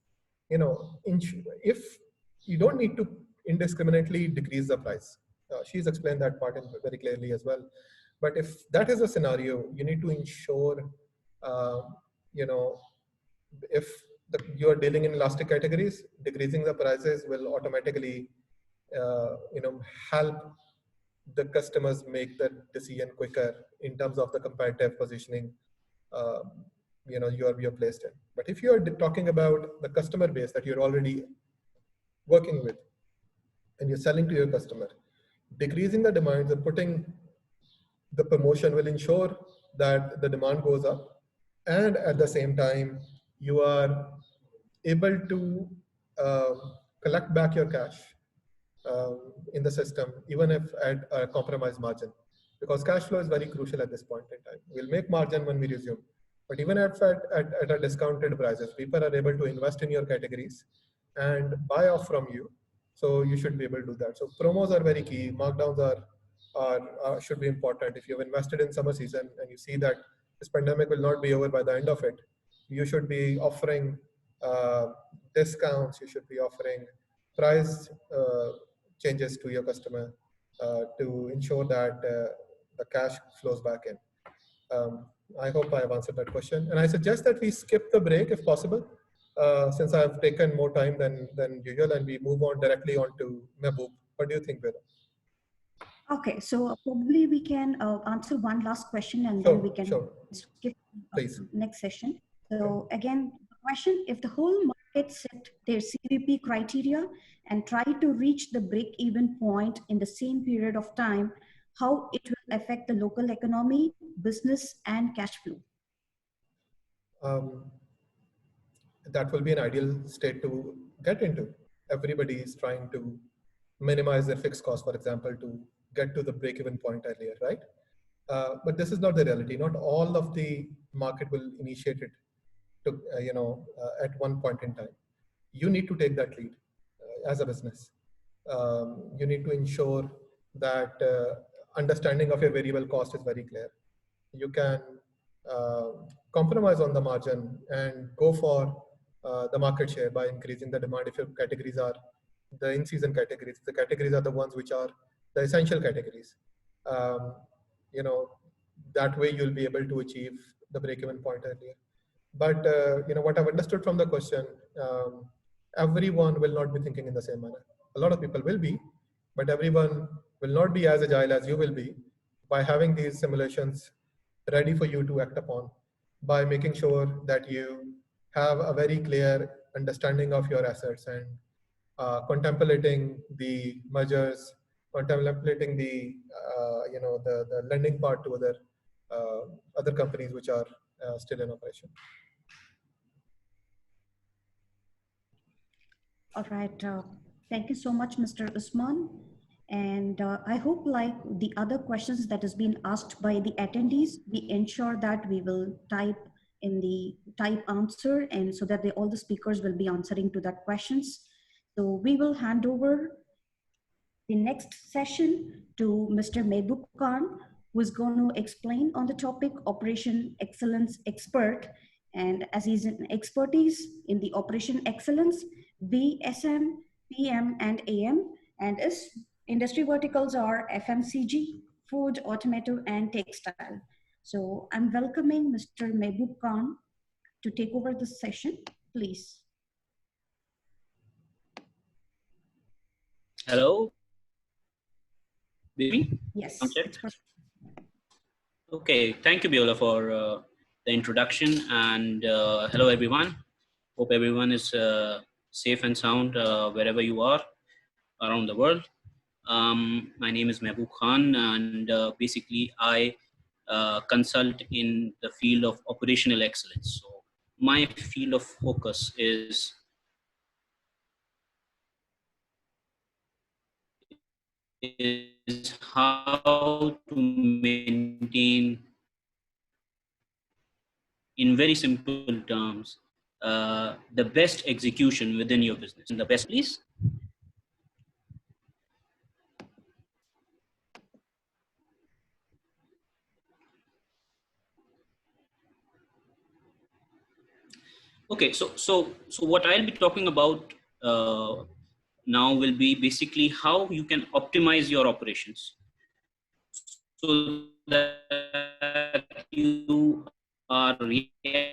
If you don't need to indiscriminately decrease the price. She's explained that part very clearly as well. But if that is a scenario, you need to ensure, if you're dealing in elastic categories, decreasing the prices will automatically, help the customers make the decision quicker in terms of the competitive positioning, you're placed in. But if you're talking about the customer base that you're already working with and you're selling to your customer, decreasing the demands and putting the promotion will ensure that the demand goes up, and at the same time you are able to collect back your cash in the system, even if at a compromised margin, because cash flow is very crucial at this point in time. We'll make margin when we resume, but even at a discounted prices, people are able to invest in your categories and buy off from you. So you should be able to do that. So promos are very key. Markdowns should be important. If you've invested in summer season and you see that this pandemic will not be over by the end of it, you should be offering discounts. You should be offering price changes to your customer to ensure that the cash flows back in. I hope I have answered that question. And I suggest that we skip the break if possible, since I've taken more time than usual, and we move on directly on to Mehboob. What do you think, Vera? Okay, so probably we can answer one last question and then we can skip next session. So again, the question, if the whole market set their CVP criteria and try to reach the break-even point in the same period of time, how it will affect the local economy, business, and cash flow? That will be an ideal state to get into. Everybody is trying to minimize their fixed costs, for example, to get to the break-even point earlier, right? But this is not the reality. Not all of the market will initiate it to, at one point in time. You need to take that lead as a business. You need to ensure that understanding of your variable cost is very clear. You can compromise on the margin and go for the market share by increasing the demand if your categories are the in-season categories. The categories are the ones which are the essential categories. That way you'll be able to achieve the break-even point earlier. But what I've understood from the question, everyone will not be thinking in the same manner. A lot of people will be, but everyone will not be as agile as you will be by having these simulations ready for you to act upon, by making sure that you have a very clear understanding of your assets and contemplating the mergers, contemplating the the lending part to other companies which are still in operation. All right. Thank you so much, Mr. Usman. And I hope, like the other questions that has been asked by the attendees, we ensure that we will type answer, and so that all the speakers will be answering to that questions. So we will hand over the next session to Mr. Mehboob Khan, who is going to explain on the topic Operation Excellence Expert. And as he's an expertise in the Operation Excellence, BSM, PM, and AM, and his industry verticals are FMCG, food, automotive, and textile. So I'm welcoming Mr. Mehboob Khan to take over the session, please. Hello. Yes. Okay, thank you, Biola, for the introduction, and hello, everyone. Hope everyone is safe and sound wherever you are around the world. My name is Mehboob Khan, and basically I consult in the field of operational excellence. So my field of focus is how to maintain, in very simple terms, the best execution within your business. The best, please. Okay, so what I'll be talking about now will be basically how you can optimize your operations so that you are reacting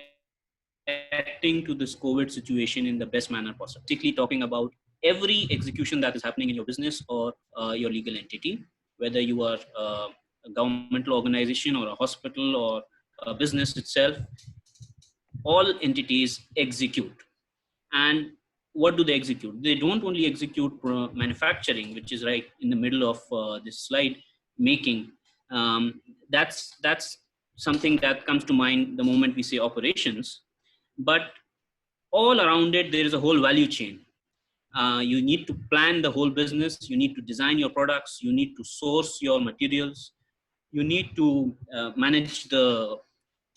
to this COVID situation in the best manner possible. Basically talking about every execution that is happening in your business or your legal entity, whether you are a governmental organization or a hospital or a business itself, all entities execute. And what do they execute? They don't only execute manufacturing, which is right in the middle of this slide, making. That's something that comes to mind the moment we say operations. But all around it, there is a whole value chain. You need to plan the whole business. You need to design your products. You need to source your materials. You need to manage the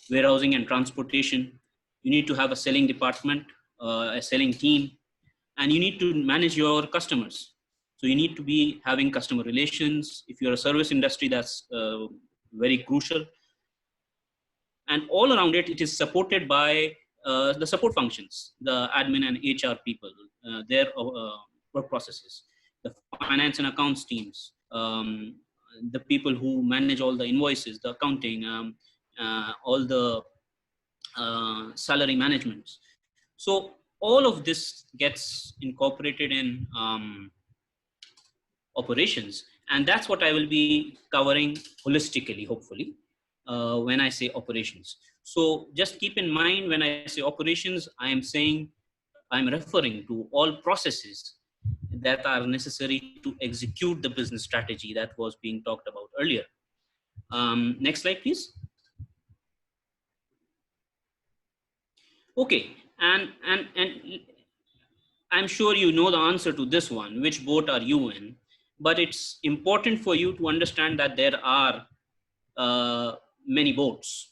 warehousing and transportation. You need to have a selling department, a selling team, and you need to manage your customers. So you need to be having customer relations. If you're a service industry, that's very crucial. And all around it, it is supported by the support functions, the admin and HR people, their work processes, the finance and accounts teams, the people who manage all the invoices, the accounting, all the salary management. So all of this gets incorporated in operations, and that's what I will be covering holistically, hopefully, when I say operations. So just keep in mind, when I say operations, I'm referring to all processes that are necessary to execute the business strategy that was being talked about earlier. Next slide, please. Okay, and I'm sure you know the answer to this one, which boat are you in? But it's important for you to understand that there are many boats,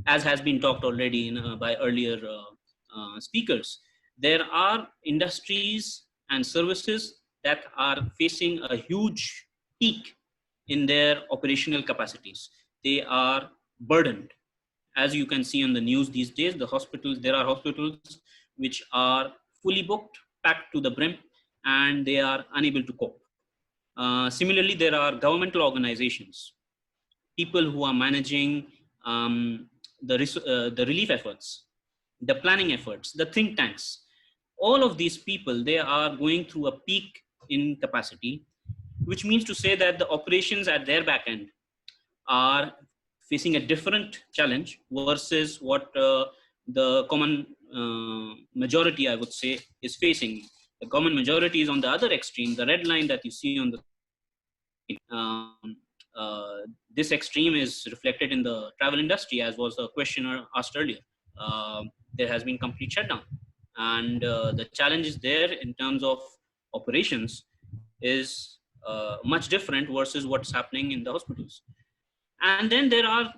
as has been talked already by earlier speakers. There are industries and services that are facing a huge peak in their operational capacities. They are burdened. As you can see on the news these days, there are hospitals which are fully booked, packed to the brim, and they are unable to cope. Similarly, there are governmental organizations, people who are managing the relief efforts, the planning efforts, the think tanks. All of these people, they are going through a peak in capacity, which means to say that the operations at their back end are facing a different challenge versus what the common majority, I would say, is facing. The common majority is on the other extreme, the red line that you see on the this extreme is reflected in the travel industry, as was a questioner asked earlier. There has been complete shutdown, and the challenges there in terms of operations is much different versus what's happening in the hospitals. And then there are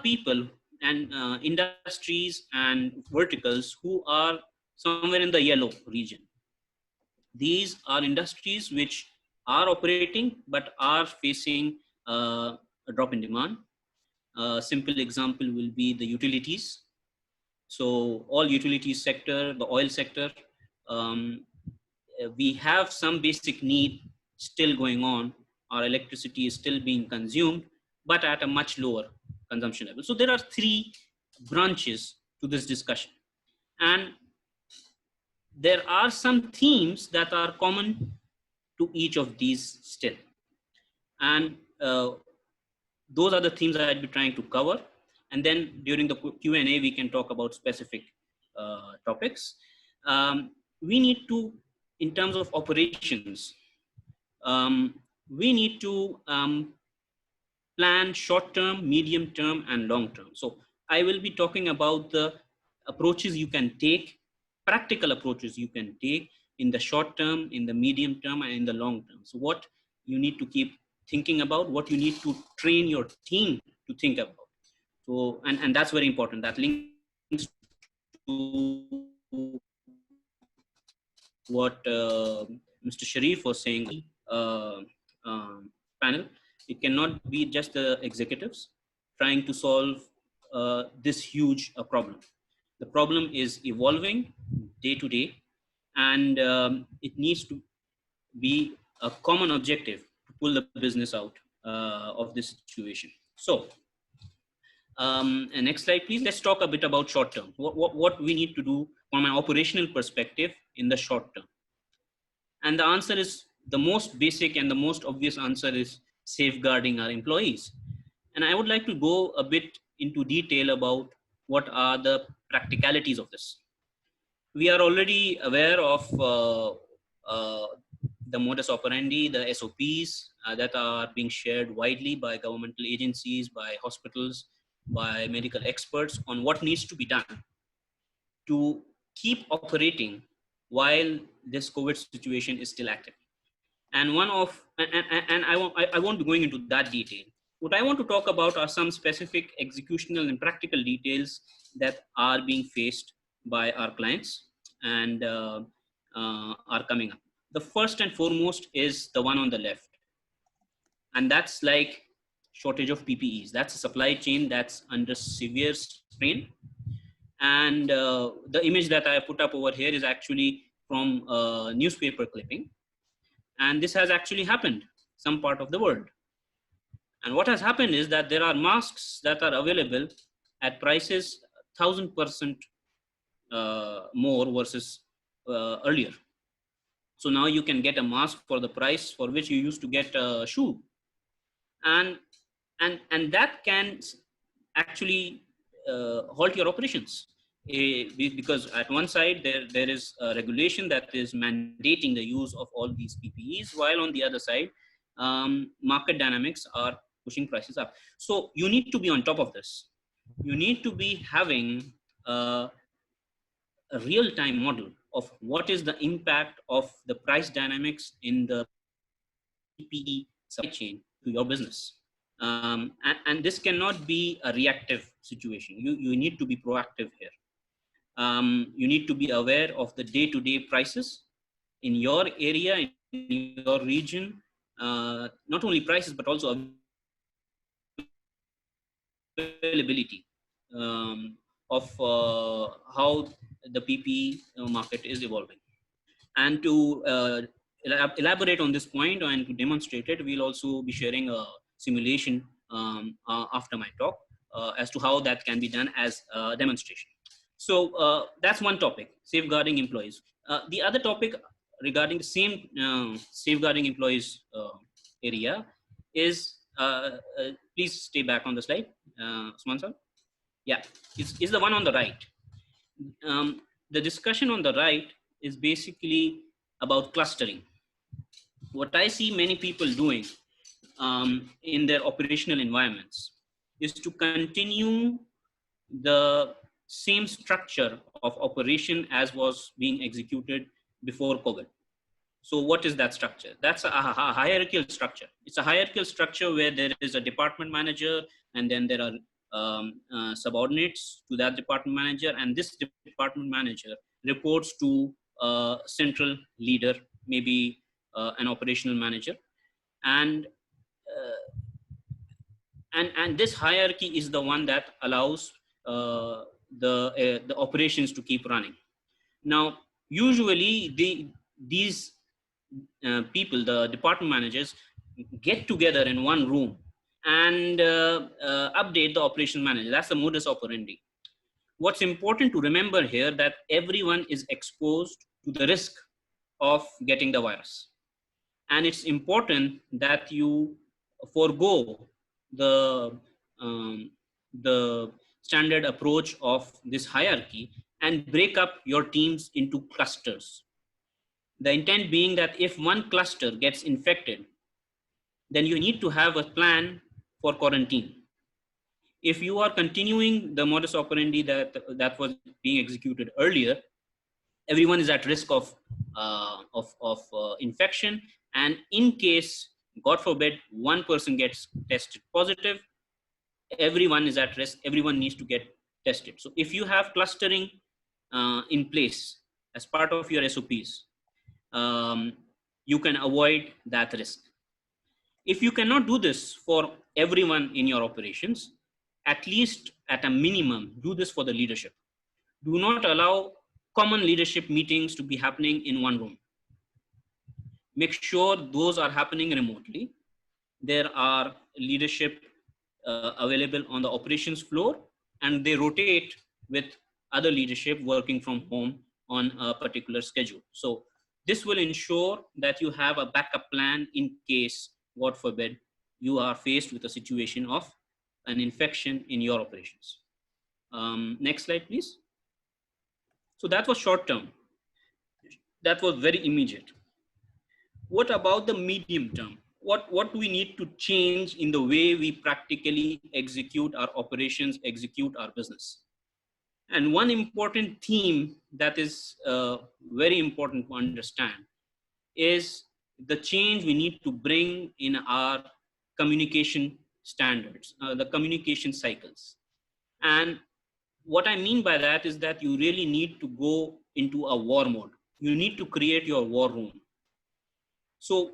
people and industries and verticals who are somewhere in the yellow region. These are industries which are operating but are facing a drop in demand. A simple example will be the utilities. So all utilities sector, the oil sector, we have some basic need still going on. Our electricity is still being consumed, but at a much lower consumption level. So there are three branches to this discussion. And there are some themes that are common to each of these still. And those are the themes I'd be trying to cover. And then during the Q&A, we can talk about specific topics. We need to, in terms of operations, we need to plan short-term, medium-term, and long-term. So I will be talking about the approaches you can take, practical approaches you can take in the short term, in the medium term, and in the long term. So what you need to keep thinking about, what you need to train your team to think about. So, and that's very important. That links to what Mr. Sharif was saying, panel. It cannot be just the executives trying to solve this huge problem. The problem is evolving day to day, and it needs to be a common objective to pull the business out of this situation. So, and next slide, please. Let's talk a bit about short term. What we need to do from an operational perspective in the short term. And the answer is, the most basic and the most obvious answer is safeguarding our employees. And I would like to go a bit into detail about what are the practicalities of this. We are already aware of the modus operandi, the SOPs that are being shared widely by governmental agencies, by hospitals, by medical experts on what needs to be done to keep operating while this COVID situation is still active. And I won't be going into that detail. What I want to talk about are some specific executional and practical details that are being faced by our clients and are coming up. The first and foremost is the one on the left. And that's like shortage of PPEs. That's a supply chain that's under severe strain. And the image that I put up over here is actually from a newspaper clipping. And this has actually happened some part of the world. And what has happened is that there are masks that are available at prices 1,000% more versus earlier. So now you can get a mask for the price for which you used to get a shoe. And that can actually halt your operations. Because at one side there is a regulation that is mandating the use of all these PPEs, while on the other side market dynamics are pushing prices up. So you need to be on top of this. You need to be having a real-time model of what is the impact of the price dynamics in the PPE supply chain to your business. And this cannot be a reactive situation. You need to be proactive here. You need to be aware of the day-to-day prices in your area, in your region, not only prices, but also availability of how the PPE market is evolving. And to elaborate on this point and to demonstrate it, we'll also be sharing a simulation after my talk as to how that can be done as a demonstration. So that's one topic, safeguarding employees. The other topic regarding the same safeguarding employees area is, please stay back on the slide, Usman sir. Yeah, is the one on the right. The discussion on the right is basically about clustering. What I see many people doing in their operational environments is to continue the same structure of operation as was being executed before COVID. So what is that structure? That's a hierarchical structure. It's a hierarchical structure where there is a department manager, and then there are subordinates to that department manager, and this department manager reports to a central leader, maybe an operational manager, and this hierarchy is the one that allows the operations to keep running. Now, usually these people, the department managers, get together in one room and update the operation manager. That's the modus operandi. What's important to remember here that everyone is exposed to the risk of getting the virus. And it's important that you forego um, the standard approach of this hierarchy and break up your teams into clusters. The intent being that if one cluster gets infected, then you need to have a plan for quarantine. If you are continuing the modus operandi that was being executed earlier, everyone is at risk of infection, and in case, God forbid, one person gets tested positive, everyone is at risk. Everyone needs to get tested. So if you have clustering in place as part of your SOPs, you can avoid that risk. If you cannot do this for everyone in your operations, at least at a minimum, do this for the leadership. Do not allow common leadership meetings to be happening in one room. Make sure those are happening remotely. There are leadership available on the operations floor, and they rotate with other leadership working from home on a particular schedule. So this will ensure that you have a backup plan in case, God forbid, you are faced with a situation of an infection in your operations. Next slide, please. So that was short term. That was very immediate. What about the medium term? What do we need to change in the way we practically execute our operations, execute our business? And one important theme that is very important to understand is the change we need to bring in our communication standards, the communication cycles. And what I mean by that is that you really need to go into a war mode. You need to create your war room. So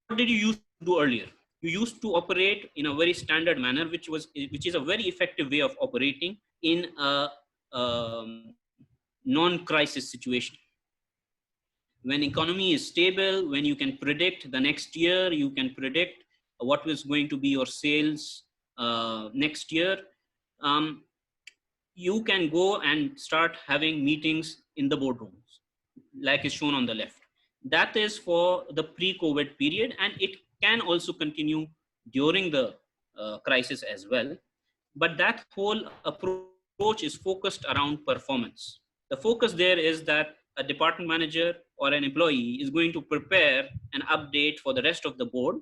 what did you used to do earlier? You used to operate in a very standard manner, which is a very effective way of operating in a non-crisis situation. When economy is stable, when you can predict the next year, you can predict what was going to be your sales next year, you can go and start having meetings in the boardrooms, like is shown on the left. That is for the pre-COVID period, and it can also continue during the crisis as well. But that whole approach is focused around performance. The focus there is that a department manager or an employee is going to prepare an update for the rest of the board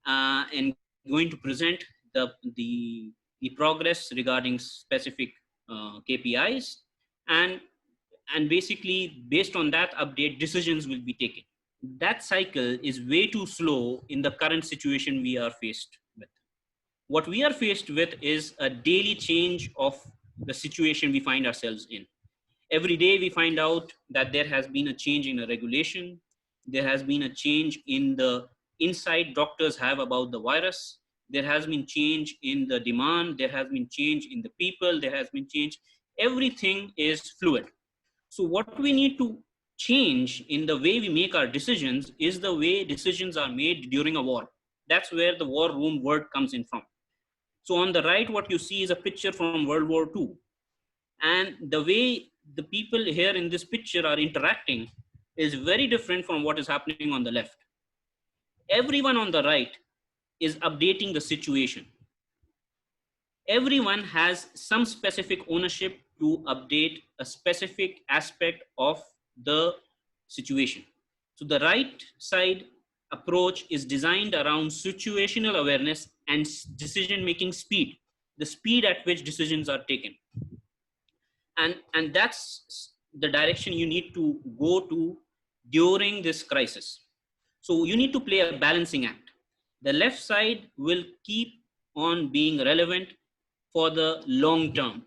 and going to present the progress regarding specific KPIs, and basically based on that update, decisions will be taken. That cycle is way too slow in the current situation we are faced with. What we are faced with is a daily change of the situation we find ourselves in. Every day we find out that there has been a change in a regulation, there has been a change in the insight doctors have about the virus, there has been change in the demand, there has been change in the people, there has been change. Everything is fluid. So what we need to change in the way we make our decisions is the way decisions are made during a war. That's where the war room word comes in from. So on the right, what you see is a picture from World War II. And the way the people here in this picture are interacting is very different from what is happening on the left. Everyone on the right is updating the situation. Everyone has some specific ownership to update a specific aspect of the situation. So the right side approach is designed around situational awareness and decision-making speed, the speed at which decisions are taken. And that's the direction you need to go to during this crisis. So you need to play a balancing act. The left side will keep on being relevant for the long term.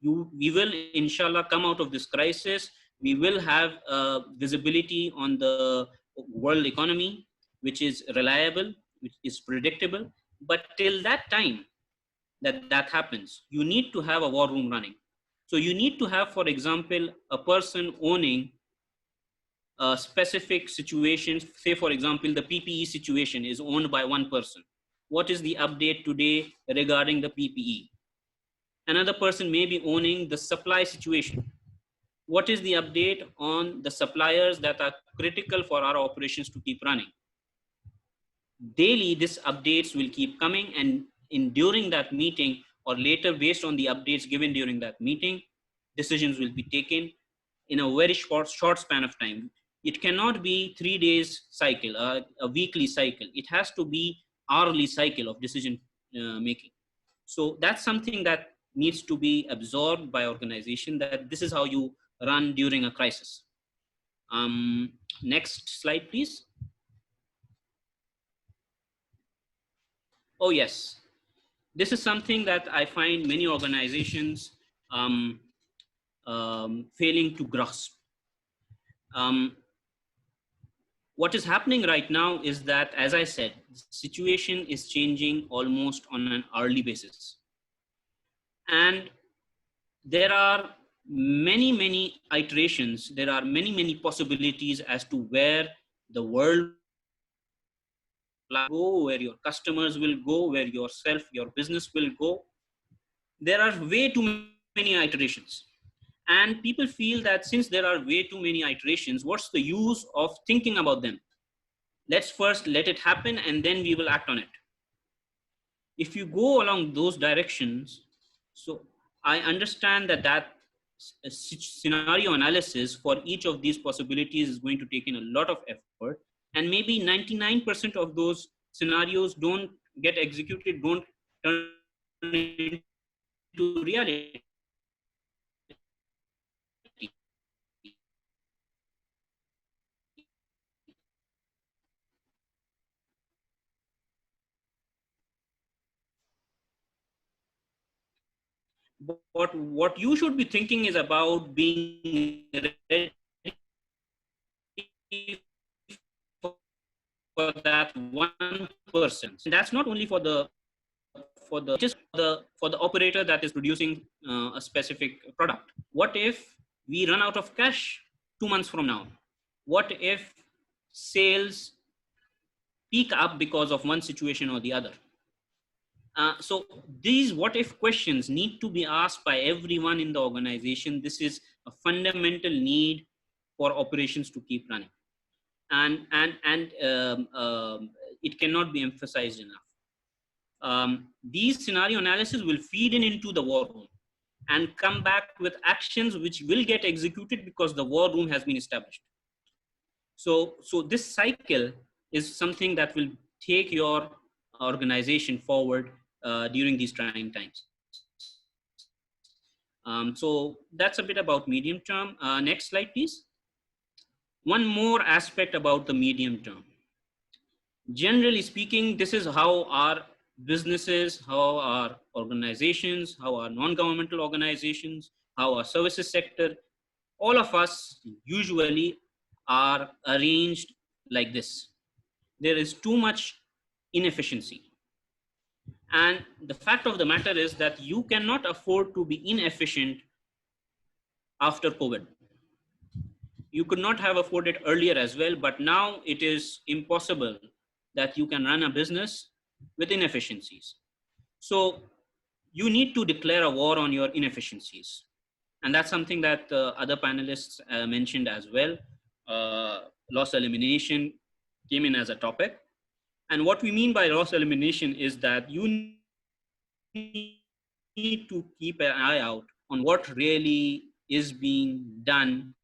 We will, inshallah, come out of this crisis. We will have visibility on the world economy, which is reliable, which is predictable. But till that time that happens, you need to have a war room running. So you need to have, for example, a person owning a specific situation. Say, for example, the PPE situation is owned by one person. What is the update today regarding the PPE? Another person may be owning the supply situation. What is the update on the suppliers that are critical for our operations to keep running? daily this updates will keep coming, and during that meeting or later, based on the updates given during that meeting, decisions will be taken in a very short span of time. It cannot be 3 days cycle, a weekly cycle. It has to be hourly cycle of decision making. So that's something that needs to be absorbed by organization, that this is how you run during a crisis. Next slide, please. Oh, yes. This is something that I find many organizations failing to grasp. What is happening right now is that, as I said, the situation is changing almost on an hourly basis. And there are many iterations, there are many possibilities as to where the world will go, where your customers will go, where yourself, your business will go. There are way too many iterations. And people feel that since there are way too many iterations, what's the use of thinking about them? Let's first let it happen and then we will act on it. If you go along those directions, so I understand that scenario analysis for each of these possibilities is going to take in a lot of effort, and maybe 99% of those scenarios don't get executed, don't turn into reality. But what you should be thinking is about being ready for that one person. And that's not only for the it is for the operator that is producing a specific product. What if we run out of cash 2 months from now? What if sales peak up because of one situation or the other? So these what if questions need to be asked by everyone in the organization. This is a fundamental need for operations to keep running, and it cannot be emphasized enough. These scenario analysis will feed into the war room and come back with actions which will get executed because the war room has been established. So this cycle is something that will take your organization forward during these trying times. So that's a bit about medium term. Next slide, please. One more aspect about the medium term. Generally speaking, this is how our businesses, how our organizations, how our non-governmental organizations, how our services sector, all of us usually are arranged like this. There is too much inefficiency. And the fact of the matter is that you cannot afford to be inefficient after COVID. You could not have afforded earlier as well, but now it is impossible that you can run a business with inefficiencies. So you need to declare a war on your inefficiencies. And that's something that other panelists mentioned as well. Loss elimination came in as a topic. And what we mean by loss elimination is that you need to keep an eye out on what really is being done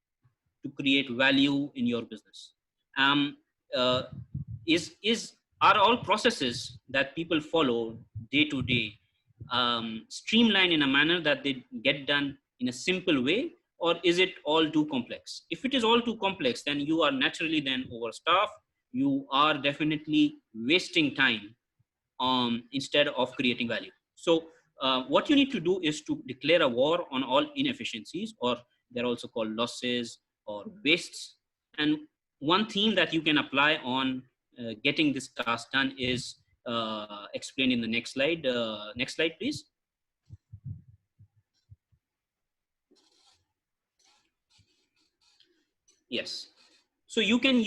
to create value in your business. Um, uh, are all processes that people follow day to day streamlined in a manner that they get done in a simple way, or is it all too complex? If it is all too complex, then you are naturally then overstaffed. You are definitely wasting time instead of creating value. So what you need to do is to declare a war on all inefficiencies, or they're also called losses or wastes. And one theme that you can apply on getting this task done is explained in the next slide. Next slide, please. Yes. So you can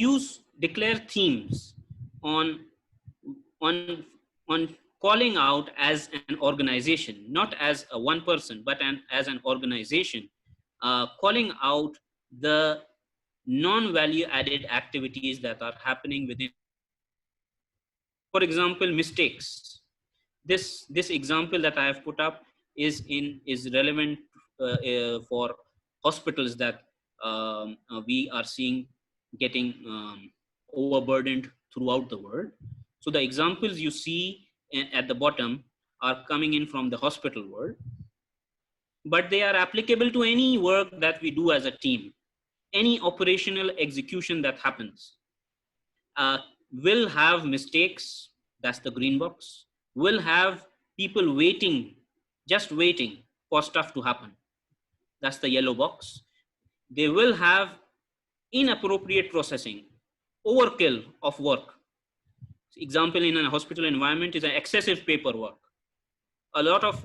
declare themes on on calling out as an organization, not as a one person, but as an organization, calling out the non-value added activities that are happening within For example, mistakes. This example that I have put up is relevant for hospitals that we are seeing getting overburdened throughout the world. So the examples you see at the bottom are coming in from the hospital world, but they are applicable to any work that we do as a team. Any operational execution that happens will have mistakes. That's the green box. Will have people waiting, just waiting for stuff to happen. That's the yellow box. They will have inappropriate processing, overkill of work. Example in a hospital environment is an excessive paperwork. A lot of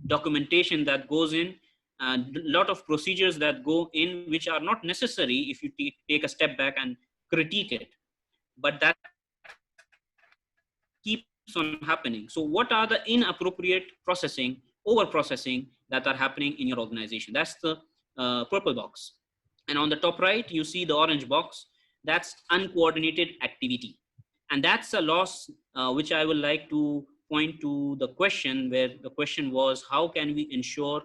documentation that goes in, and a lot of procedures that go in which are not necessary if you take a step back and critique it, but that keeps on happening. So what are the inappropriate processing, over processing that are happening in your organization? That's the purple box. And on the top right, you see the orange box. That's uncoordinated activity. And that's a loss which I would like to point to the question, where the question was, how can we ensure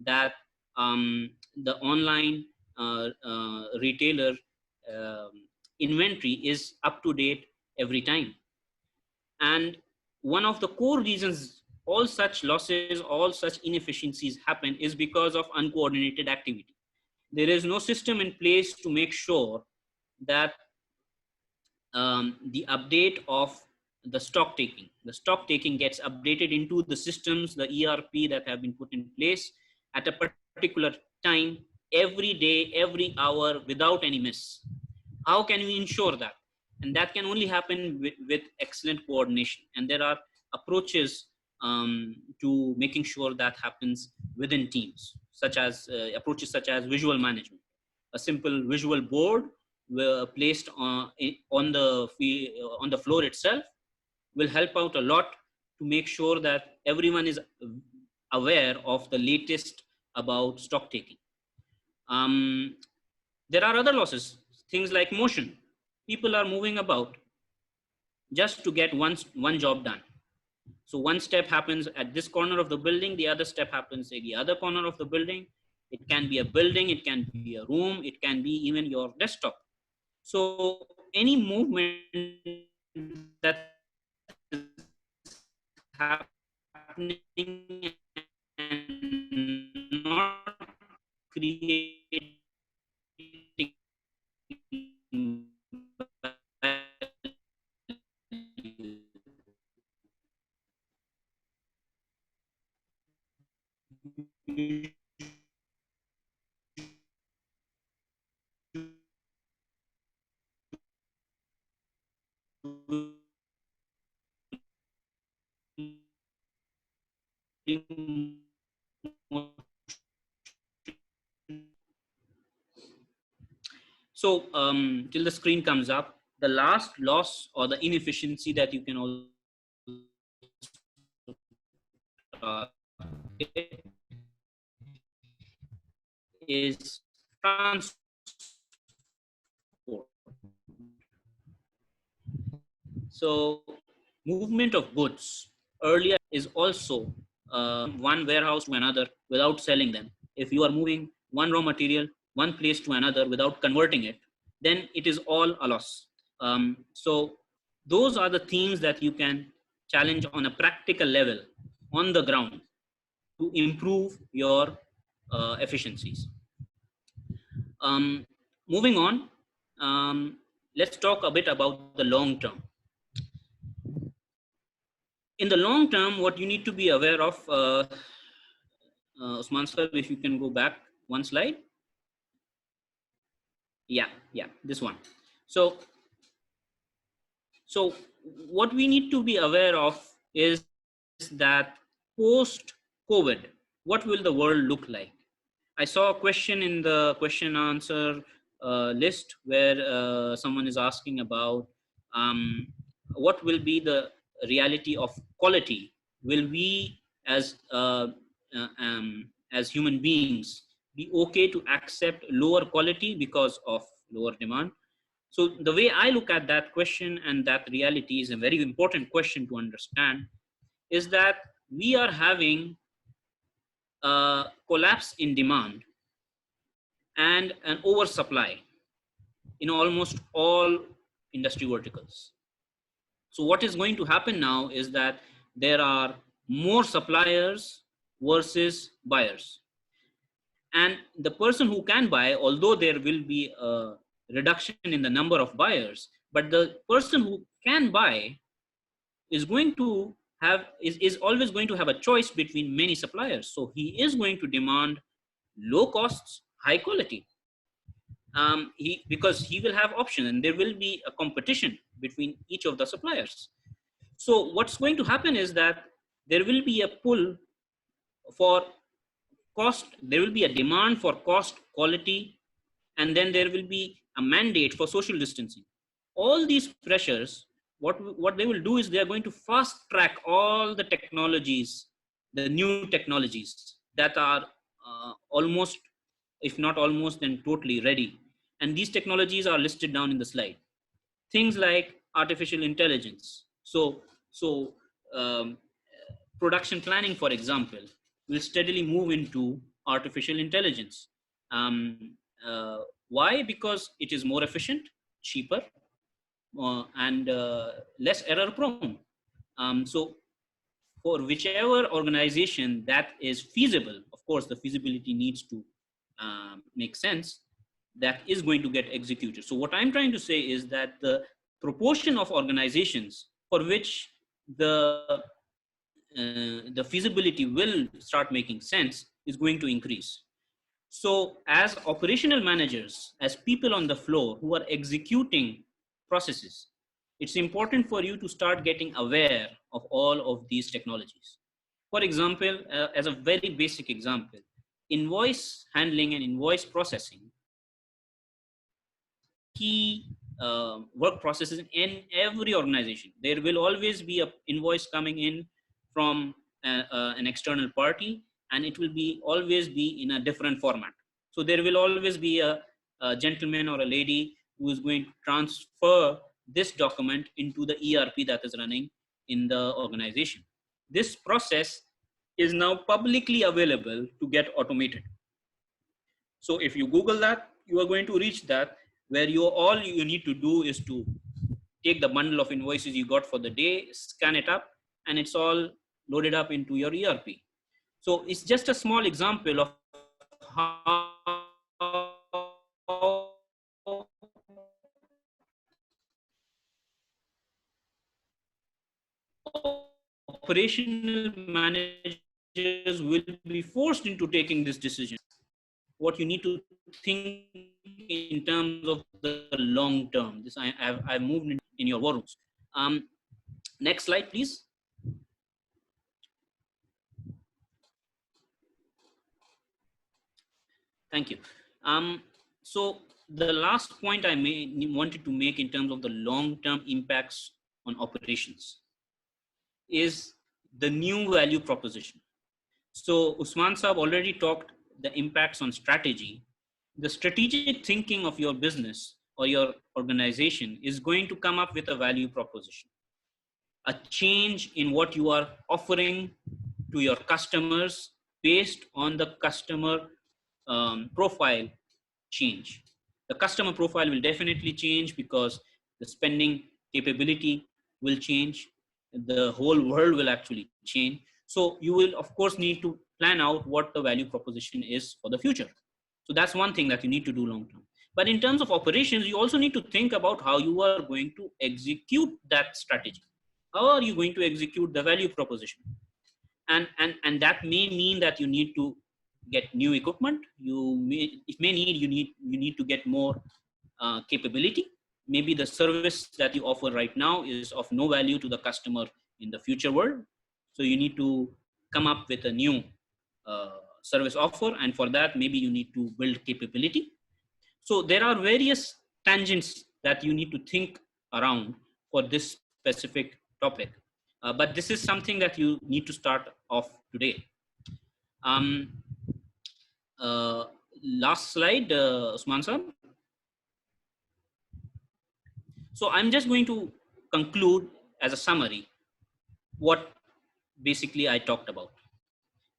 that the online retailer inventory is up to date every time? And one of the core reasons all such losses, all such inefficiencies happen is because of uncoordinated activity. There is no system in place to make sure that the update of the stock taking. The stock taking gets updated into the systems, the ERP that have been put in place at a particular time, every day, every hour, without any miss. How can we ensure that? And that can only happen with excellent coordination. And there are approaches to making sure that happens within teams, such as approaches such as visual management. A simple visual board placed on the floor itself will help out a lot to make sure that everyone is aware of the latest about stock taking. There are other losses, things like motion. People are moving about just to get one job done. So one step happens at this corner of the building, the other step happens at the other corner of the building. It can be a building, it can be a room, it can be even your desktop. So any movement that is happening and not creating So till the screen comes up, the last loss or the inefficiency that you can also is transport. So movement of goods earlier is also one warehouse to another without selling them. If you are moving one raw material one place to another without converting it, then it is all a loss. So those are the themes that you can challenge on a practical level on the ground to improve your efficiencies. Moving on, let's talk a bit about the long term. In the long term, what you need to be aware of, Usman sir, if you can go back one slide. Yeah, this one. So what we need to be aware of is that post COVID, what will the world look like? I saw a question in the question answer list where someone is asking about what will be the reality of quality. Will we as human beings be okay to accept lower quality because of lower demand? So the way I look at that question and that reality is a very important question to understand, is that we are having a collapse in demand and an oversupply in almost all industry verticals. So what is going to happen now is that there are more suppliers versus buyers. And the person who can buy, although there will be a reduction in the number of buyers, but the person who can buy is going to have is always going to have a choice between many suppliers. So he is going to demand low costs, high quality. Because he will have options and there will be a competition between each of the suppliers. So what's going to happen is that there will be a pull for cost, there will be a demand for cost, quality, and then there will be a mandate for social distancing. All these pressures, what they will do is they are going to fast track all the technologies, the new technologies that are almost, if not almost, then totally ready. And these technologies are listed down in the slide. Things like artificial intelligence. So production planning, for example, will steadily move into artificial intelligence. Why? Because it is more efficient, cheaper, and less error prone. So for whichever organization that is feasible, of course, the feasibility needs to make sense, that is going to get executed. So what I'm trying to say is that the proportion of organizations for which the feasibility will start making sense is going to increase. So as operational managers, as people on the floor who are executing processes, it's important for you to start getting aware of all of these technologies. For example, as a very basic example, invoice handling and invoice processing key work processes in every organization. There will always be a invoice coming in from an external party, and it will be always be in a different format. So there will always be a gentleman or a lady who is going to transfer this document into the ERP that is running in the organization. This process is now publicly available to get automated. So if you Google that, you are going to reach that, where all you need to do is to take the bundle of invoices you got for the day, scan it up, and it's all loaded up into your ERP. So it's just a small example of how operational managers will be forced into taking this decision. What you need to think in terms of the long term. This I've moved in your war rooms. Next slide, please. Thank you. So the last point I wanted to make in terms of the long-term impacts on operations is the new value proposition. So Usman Saab already talked the impacts on strategy. The strategic thinking of your business or your organization is going to come up with a value proposition, a change in what you are offering to your customers based on the customer profile change. The customer profile will definitely change because the spending capability will change. The whole world will actually change. So you will, of course, need to plan out what the value proposition is for the future. So that's one thing that you need to do long term. But in terms of operations, you also need to think about how you are going to execute that strategy. How are you going to execute the value proposition? And that may mean that you need to get new equipment. You need to get more capability. Maybe the service that you offer right now is of no value to the customer in the future world. So you need to come up with a new service offer, and for that maybe you need to build capability. So there are various tangents that you need to think around for this specific topic. But this is something that you need to start off today. Um, uh, Last slide, Usman sir. So I'm just going to conclude as a summary what basically I talked about.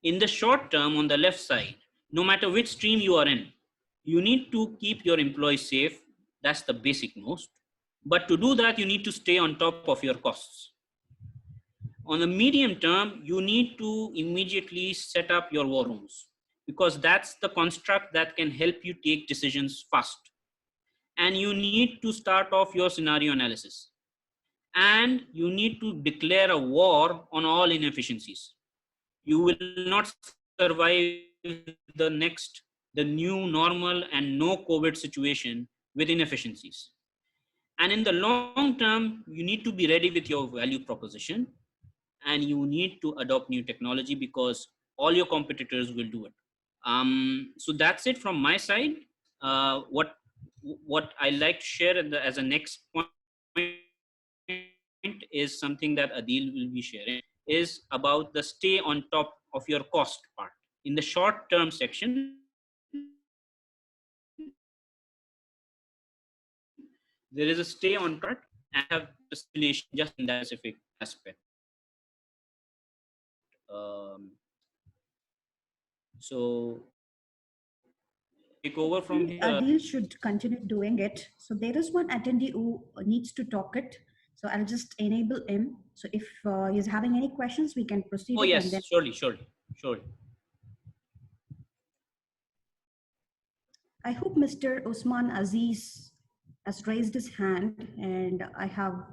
In the short term, on the left side, no matter which stream you are in, you need to keep your employees safe. That's the basic most. But to do that, you need to stay on top of your costs. On the medium term, you need to immediately set up your war rooms, because that's the construct that can help you take decisions fast. And you need to start off your scenario analysis. And you need to declare a war on all inefficiencies. You will not survive the new normal and no COVID situation with inefficiencies. And in the long term, you need to be ready with your value proposition, and you need to adopt new technology because all your competitors will do it. So that's it from my side. What I like to share as a next point is something that Adil will be sharing, is about the stay on top of your cost part. In the short term section, there is a stay on top, and you have the simulation just in that specific aspect. So take over from Actually, here. Adil should continue doing it. So there is one attendee who needs to talk it. So I'll just enable him. So if he's having any questions, we can proceed Oh it and then. yes, surely. I hope Mr. Usman Aziz has raised his hand, and I have.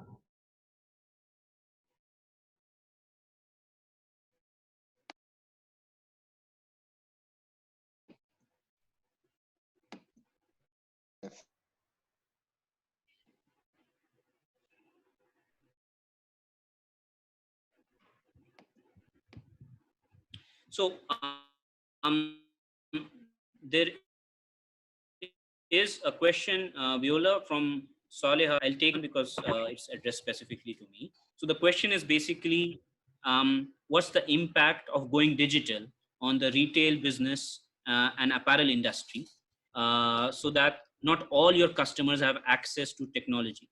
So there is a question, Viola, from Saleh. I'll take it because it's addressed specifically to me. So the question is basically, what's the impact of going digital on the retail business and apparel industry, so that not all your customers have access to technology?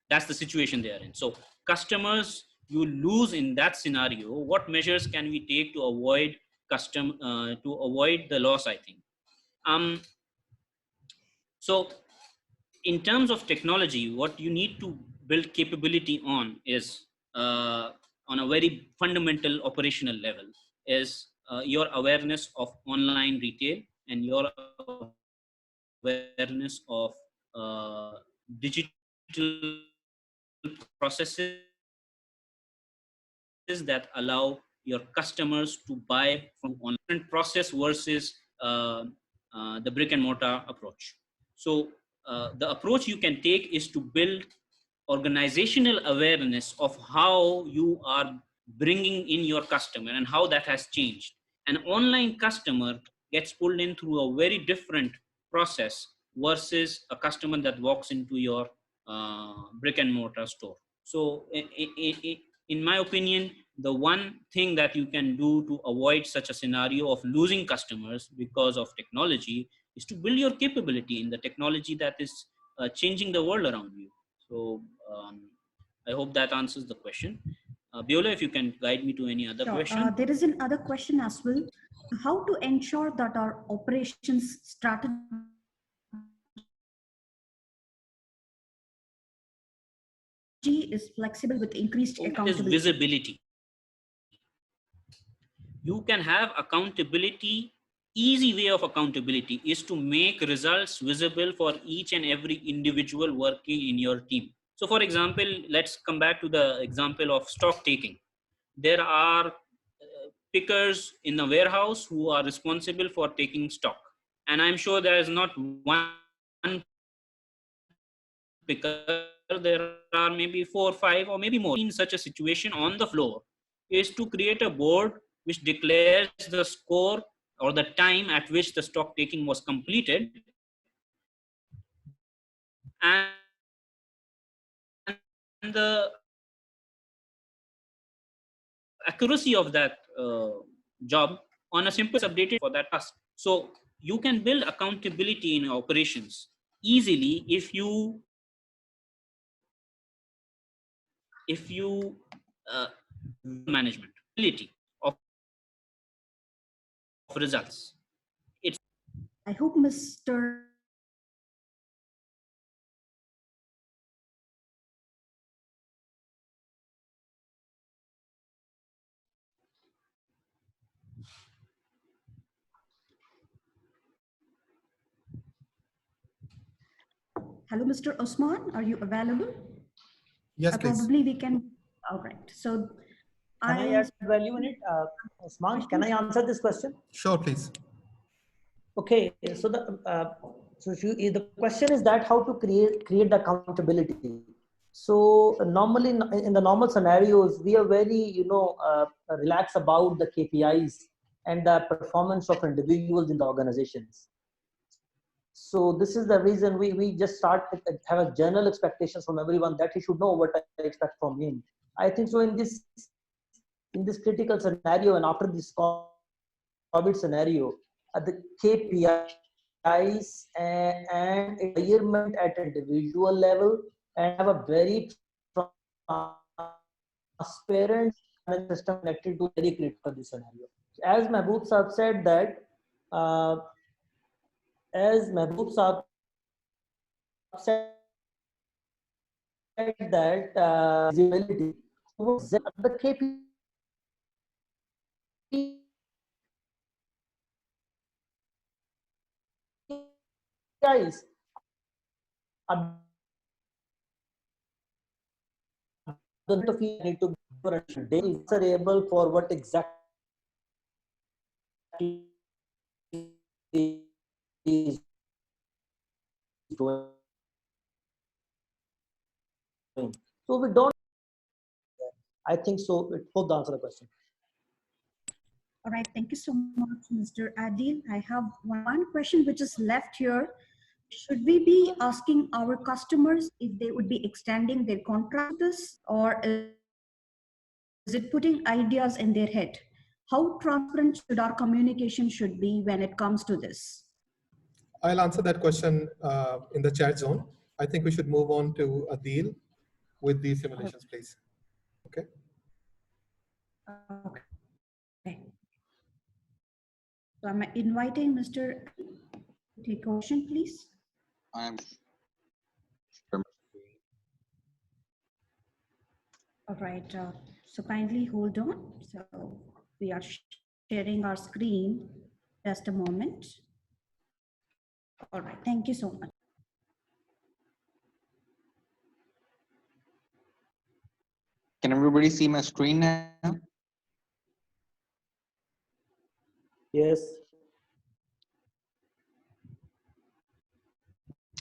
That's the situation they are in. So customers you lose in that scenario. What measures can we take to avoid the loss? I think. Um, so in terms of technology, what you need to build capability on is, on a very fundamental operational level, is your awareness of online retail and your awareness of digital processes that allow your customers to buy from you online. Different process versus the brick and mortar approach. So the approach you can take is to build organizational awareness of how you are bringing in your customer and how that has changed. An online customer gets pulled in through a very different process versus a customer that walks into your brick and mortar store. So in my opinion, the one thing that you can do to avoid such a scenario of losing customers because of technology is to build your capability in the technology that is changing the world around you. So I hope that answers the question. Biola, if you can guide me to any other Sure. question. There is another question as well. How to ensure that our operations strategy is flexible with increased accountability? That is visibility. You can have accountability. Easy way of accountability is to make results visible for each and every individual working in your team. So for example, let's come back to the example of stock taking. There are pickers in the warehouse who are responsible for taking stock. And I'm sure there is not one picker, there are maybe 4 or 5 or maybe more. In such a situation on the floor is to create a board which declares the score or the time at which the stock taking was completed, and the accuracy of that job on a simple updated for that task. So you can build accountability in operations easily if you management ability of results. It's I hope Mr. Hello, Mr. Osman, are you available? Yes, please. Probably we can. All right. So Can I add value in it? Osman, can I answer this question? Sure, please. Okay, so the question is that how to create the accountability. So normally in the normal scenarios, we are very relaxed about the KPIs and the performance of individuals in the organizations. So this is the reason we just start have a general expectations from everyone that he should know what I expect from him. I think so in this critical scenario and after this COVID scenario, the KPIs and environment at individual level and have a very transparent system connected to very critical this scenario. As Mehboob Saab said that, as Mehboob Saab said that visibility, the KPIs are the need to be answerable for what exactly is doing. So we don't. I think so. It hope to answer the question. All right. Thank you so much, Mr. Adil. I have one question which is left here. Should we be asking our customers if they would be extending their contract with us, or is it putting ideas in their head? How transparent should our communication should be when it comes to this? I'll answer that question in the chat zone. I think we should move on to Adil with the simulations, please. Okay. Okay. So I'm inviting Mr. to take a question, please. I'm All right. So kindly hold on. So we are sharing our screen. Just a moment. All right. Thank you so much. Can everybody see my screen now? Yes.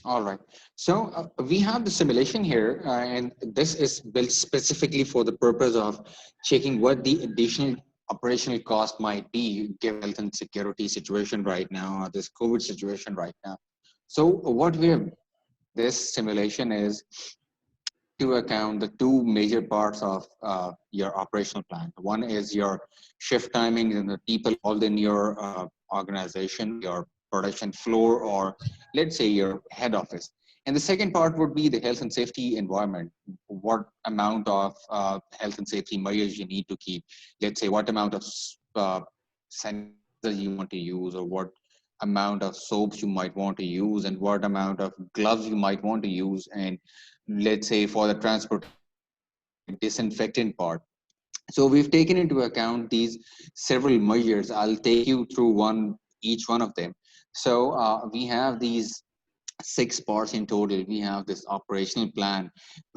All right. So we have the simulation here, and this is built specifically for the purpose of checking what the additional operational cost might be given health and security situation right now, or this COVID situation right now. So what we have this simulation is to account the two major parts of your operational plan. One is your shift timings and the people involved in your organization, your production floor, or let's say your head office. And the second part would be the health and safety environment. What amount of health and safety measures you need to keep. Let's say what amount of sanitizer you want to use, or what amount of soaps you might want to use, and what amount of gloves you might want to use, and let's say for the transport disinfectant part. So we've taken into account these several measures. I'll take you through each one of them. So we have these 6 parts in total. We have this operational plan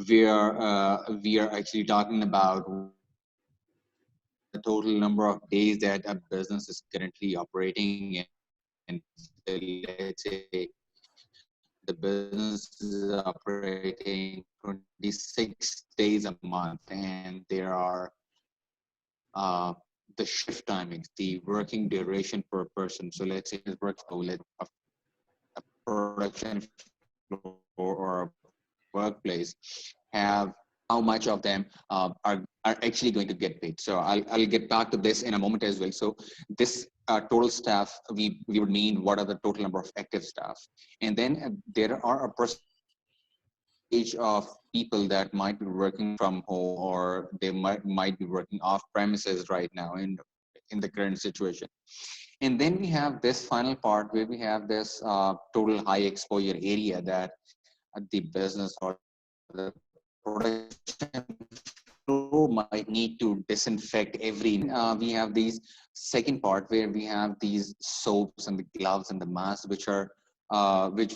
where we are actually talking about the total number of days that a business is currently operating in. Let's say the business is operating 26 days a month, and there are the shift timings, the working duration per person. So let's say a production floor or a workplace have how much of them are actually going to get paid. So I'll get back to this in a moment as well. So this total staff, we would mean what are the total number of active staff. And then there are a percentage of people that might be working from home, or they might be working off premises right now in the current situation. And then we have this final part where we have this total high exposure area that the business or the production flow might need to disinfect every. We have these second part where we have these soaps and the gloves and the masks, which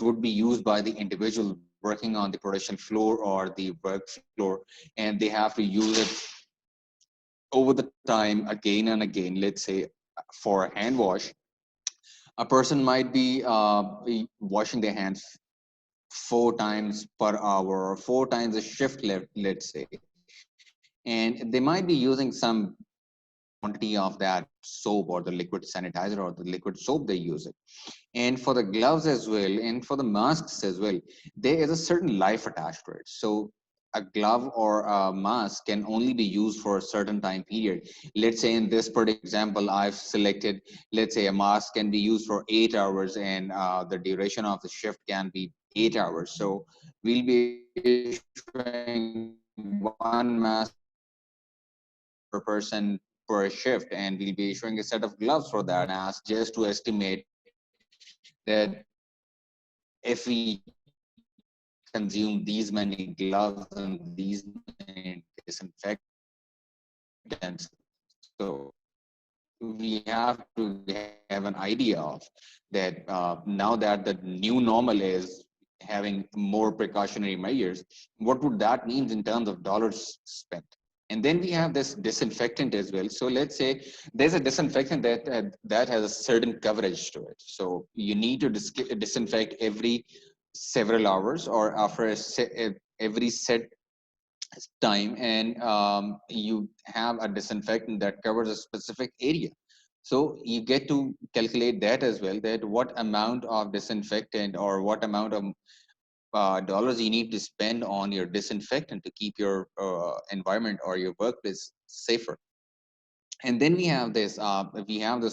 would be used by the individual working on the production floor or the work floor, and they have to use it over the time again and again. Let's say for a hand wash, a person might be washing their hands 4 times per hour or 4 times a shift, let's say, and they might be using some quantity of that soap or the liquid sanitizer or the liquid soap they use it. And for the gloves as well, and for the masks as well, there is a certain life attached to it. So a glove or a mask can only be used for a certain time period. Let's say in this particular example, I've selected, let's say a mask can be used for 8 hours, and the duration of the shift can be 8 hours. So we'll be issuing one mask per person per shift, and we'll be issuing a set of gloves for that mask just to estimate that if we consume these many gloves and these many disinfectants, so we have to have an idea of that. Now that the new normal is having more precautionary measures, what would that mean in terms of dollars spent? And then we have this disinfectant as well. So let's say there's a disinfectant that has a certain coverage to it. So you need to disinfect every several hours or after every set time, and you have a disinfectant that covers a specific area. So you get to calculate that as well, that what amount of disinfectant or what amount of dollars you need to spend on your disinfectant to keep your environment or your workplace safer. And then we have the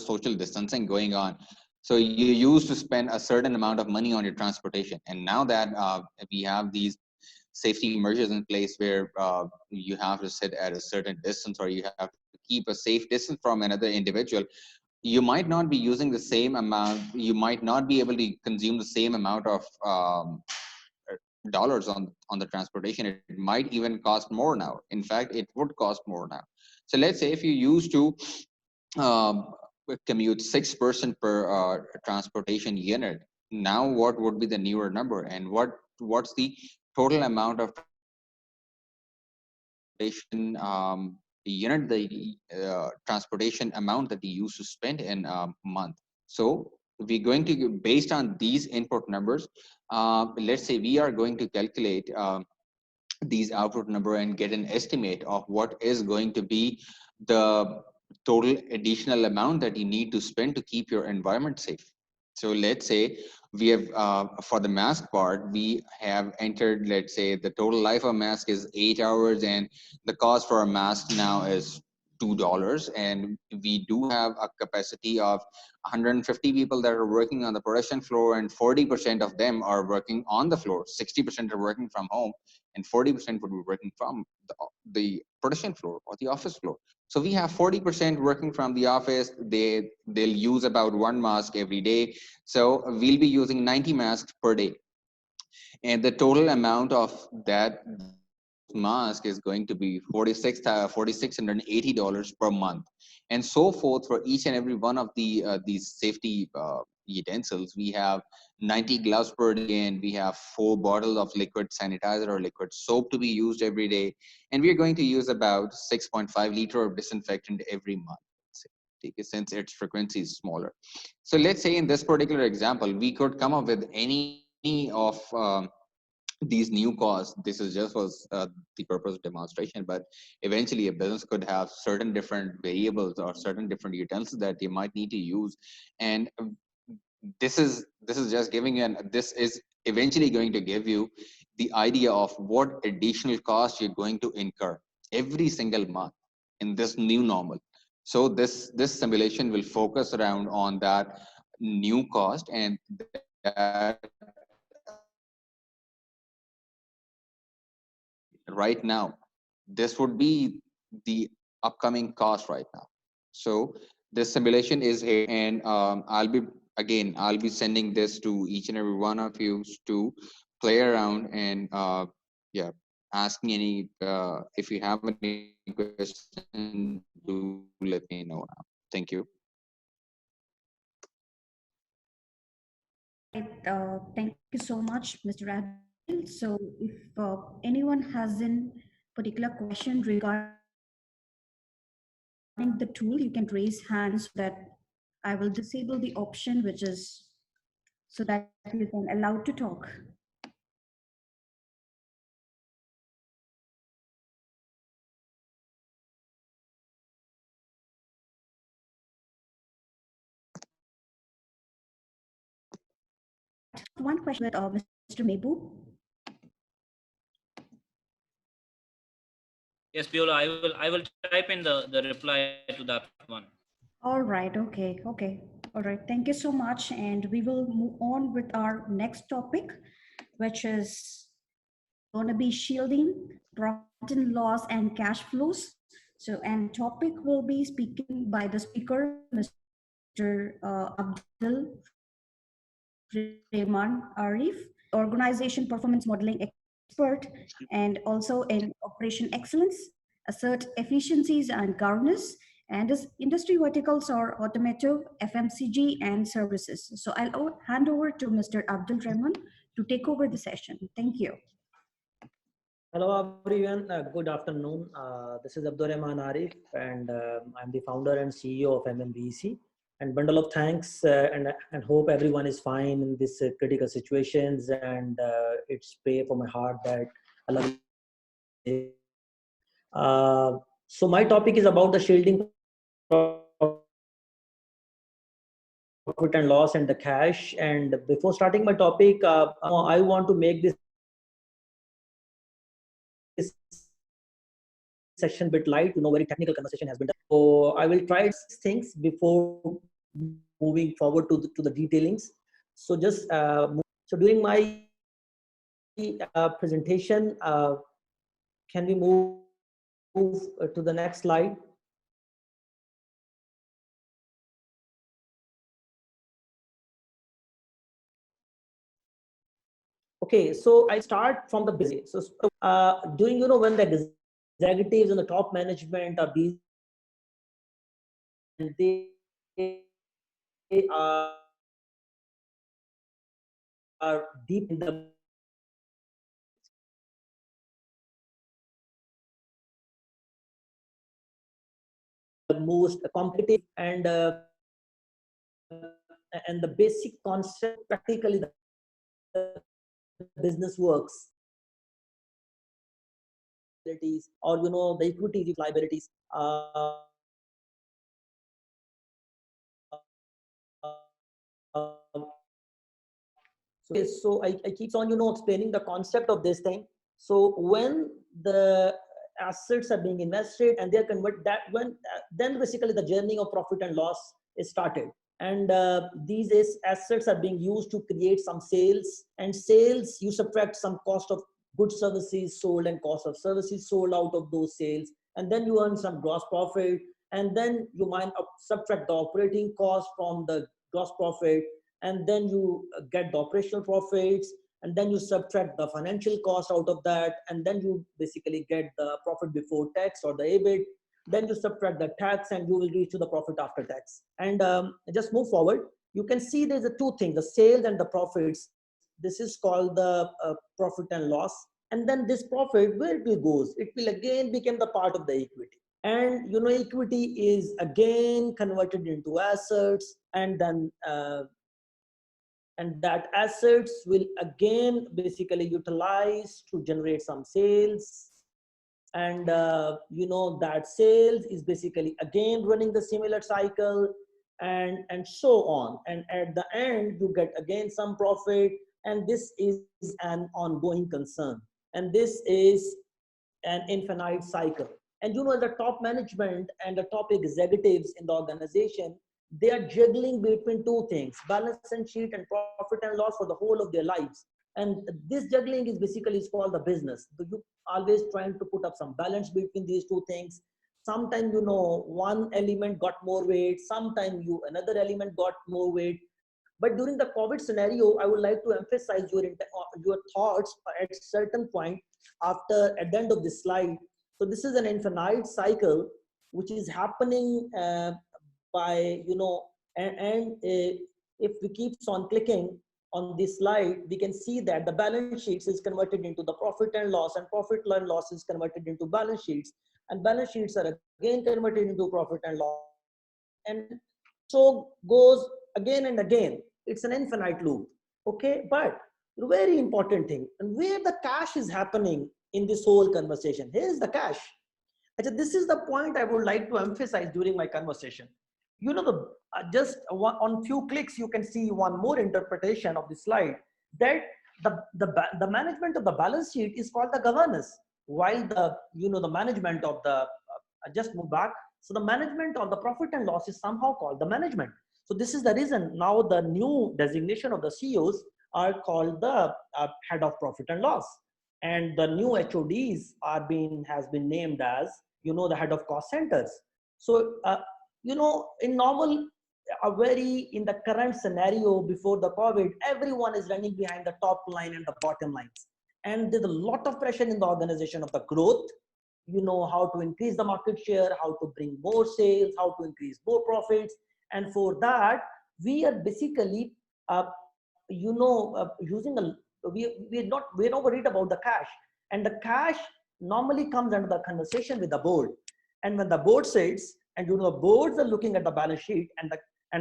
social distancing going on. So you used to spend a certain amount of money on your transportation, and now that we have these safety measures in place where you have to sit at a certain distance, or you have to keep a safe distance from another individual, you might not be using the same amount, you might not be able to consume the same amount of dollars on the transportation. It might even cost more now. In fact, it would cost more now. So let's say if you used to um, commute 6% per transportation unit, now what would be the newer number, and what's the total amount of transportation unit, the transportation amount that you used to spend in a month. So we're going to, based on these input numbers, let's say we are going to calculate these output number and get an estimate of what is going to be the total additional amount that you need to spend to keep your environment safe. So let's say we have for the mask part, we have entered, let's say the total life of a mask is 8 hours, and the cost for a mask now is $2, and we do have a capacity of 150 people that are working on the production floor, and 40% of them are working on the floor, 60% are working from home, and 40% would be working from the production floor or the office floor. So we have 40% working from the office. They'll use about one mask every day. So we'll be using 90 masks per day. And the total amount of that mask is going to be $4,680 per month, and so forth for each and every one of these safety utensils. We have 90 gloves per day, and we have 4 bottles of liquid sanitizer or liquid soap to be used every day, and we're going to use about 6.5 liter of disinfectant every month, since its frequency is smaller. So let's say in this particular example, we could come up with any of these new costs. This is just was the purpose of demonstration, but eventually a business could have certain different variables or certain different utensils that they might need to use. And this is just giving you this is eventually going to give you the idea of what additional cost you're going to incur every single month in this new normal. So this simulation will focus around on that new cost, and that right now, this would be the upcoming cost right now. So this simulation is here, and I'll be sending this to each and every one of you to play around and yeah, ask me any if you have any question, do let me know now. Thank you. Thank you so much, Mr. Abdul. So, if anyone has a particular question regarding the tool, you can raise hand so that I will disable the option, which is so that you can allow to talk. All right. One question with Mr. Mebu. Yes, Biola, I will type in the reply to that one. All right. Okay. All right. Thank you so much. And we will move on with our next topic, which is going to be shielding profit and loss and cash flows. So, and topic will be speaking by the speaker, Mr. Abdul Rahman Arif, organization performance modeling expert, and also in operation excellence, assert efficiencies and governance, and his industry verticals are automotive, FMCG, and services. So I'll hand over to Mr. Abdul Rahman to take over the session. Thank you. Hello everyone, good afternoon. This is Abdur Rahman Arif, and I'm the founder and CEO of MMBEC. And bundle of thanks, and hope everyone is fine in this critical situations. And it's pray for my heart that Allah will save everyone. So my topic is about the shielding profit and loss and the cash. And before starting my topic, I want to make this session bit light. Very technical conversation has been done. So I will try things before moving forward to the detailings. So just so during my presentation, can we move to the next slide? Okay, so I start from the basics. So during when the executives and the top management are busy and they are deep in the most competitive and the basic concept practically the business works or the equity liabilities so I keeps on explaining the concept of this thing. So when the assets are being invested and they're converted, that when then basically the journey of profit and loss is started. And these assets are being used to create some sales, and sales you subtract some cost of goods services sold and cost of services sold out of those sales, and then you earn some gross profit, and then you might subtract the operating cost from the gross profit, and then you get the operational profits, and then you subtract the financial cost out of that, and then you basically get the profit before tax or the EBIT. Then you subtract the tax and you will reach to the profit after tax. And just move forward, you can see there's a two things, the sales and the profits. This is called the profit and loss. And then this profit, where it will goes, it will again become the part of the equity. And equity is again converted into assets, and then and that assets will again basically utilize to generate some sales. And that sales is basically again running the similar cycle, and so on. And at the end you get again some profit, and this is an ongoing concern, and this is an infinite cycle. And the top management and the top executives in the organization, they are juggling between two things: balance sheet and profit and loss, for the whole of their lives. And this juggling is basically is called the business. So you always trying to put up some balance between these two things. Sometimes one element got more weight, sometimes another element got more weight. But during the COVID scenario, I would like to emphasize your thoughts at certain point at the end of this slide. So this is an infinite cycle which is happening by if we keeps on clicking on this slide, we can see that the balance sheets is converted into the profit and loss, and profit and loss is converted into balance sheets, and balance sheets are again converted into profit and loss, and so goes again and again. It's an infinite loop. Okay, but the very important thing, and where the cash is happening in this whole conversation, here's the cash. This is the point I would like to emphasize during my conversation. Just on few clicks, you can see one more interpretation of the slide, that the management of the balance sheet is called the governance, while the management of the just move back. So the management of the profit and loss is somehow called the management. So this is the reason now the new designation of the CEOs are called the head of profit and loss, and the new HODs has been named as the head of cost centers. So in normal in the current scenario before the COVID, everyone is running behind the top line and the bottom lines, and there's a lot of pressure in the organization of the growth, how to increase the market share, how to bring more sales, how to increase more profits. And for that, we are basically using we're not worried about the cash, and the cash normally comes under the conversation with the board. And when the board sits, and the boards are looking at the balance sheet and the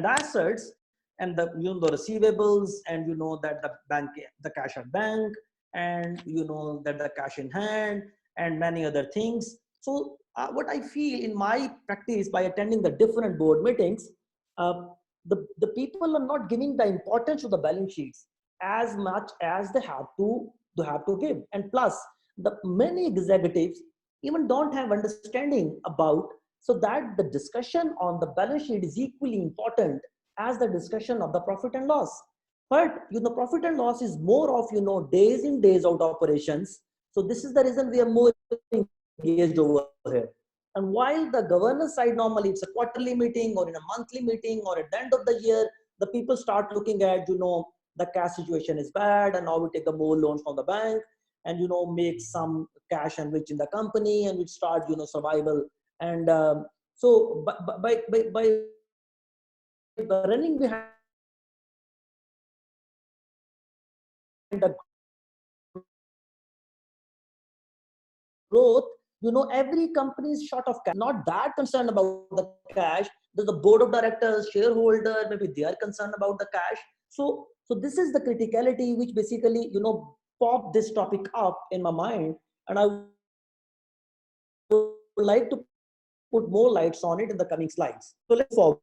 assets and the the receivables, and that the cash at bank, and that the cash in hand, and many other things. So what I feel in my practice by attending the different board meetings, uh, the people are not giving the importance to the balance sheets as much as they have to give. And plus, the many executives even don't have understanding about, so that the discussion on the balance sheet is equally important as the discussion of the profit and loss. But profit and loss is more of days in days out operations. So this is the reason we are more engaged over here. And while the governance side, normally it's a quarterly meeting or in a monthly meeting or at the end of the year, the people start looking at the cash situation is bad, and now we take a more loans from the bank, and make some cash and which in the company, and we start survival. And so by running behind the growth, every company is short of cash, not that concerned about the cash. There's the board of directors, shareholder, maybe they are concerned about the cash. So this is the criticality which basically pop this topic up in my mind, and I would like to put more lights on it in the coming slides. So let's forward.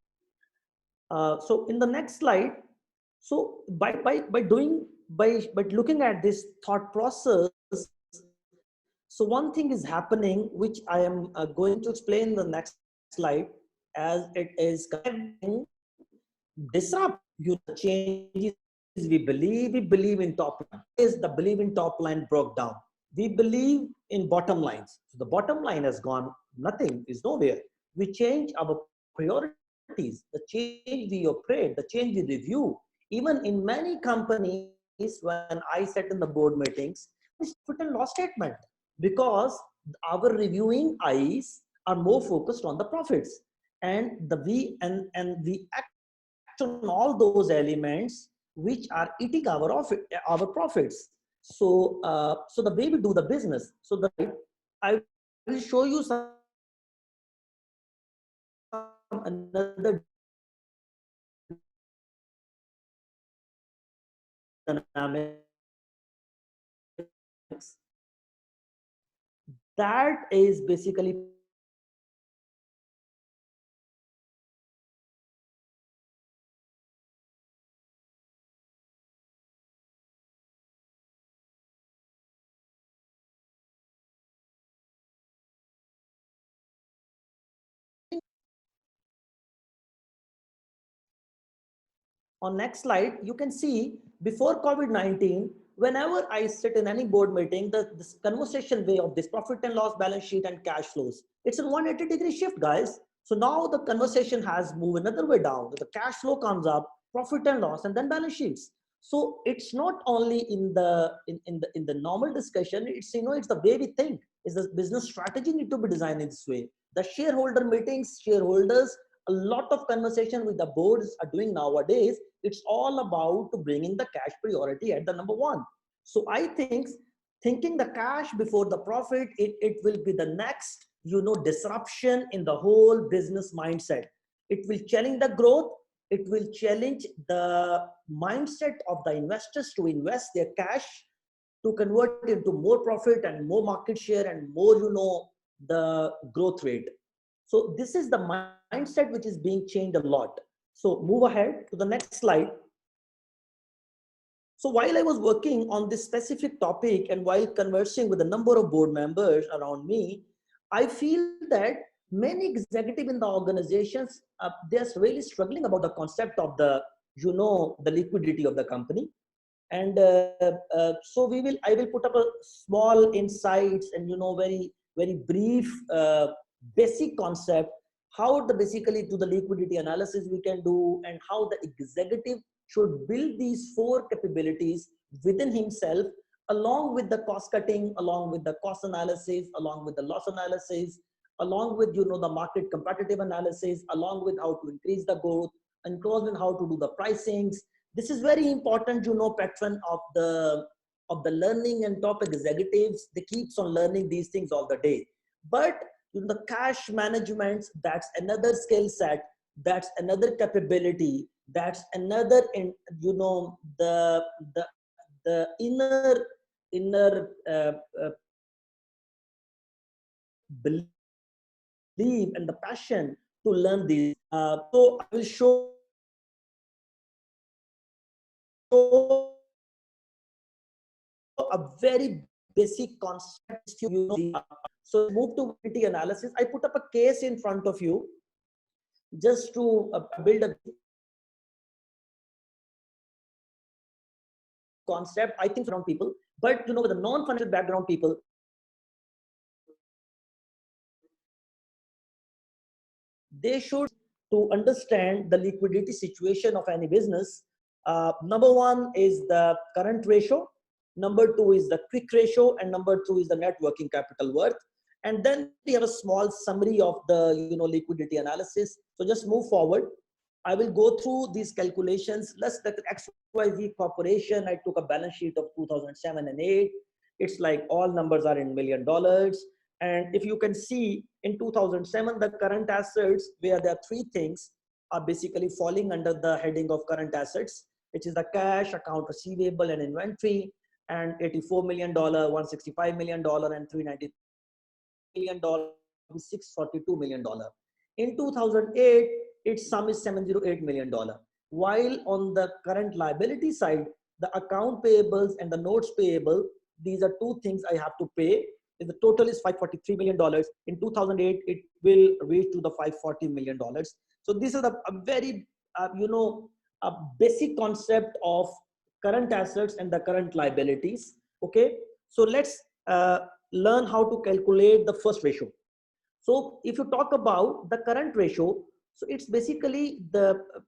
So in the next slide, so by looking at this thought process, so one thing is happening which I am going to explain in the next slide, as it is disrupt changes. We believe in top line. Is the belief in top line broke down? We believe in bottom lines. So the bottom line has gone, nothing is nowhere. We change our priorities, the change we operate, the change we review. Even in many companies, when I sat in the board meetings, it's profit and loss statement, because our reviewing eyes are more focused on the profits, and we act on all those elements which are eating our profits. So so the way we do the business, so I will show you some another dynamics that is basically On next slide, you can see before COVID-19, whenever I sit in any board meeting, this conversation way of this profit and loss balance sheet and cash flows, it's a 180-degree shift, guys. So now the conversation has moved another way down. The cash flow comes up, profit and loss, and then balance sheets. So it's not only in the normal discussion. It's it's the way we think. Is the business strategy need to be designed in this way? The shareholder meetings, shareholders, a lot of conversation with the boards are doing nowadays. It's all about bringing the cash priority at the number one. So I think thinking the cash before the profit, it will be the next disruption in the whole business mindset. It will challenge the growth. It will challenge the mindset of the investors to invest their cash to convert into more profit and more market share and more the growth rate. So this is the mindset which is being changed a lot. So move ahead to the next slide. So while I was working on this specific topic and while conversing with a number of board members around me, I feel that many executives in the organizations, they're really struggling about the concept of the liquidity of the company. And so I will put up a small insights and very brief basic concept how basically to the liquidity analysis we can do, and how the executive should build these four capabilities within himself, along with the cost cutting, along with the cost analysis, along with the loss analysis, along with the market competitive analysis, along with how to increase the growth, and close in how to do the pricings. This is very important, patron of the learning and top executives. They keeps on learning these things all the day. But the cash management, that's another skill set, that's another capability, that's another the inner belief and the passion to learn these. So I will show a very basic concept. So move to liquidity analysis. I put up a case in front of you just to build a concept. I think around people, but with the non-financial background people, they should to understand the liquidity situation of any business. Number one is the current ratio, number two is the quick ratio, and number two is the net working capital worth. And then we have a small summary of the liquidity analysis. So just move forward. I will go through these calculations. Let's take XYZ Corporation. I took a balance sheet of 2007 and 8. It's like all numbers are in $1 million. And if you can see in 2007, the current assets, where there are three things, are basically falling under the heading of current assets, which is the cash, account receivable, and inventory, and $84 million, $165 million, and $393 million, $642 million. In 2008, its sum is $708 million. While on the current liability side, the account payables and the notes payable, these are two things I have to pay. The total is $543 million. In 2008, it will reach to the $540 million. So this is a very, a basic concept of current assets and the current liabilities. Okay, so let's learn how to calculate the first ratio. So if you talk about the current ratio, so it's basically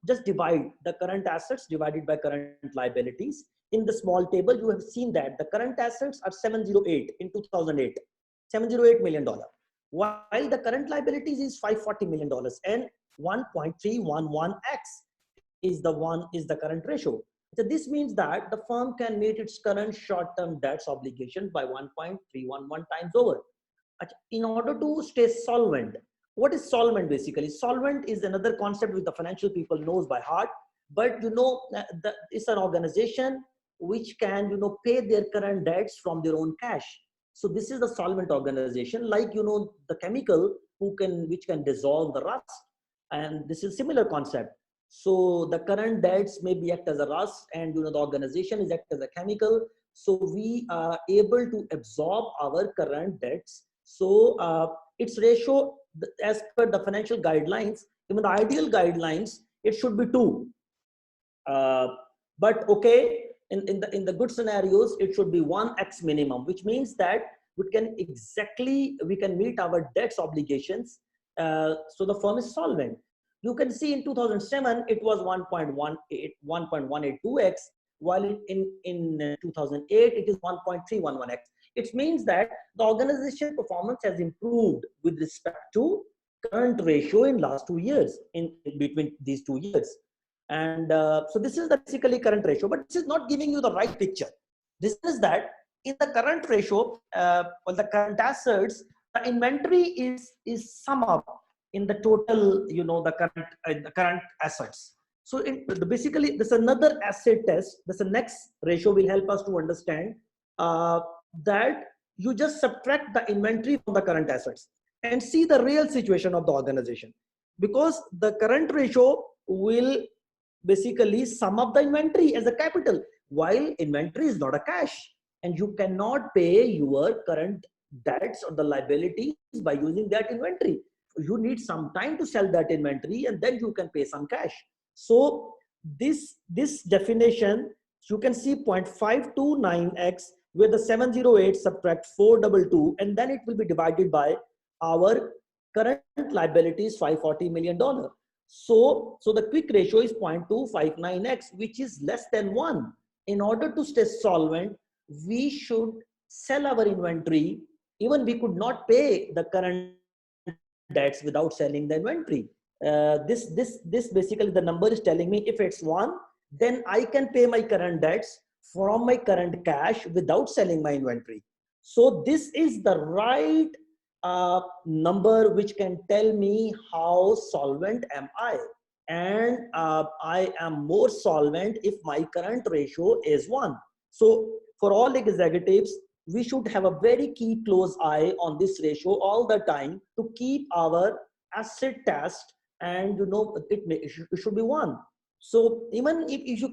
just divide the current assets divided by current liabilities. In the small table, you have seen that the current assets are 708 in 2008, $708 million, while the current liabilities is $540 million, and 1.311x is the current ratio. So this means that the firm can meet its current short-term debts obligation by 1.311 times over. In order to stay solvent, what is solvent basically? Solvent is another concept which the financial people knows by heart, but it's an organization which can pay their current debts from their own cash. So this is the solvent organization, like the chemical which can dissolve the rust, and this is similar concept. So the current debts may be act as a rust, and the organization is act as a chemical. So we are able to absorb our current debts. So its ratio, as per the financial guidelines, even the ideal guidelines, it should be 2. But okay, in the good scenarios, it should be 1x minimum, which means that we can meet our debts obligations. So the firm is solvent. You can see in 2007 it was 1.182x, while in 2008 it is 1.311x. It means that the organization performance has improved with respect to current ratio in last 2 years, in between these 2 years. And so this is the basically current ratio, but this is not giving you the right picture. This is that in the current ratio, or the current assets, the inventory is sum up in the total, the current assets. So basically, there's another asset test. There's a next ratio will help us to understand that you just subtract the inventory from the current assets and see the real situation of the organization, because the current ratio will basically sum up the inventory as a capital, while inventory is not a cash, and you cannot pay your current debts or the liabilities by using that inventory. You need some time to sell that inventory, and then you can pay some cash. So this definition, you can see 0.529x, where the 708 subtract 422, and then it will be divided by our current liabilities, $540 million. So the quick ratio is 0.259x, which is less than 1. In order to stay solvent, we should sell our inventory. Even we could not pay the current debts without selling the inventory. This basically, the number is telling me if it's 1, then I can pay my current debts from my current cash without selling my inventory. So this is the right number which can tell me how solvent am I. And I am more solvent if my current ratio is 1. So for all executives, we should have a very key close eye on this ratio all the time to keep our asset test, and it should be 1. So even if you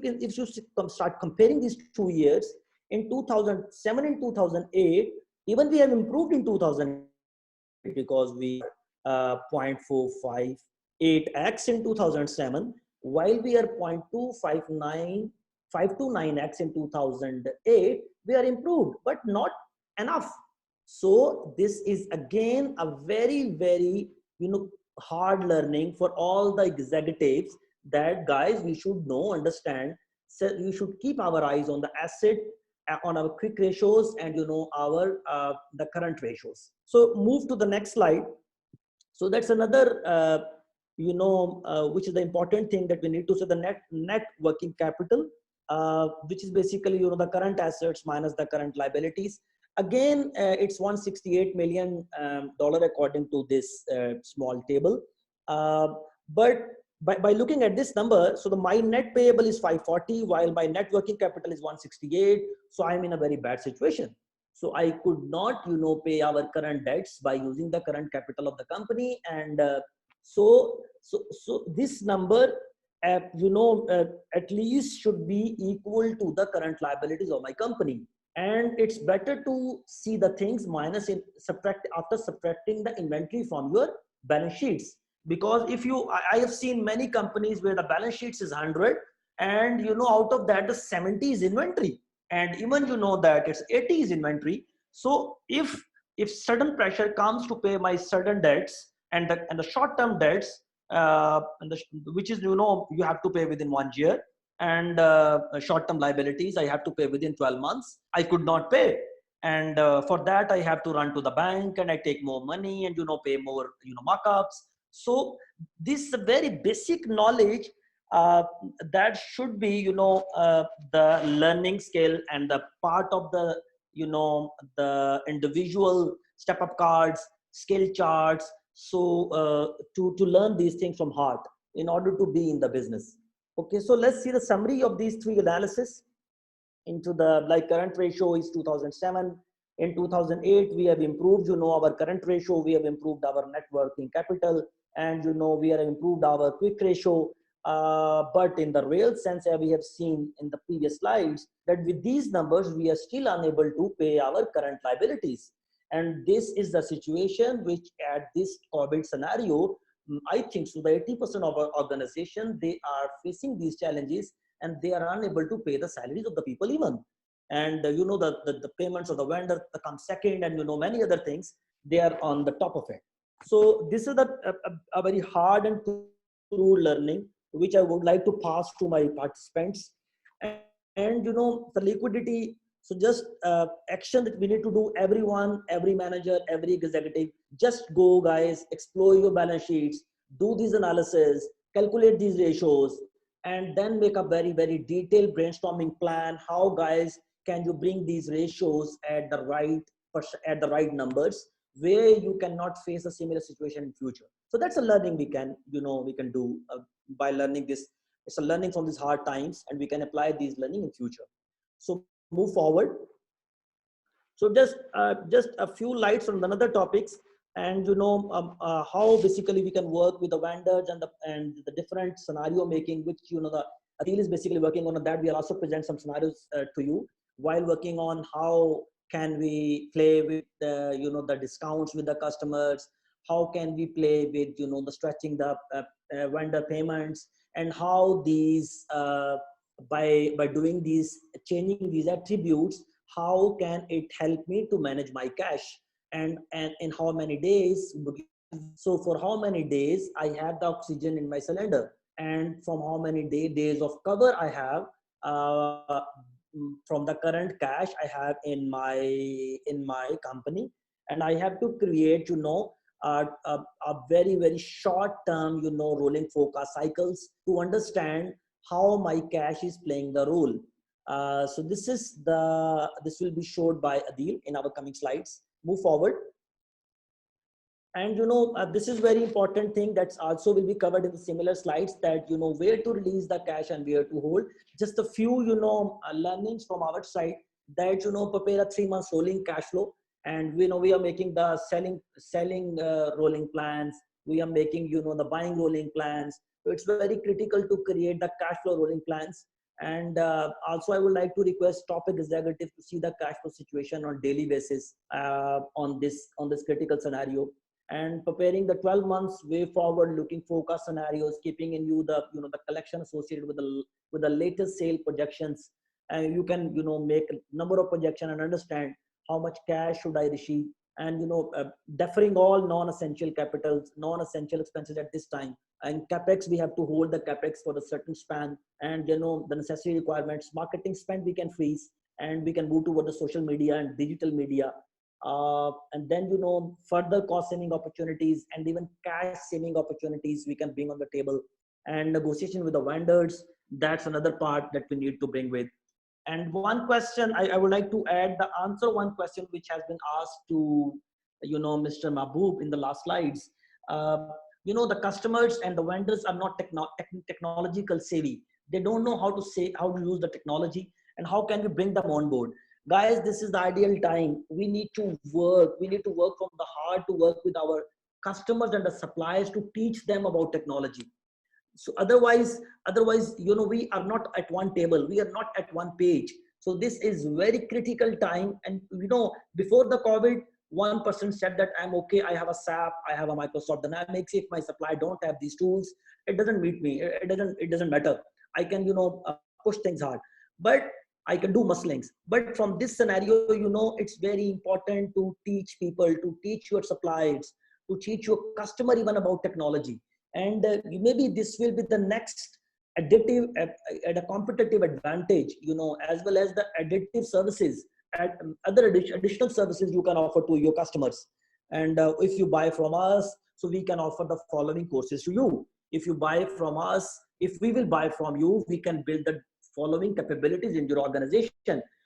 start comparing these 2 years, in 2007 and 2008, even we have improved in 2008, because we 0.458x in 2007, while we are 0.259529x in 2008, we are improved, but not enough. So this is again a very, very hard learning for all the executives, that guys, we should understand. So we should keep our eyes on the asset, on our quick ratios, and our the current ratios. So move to the next slide. So that's another which is the important thing that we need to say, the net working capital, which is basically the current assets minus the current liabilities. Again, it's $168 million according to this small table. But by looking at this number, so my net payable is 540, while my net working capital is 168. So I'm in a very bad situation. So I could not, pay our current debts by using the current capital of the company. And so this number, at least should be equal to the current liabilities of my company. And it's better to see the things after subtracting the inventory from your balance sheets. Because if I have seen many companies where the balance sheets is 100, and out of that the 70 is inventory, and even that it's 80 is inventory. So if sudden pressure comes to pay my certain debts, and the short-term debts, which is you have to pay within 1 year, and short-term liabilities I have to pay within 12 months, I could not pay. And for that I have to run to the bank, and I take more money, and pay more markups. So this very basic knowledge that should be the learning skill, and the part of the the individual step-up cards, skill charts. So to learn these things from heart in order to be in the business. Okay, so let's see the summary of these 3 analysis into the current ratio is 2007. In 2008, we have improved, our current ratio, we have improved our net working capital, and, we have improved our quick ratio. But in the real sense, we have seen in the previous slides that with these numbers, we are still unable to pay our current liabilities. And this is the situation which at this COVID scenario, I think so the 80% of our organization, they are facing these challenges, and they are unable to pay the salaries of the people even. And the payments of the vendor come second, and many other things, they are on the top of it. So this is a very hard and true learning which I would like to pass to my participants. And the liquidity, so just action that we need to do, everyone, every manager, every executive, just go guys, explore your balance sheets, do these analysis, calculate these ratios, and then make a very, very detailed brainstorming plan. How guys can you bring these ratios at the right numbers, where you cannot face a similar situation in future. So that's a learning we can do by learning this. It's a learning from these hard times, and we can apply these learning in future. So move forward. So just a few lights on another topics, and how basically we can work with the vendors and the different scenario making, which the Adil is basically working on that. We'll also present some scenarios to you while working on how can we play with the discounts with the customers, how can we play with the stretching the vendor payments, and how these by doing these, changing these attributes, how can it help me to manage my cash, and in how many days so for how many days I have the oxygen in my cylinder, and from how many days of cover I have from the current cash I have in my company. And I have to create a very, very short term rolling forecast cycles to understand how my cash is playing the role. So this will be showed by Adil in our coming slides. Move forward. And this is very important thing that's also will be covered in the similar slides, that where to release the cash and where to hold. Just a few learnings from our side, that prepare a 3 months rolling cash flow, and we are making the selling rolling plans, we are making the buying rolling plans. So it's very critical to create the cash flow rolling plans. And also I would like to request top executive to see the cash flow situation on daily basis on this critical scenario, and preparing the 12 months way forward looking forecast scenarios, keeping in view the the collection associated with the latest sale projections. And you can make a number of projection and understand how much cash should I receive, and deferring all non-essential capitals, non-essential expenses at this time. And capex, we have to hold the capex for a certain span, and the necessary requirements, marketing spend we can freeze, and we can move toward the social media and digital media. And then further cost saving opportunities and even cash saving opportunities we can bring on the table. And negotiation with the vendors, that's another part that we need to bring with. And one question I would like to add the answer, one question which has been asked to Mr. Mahboob in the last slides. The customers and the vendors are not technological savvy. They don't know how to use the technology, and how can we bring them on board. Guys, this is the ideal time. We need to work from the heart to work with our customers and the suppliers to teach them about technology. So otherwise we are not at one table, we are not at one page. So this is very critical time. And before the COVID, one person said that I'm okay, I have a SAP, I have a Microsoft Dynamics. If my supplier don't have these tools, it doesn't meet me, it doesn't matter. I can push things hard, but I can do musclings. But from this scenario, it's very important to teach people, to teach your suppliers, to teach your customer even about technology. And maybe this will be the next additive at a competitive advantage, as well as the additive services and other additional services you can offer to your customers. And if you buy from us, so we can offer the following courses to you. If you buy from us, if we will buy from you, we can build the following capabilities in your organization.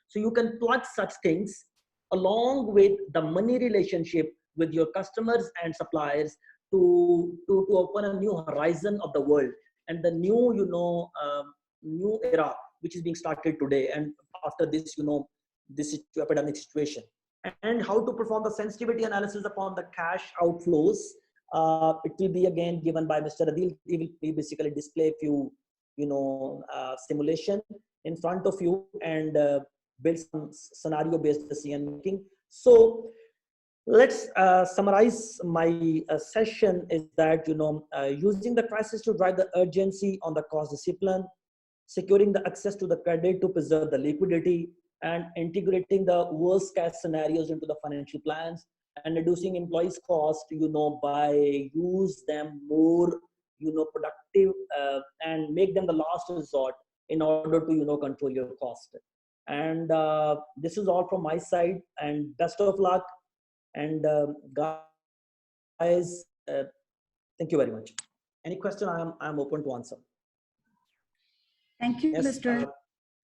So you can plug such things along with the money relationship with your customers and suppliers to open a new horizon of the world and the new new era which is being started today and after this this epidemic situation. And how to perform the sensitivity analysis upon the cash outflows, it will be again given by Mr. Adil. He will basically display a few simulation in front of you and build some scenario based decision making. So let's summarize my session is that using the crisis to drive the urgency on the cost discipline, securing the access to the credit to preserve the liquidity, and integrating the worst case scenarios into the financial plans, and reducing employees cost, by use them more, productive, and make them the last resort in order to, control your cost. And this is all from my side, and best of luck. And guys, thank you very much. Any question, I'm open to answer. Thank you, Yes, Mr.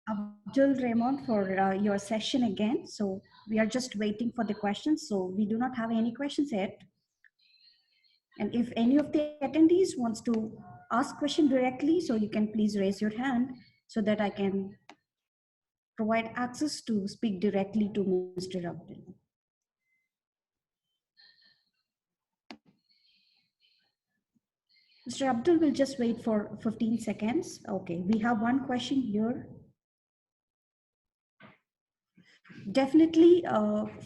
Abdul Rahman, for your session again. So we are just waiting for the questions. So we do not have any questions yet. And if any of the attendees wants to ask question directly, so you can please raise your hand so that I can provide access to speak directly to Mr. Abdul. Mr. Abdul will just wait for 15 seconds. Okay, we have one question here. Definitely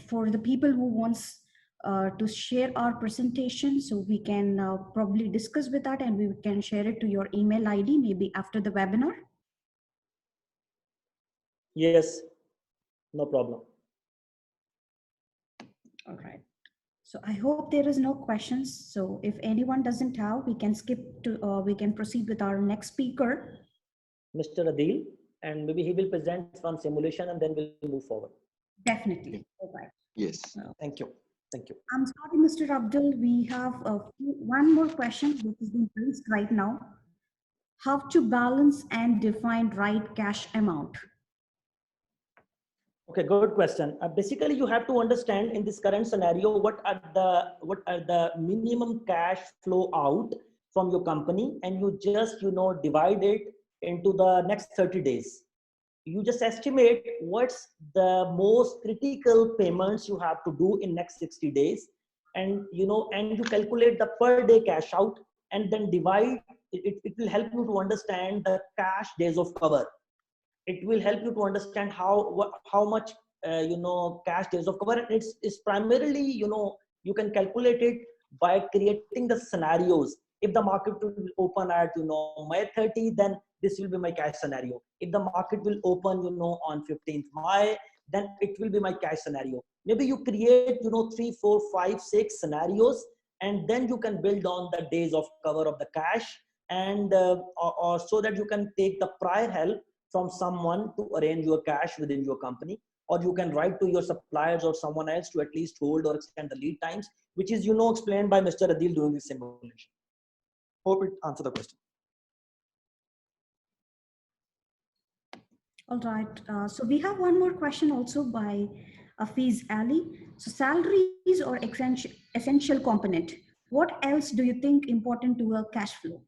for the people who wants to share our presentation, so we can probably discuss with that and we can share it to your email ID maybe after the webinar. yes, no problem. All right. So I hope there is no questions. So if anyone doesn't have, we can skip to, we can proceed with our next speaker. Mr. Adil, and maybe he will present some simulation and then we'll move forward. Definitely. All right. Yes. Thank you. Thank you. I'm sorry, Mr. Abdul. We have one more question which is being raised right now. How to balance and define right cash amount? Okay, good question. Basically, you have to understand in this current scenario what are the minimum cash flow out from your company, and you just divide it into the next 30 days. You just estimate what's the most critical payments you have to do in next 60 days, and you calculate the per day cash out, and then divide it. It will help you to understand the cash days of cover. It will help you to understand how much cash days of cover. It's primarily you can calculate it by creating the scenarios. If the market will open at May 30, then this will be my cash scenario. If the market will open on 15th May, then it will be my cash scenario. Maybe you create 3, 4, 5, 6 scenarios, and then you can build on the days of cover of the cash, and or so that you can take the prior help from someone to arrange your cash within your company, or you can write to your suppliers or someone else to at least hold or extend the lead times, which is explained by Mr. Adil during this simulation. Hope it answered the question. All right. So we have one more question also by Afiz Ali. So salaries or essential component. What else do you think important to a cash flow?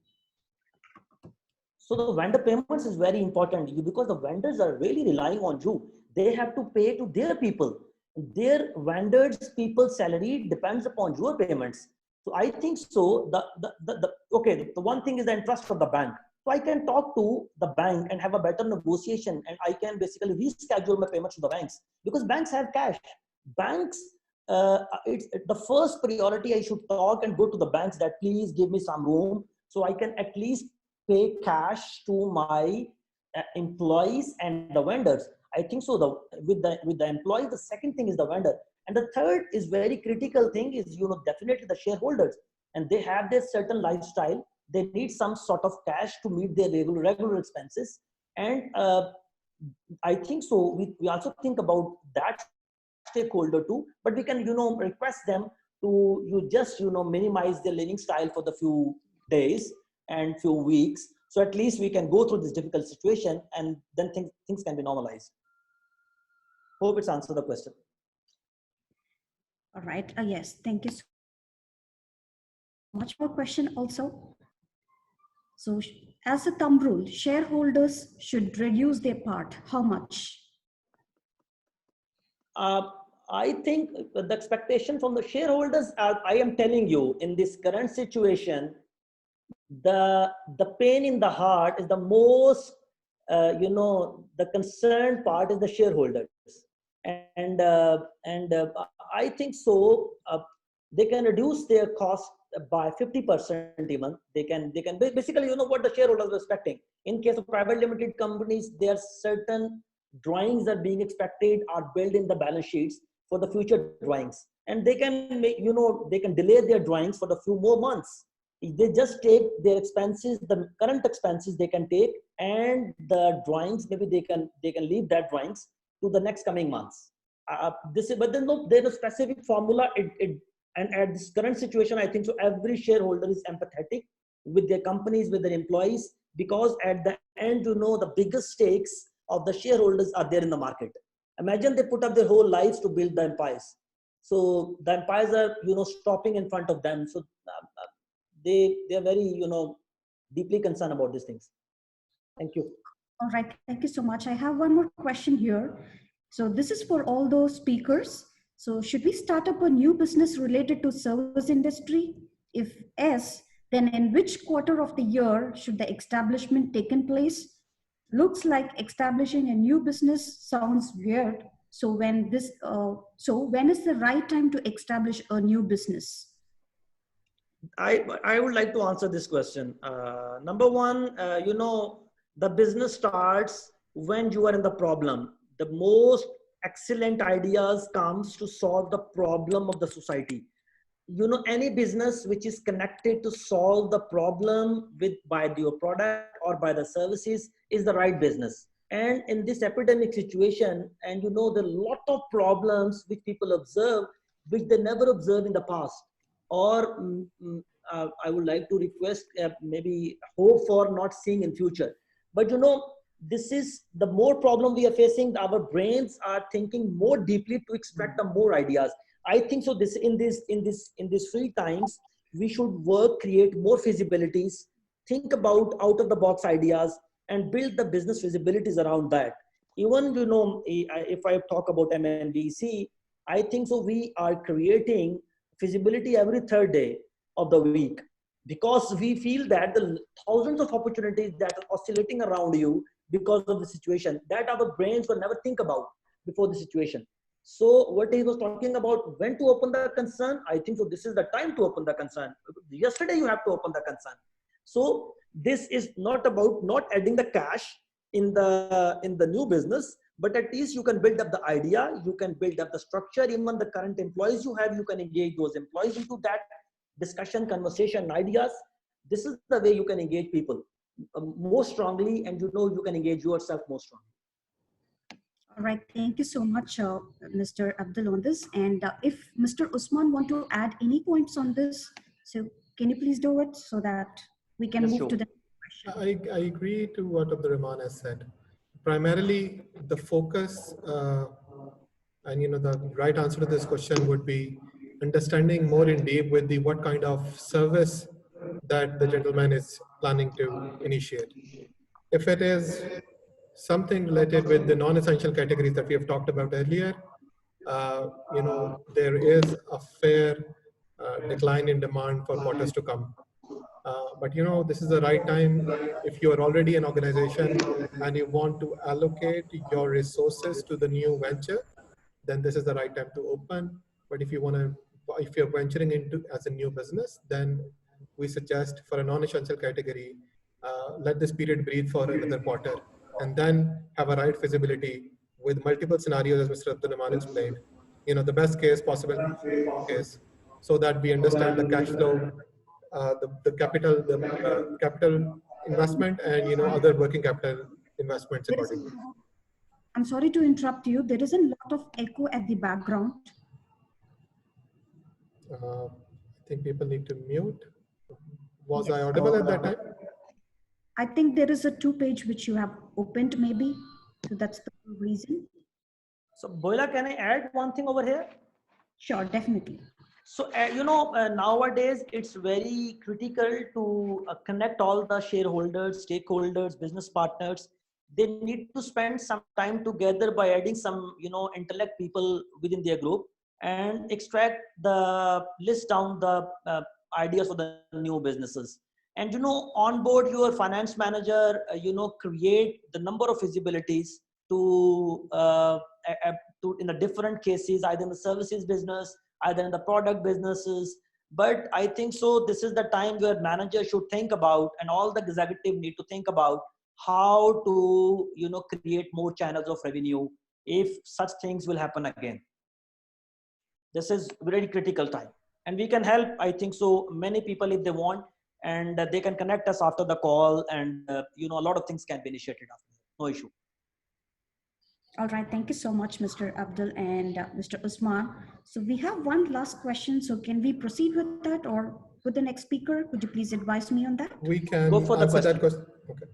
So the vendor payments is very important because the vendors are really relying on you. They have to pay to their people. Their vendors' people's salary depends upon your payments. So I think so. The one thing is the interest of the bank. So I can talk to the bank and have a better negotiation, and I can basically reschedule my payments to the banks because banks have cash. Banks, it's the first priority. I should talk and go to the banks that please give me some room so I can at least pay cash to my employees and the vendors. I think so. With the employee, the second thing is the vendor, and the third is very critical thing is definitely the shareholders, and they have their certain lifestyle. They need some sort of cash to meet their regular expenses, and I think so. We also think about that stakeholder too, but we can request them to just minimize their living style for the few days and few weeks, so at least we can go through this difficult situation, and then things can be normalized. Hope it's answered the question. All right. Yes. Thank you so much. More question also. So as a thumb rule, shareholders should reduce their part. How much? I think the expectation from the shareholders, I am telling you, in this current situation, the pain in the heart is the most, the concerned part is the shareholders, and I think so. They can reduce their cost by 50% even. They can basically, what the shareholders were expecting. In case of private limited companies, there are certain drawings that being expected are built in the balance sheets for the future drawings, and they can make, they can delay their drawings for the few more months. They just take their expenses, the current expenses they can take, and the drawings, maybe they can leave that drawings to the next coming months. This is, but there's no specific formula. And at this current situation, I think so every shareholder is empathetic with their companies, with their employees, because at the end, the biggest stakes of the shareholders are there in the market. Imagine they put up their whole lives to build the empires. So the empires are, stopping in front of them. So they're very, deeply concerned about these things. Thank you. All right, thank you so much. I have one more question here. So this is for all those speakers. So should we start up a new business related to service industry? If yes, then in which quarter of the year should the establishment taken place? Looks like establishing a new business sounds weird. So when is the right time to establish a new business? I would like to answer this question. Number one, the business starts when you are in the problem. The most excellent ideas comes to solve the problem of the society. Any business which is connected to solve the problem by your product or by the services is the right business. And in this epidemic situation, and there are a lot of problems which people observe, which they never observed in the past. Or I would like to request, maybe hope for not seeing in future. But this is the more problem we are facing. Our brains are thinking more deeply to extract the more ideas. I think so. In these free times, we should create more feasibilities, think about out of the box ideas, and build the business feasibilities around that. Even if I talk about MNBC, I think so. We are creating feasibility every third day of the week, because we feel that the thousands of opportunities that are oscillating around you because of the situation that our brains will never think about before the situation. So what he was talking about, when to open the concern, I think so this is the time to open the concern. Yesterday you have to open the concern. So this is not about not adding the cash in the new business, but at least you can build up the idea, you can build up the structure. Even the current employees you have, you can engage those employees into that discussion, conversation, ideas. This is the way you can engage people more strongly, and you can engage yourself more strongly. All right, thank you so much, Mr. Abdul, on this. And if Mr. Usman want to add any points on this, so can you please do it so that we can move to the next question? I agree to what Abdul Rahman has said. Primarily, the focus and the right answer to this question would be understanding more in deep with what kind of service that the gentleman is planning to initiate. If it is something related with the non-essential categories that we have talked about earlier, there is a fair decline in demand for quarters to come. But this is the right time. If you are already an organization and you want to allocate your resources to the new venture, then this is the right time to open. But if you're venturing into as a new business, then we suggest for a non-essential category, let this period breathe for another quarter, and then have a right feasibility with multiple scenarios, as Mr. Abdul Rahman explained. The best case possible case, so that we understand the cash flow, the capital investment, and other working capital investments accordingly. I'm sorry to interrupt you. There is a lot of echo at the background. I think people need to mute. Was Yes. I audible at that time? I think there is a 2-page which you have opened, maybe. So that's the reason. So Boila, can I add one thing over here? Sure, definitely. So, nowadays it's very critical to connect all the shareholders, stakeholders, business partners. They need to spend some time together by adding some, intellect people within their group, and extract the list down the ideas for the new businesses. And, onboard your finance manager, create the number of feasibilities to in the different cases, either in the services business, either in the product businesses, But I think so this is the time where managers should think about, and all the executive need to think about, how to create more channels of revenue if such things will happen again. This is very critical time, and we can help, I think so, many people if they want, and they can connect us after the call, and a lot of things can be initiated after that. No issue. All right, thank you so much, Mr. Abdul and Mr. Usman. So we have one last question. So can we proceed with that, or with the next speaker? Could you please advise me on that? We can Go for the answer that question. question. Okay.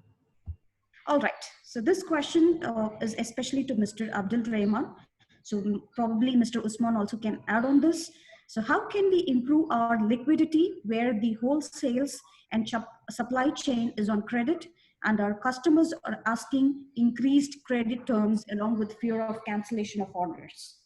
All right. So this question is especially to Mr. Abdul Rahman. So probably Mr. Usman also can add on this. So how can we improve our liquidity where the whole sales and supply chain is on credit and our customers are asking increased credit terms along with fear of cancellation of orders?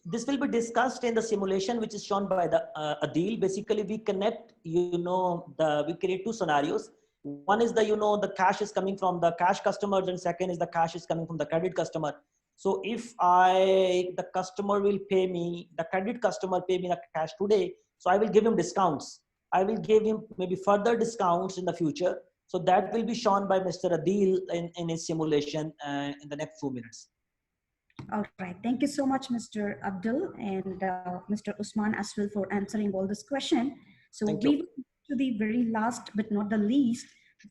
This will be discussed in the simulation which is shown by the Adil. Basically we connect, we create two scenarios. One is the cash is coming from the cash customers, and second is the cash is coming from the credit customer. So if the customer will pay me, the credit customer pay me the cash today, so I will give him discounts. I will give him maybe further discounts in the future. So that will be shown by Mr. Adil in his simulation in the next 2 minutes. All right. Thank you so much, Mr. Abdul and Mr. Usman as well for answering all this question. So Thank we you. will to the very last but not the least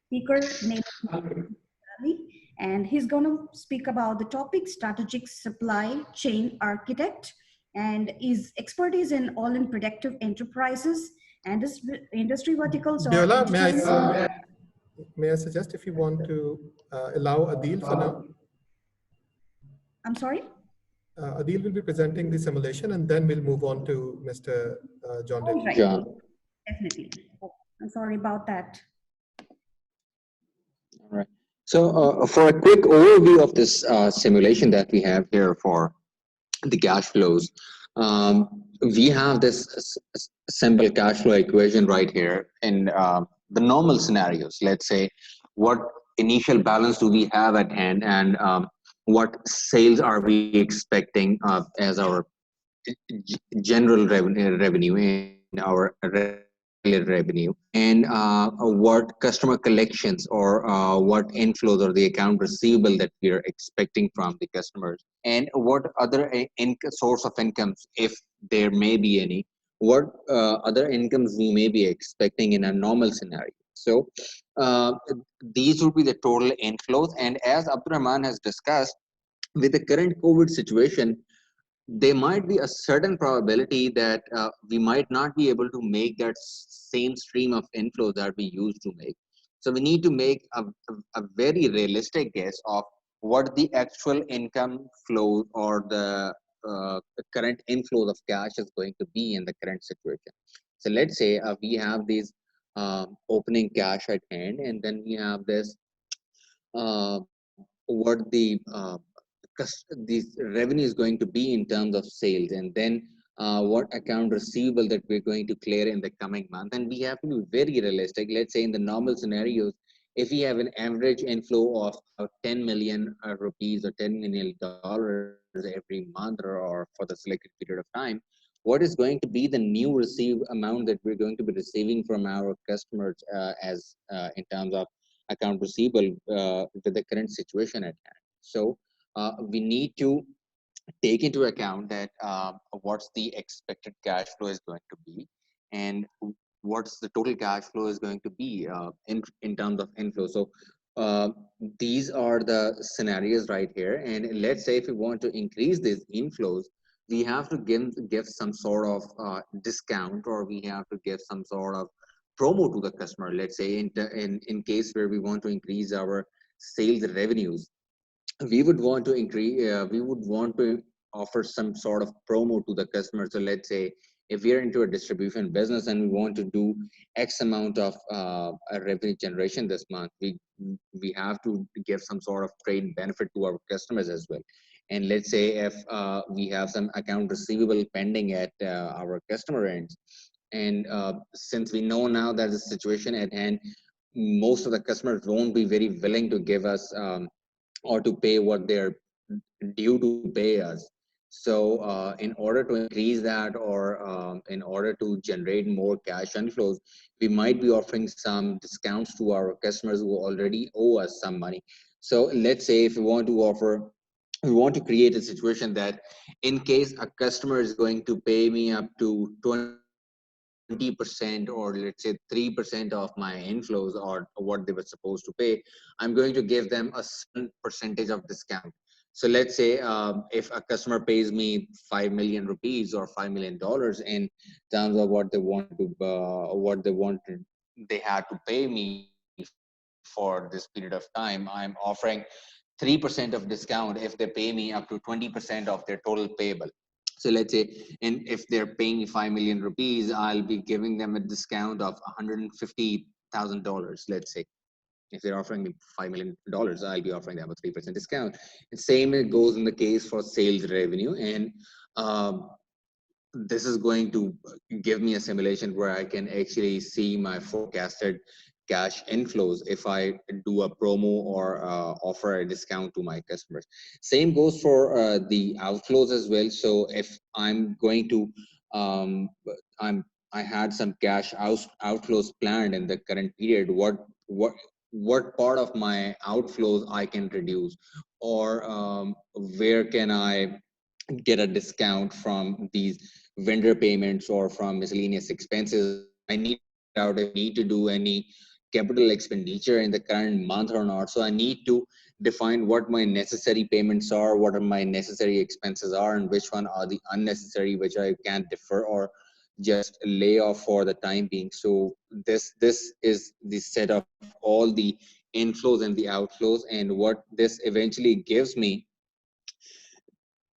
speaker named Ali, and he's going to speak about the topic strategic supply chain architect, and his expertise in all in productive enterprises and his industry verticals are Biola, entertainment. may I suggest if you want to allow Adil for now? I'm sorry? Adil will be presenting the simulation, and then we'll move on to Mr. John All Daly. right. John. Definitely. Oh, I'm sorry about that. All right. So for a quick overview of this simulation that we have here for the cash flows, we have this simple cash flow equation right here in the normal scenarios. Let's say what initial balance do we have at hand, and what sales are we expecting as our general revenue and our regular revenue, and what customer collections or what inflows or the account receivable that we are expecting from the customers, and what other source of incomes, if there may be any, what other incomes we may be expecting in a normal scenario. So these would be the total inflows, and as Abdurrahman has discussed, with the current COVID situation, there might be a certain probability that we might not be able to make that same stream of inflow that we used to make. So we need to make a very realistic guess of what the actual income flow or the current inflow of cash is going to be in the current situation. So let's say we have these opening cash at hand, and then we have this what the revenue is going to be in terms of sales, and then what account receivable that we're going to clear in the coming month. And we have to be very realistic. Let's say in the normal scenarios, if we have an average inflow of 10 million rupees or $10 million every month, or for the selected period of time, what is going to be the new receive amount that we're going to be receiving from our customers as in terms of account receivable with the current situation at hand. So we need to take into account that what's the expected cash flow is going to be, and what's the total cash flow is going to be in terms of inflow. So uh, these are the scenarios right here, and let's say if we want to increase these inflows, we have to give some sort of discount, or we have to give some sort of promo to the customer. Let's say in case where we want to increase our sales revenues, we would want to we would want to offer some sort of promo to the customer. So let's say if we are into a distribution business and we want to do X amount of a revenue generation this month, we have to give some sort of trade benefit to our customers as well. And let's say if we have some account receivable pending at our customer ends, and since we know now that the situation at hand, most of the customers won't be very willing to give us or to pay what they're due to pay us. So in order to increase that, or in order to generate more cash inflows, we might be offering some discounts to our customers who already owe us some money. So let's say if we want to create a situation that in case a customer is going to pay me up to 20% or let's say 3% of my inflows or what they were supposed to pay, I'm going to give them a certain percentage of discount. So let's say if a customer pays me 5 million rupees or $5 million in terms of what they had to pay me for this period of time, I'm offering 3% of discount if they pay me up to 20% of their total payable. So let's say, and if they're paying 5 million rupees, I'll be giving them a discount of $150,000, let's say. If they're offering me $5 million, I'll be offering them a 3% discount. And same it goes in the case for sales revenue. And this is going to give me a simulation where I can actually see my forecasted cash inflows if I do a promo or offer a discount to my customers. Same goes for the outflows as well. So if I'm going to, I had some cash outflows planned in the current period, what part of my outflows I can reduce, or where can I get a discount from these vendor payments or from miscellaneous expenses. I need to figure out if I need to do any capital expenditure in the current month or not. So I need to define what my necessary payments are, what are my necessary expenses are, and which one are the unnecessary, which I can defer or just lay off for the time being. So this is the set of all the inflows and the outflows, and what this eventually gives me,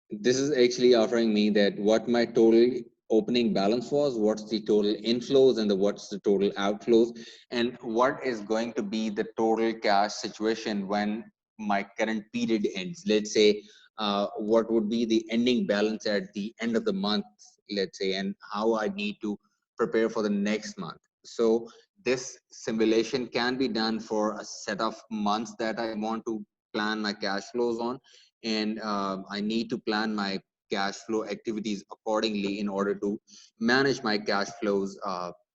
this is actually offering me that what my total opening balance was, what's the total inflows, and what's the total outflows, and what is going to be the total cash situation when my current period ends. Let's say what would be the ending balance at the end of the month, let's say, and how I need to prepare for the next month. So this simulation can be done for a set of months that I want to plan my cash flows on, and I need to plan my cash flow activities accordingly in order to manage my cash flows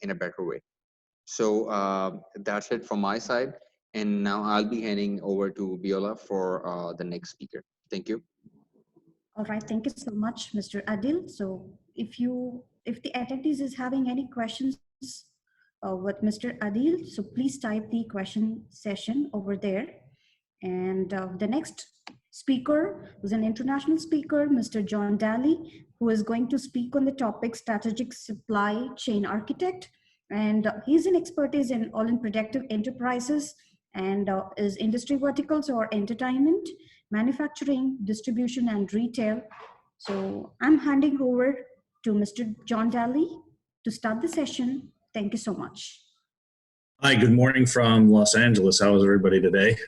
in a better way. So that's it from my side. And now I'll be handing over to Viola for the next speaker. Thank you. All right, thank you so much, Mr. Adil. So if the attendees is having any questions with Mr. Adil, so please type the question session over there. And the next speaker was an international speaker, Mr. John Daly, who is going to speak on the topic strategic supply chain architect. And he's an expertise in all in productive enterprises and is industry verticals or entertainment, manufacturing, distribution, and retail. So I'm handing over to Mr. John Daly to start the session. Thank you so much. Hi, good morning from Los Angeles. How is everybody today?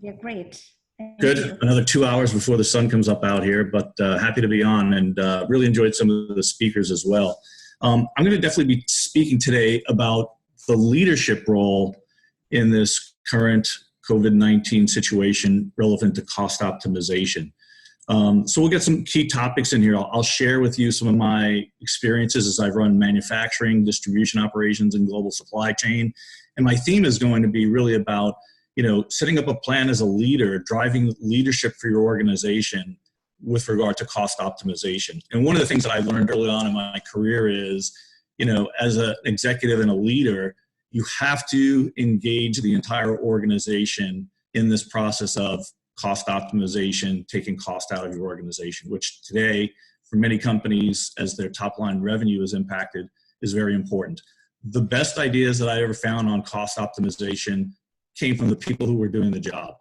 Yeah, great. Thank Good. you. Another 2 hours before the sun comes up out here, but happy to be on, and really enjoyed some of the speakers as well. I'm going to definitely be speaking today about the leadership role in this current COVID-19 situation relevant to cost optimization. So we'll get some key topics in here. I'll share with you some of my experiences as I've run manufacturing, distribution operations, and global supply chain. And my theme is going to be really about, setting up a plan as a leader, driving leadership for your organization with regard to cost optimization. And one of the things that I learned early on in my career is, as an executive and a leader, you have to engage the entire organization in this process of cost optimization, taking cost out of your organization, which today, for many companies, as their top line revenue is impacted, is very important. The best ideas that I ever found on cost optimization came from the people who were doing the job,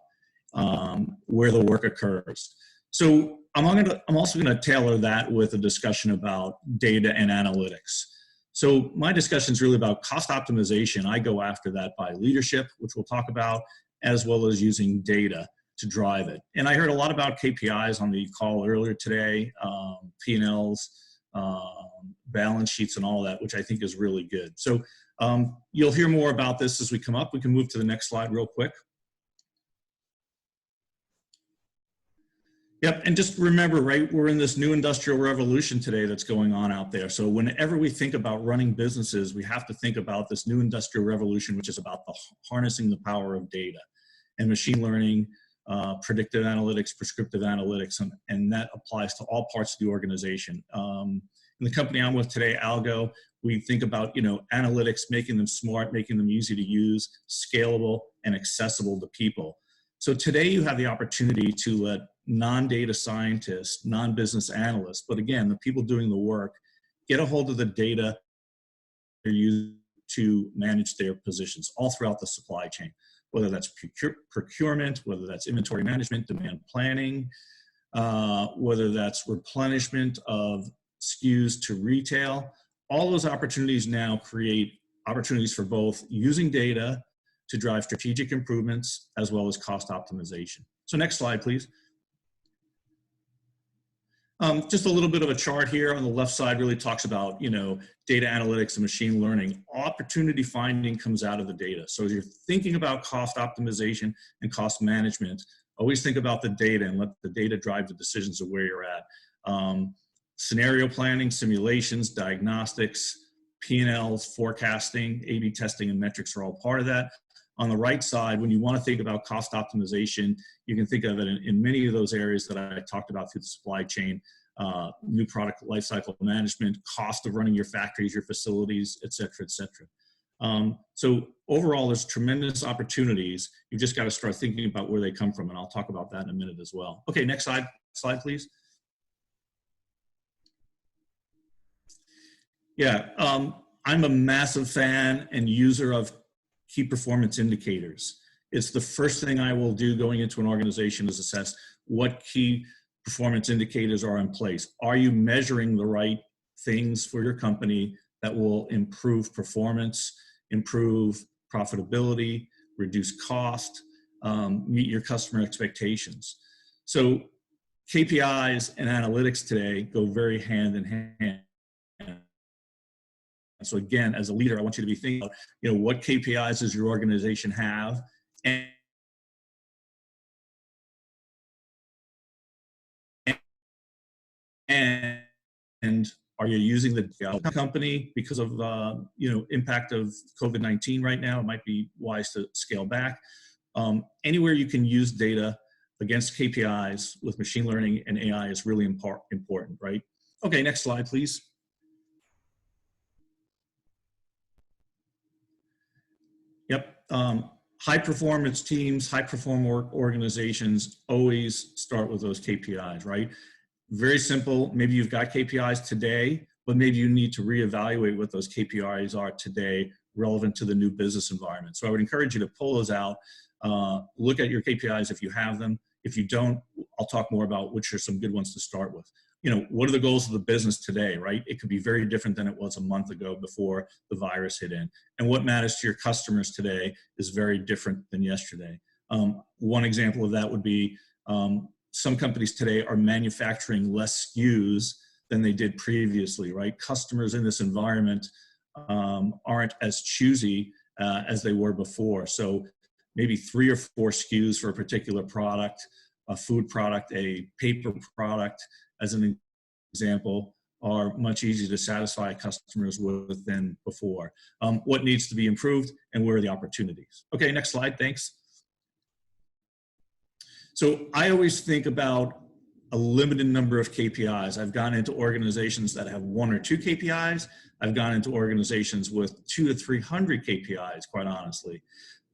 where the work occurs. So I'm also going to tailor that with a discussion about data and analytics. So my discussion is really about cost optimization. I go after that by leadership, which we'll talk about, as well as using data to drive it. And I heard a lot about KPIs on the call earlier today, P&Ls, balance sheets, and all that, which I think is really good. So you'll hear more about this as we come up. We can move to the next slide real quick. Yep, and just remember, right, we're in this new industrial revolution today that's going on out there. So whenever we think about running businesses, we have to think about this new industrial revolution, which is about harnessing the power of data and machine learning, predictive analytics, prescriptive analytics, and that applies to all parts of the organization. In the company I'm with today, Algo, we think about, analytics, making them smart, making them easy to use, scalable, and accessible to people. So today you have the opportunity to let non-data scientists, non-business analysts, but again, the people doing the work, get a hold of the data they're using to manage their positions all throughout the supply chain, whether that's procurement, whether that's inventory management, demand planning, whether that's replenishment of SKUs to retail. All those opportunities now create opportunities for both using data to drive strategic improvements as well as cost optimization. So next slide, please. Just a little bit of a chart here on the left side really talks about, data analytics and machine learning. Opportunity finding comes out of the data. So as you're thinking about cost optimization and cost management, always think about the data and let the data drive the decisions of where you're at. Scenario planning, simulations, diagnostics, P&Ls, forecasting, A/B testing, and metrics are all part of that. On the right side, when you want to think about cost optimization, you can think of it in many of those areas that I talked about through the supply chain, new product lifecycle management, cost of running your factories, your facilities, et cetera, et cetera. So overall, there's tremendous opportunities. You've just got to start thinking about where they come from, and I'll talk about that in a minute as well. Okay, next slide, please. Yeah, I'm a massive fan and user of key performance indicators. It's the first thing I will do going into an organization is assess what key performance indicators are in place. Are you measuring the right things for your company that will improve performance, improve profitability, reduce cost, meet your customer expectations? So KPIs and analytics today go very hand in hand. So again, as a leader, I want you to be thinking about, what KPIs does your organization have, and are you using the company because of impact of COVID-19 right now? It might be wise to scale back. Anywhere you can use data against KPIs with machine learning and AI is really important, right? Okay, next slide, please. Yep. High performance teams, high performance organizations always start with those KPIs, right? Very simple. Maybe you've got KPIs today, but maybe you need to reevaluate what those KPIs are today relevant to the new business environment. So I would encourage you to pull those out, look at your KPIs if you have them. If you don't, I'll talk more about which are some good ones to start with. What are the goals of the business today, right? It could be very different than it was a month ago before the virus hit in. And what matters to your customers today is very different than yesterday. One example of that would be some companies today are manufacturing less SKUs than they did previously, right? Customers in this environment aren't as choosy as they were before. So maybe 3 or 4 SKUs for a particular product, a food product, a paper product, as an example, are much easier to satisfy customers with than before. What needs to be improved and where are the opportunities? Okay, next slide, thanks. So I always think about a limited number of KPIs. I've gone into organizations that have 1 or 2 KPIs. I've gone into organizations with 200 to 300 KPIs, quite honestly.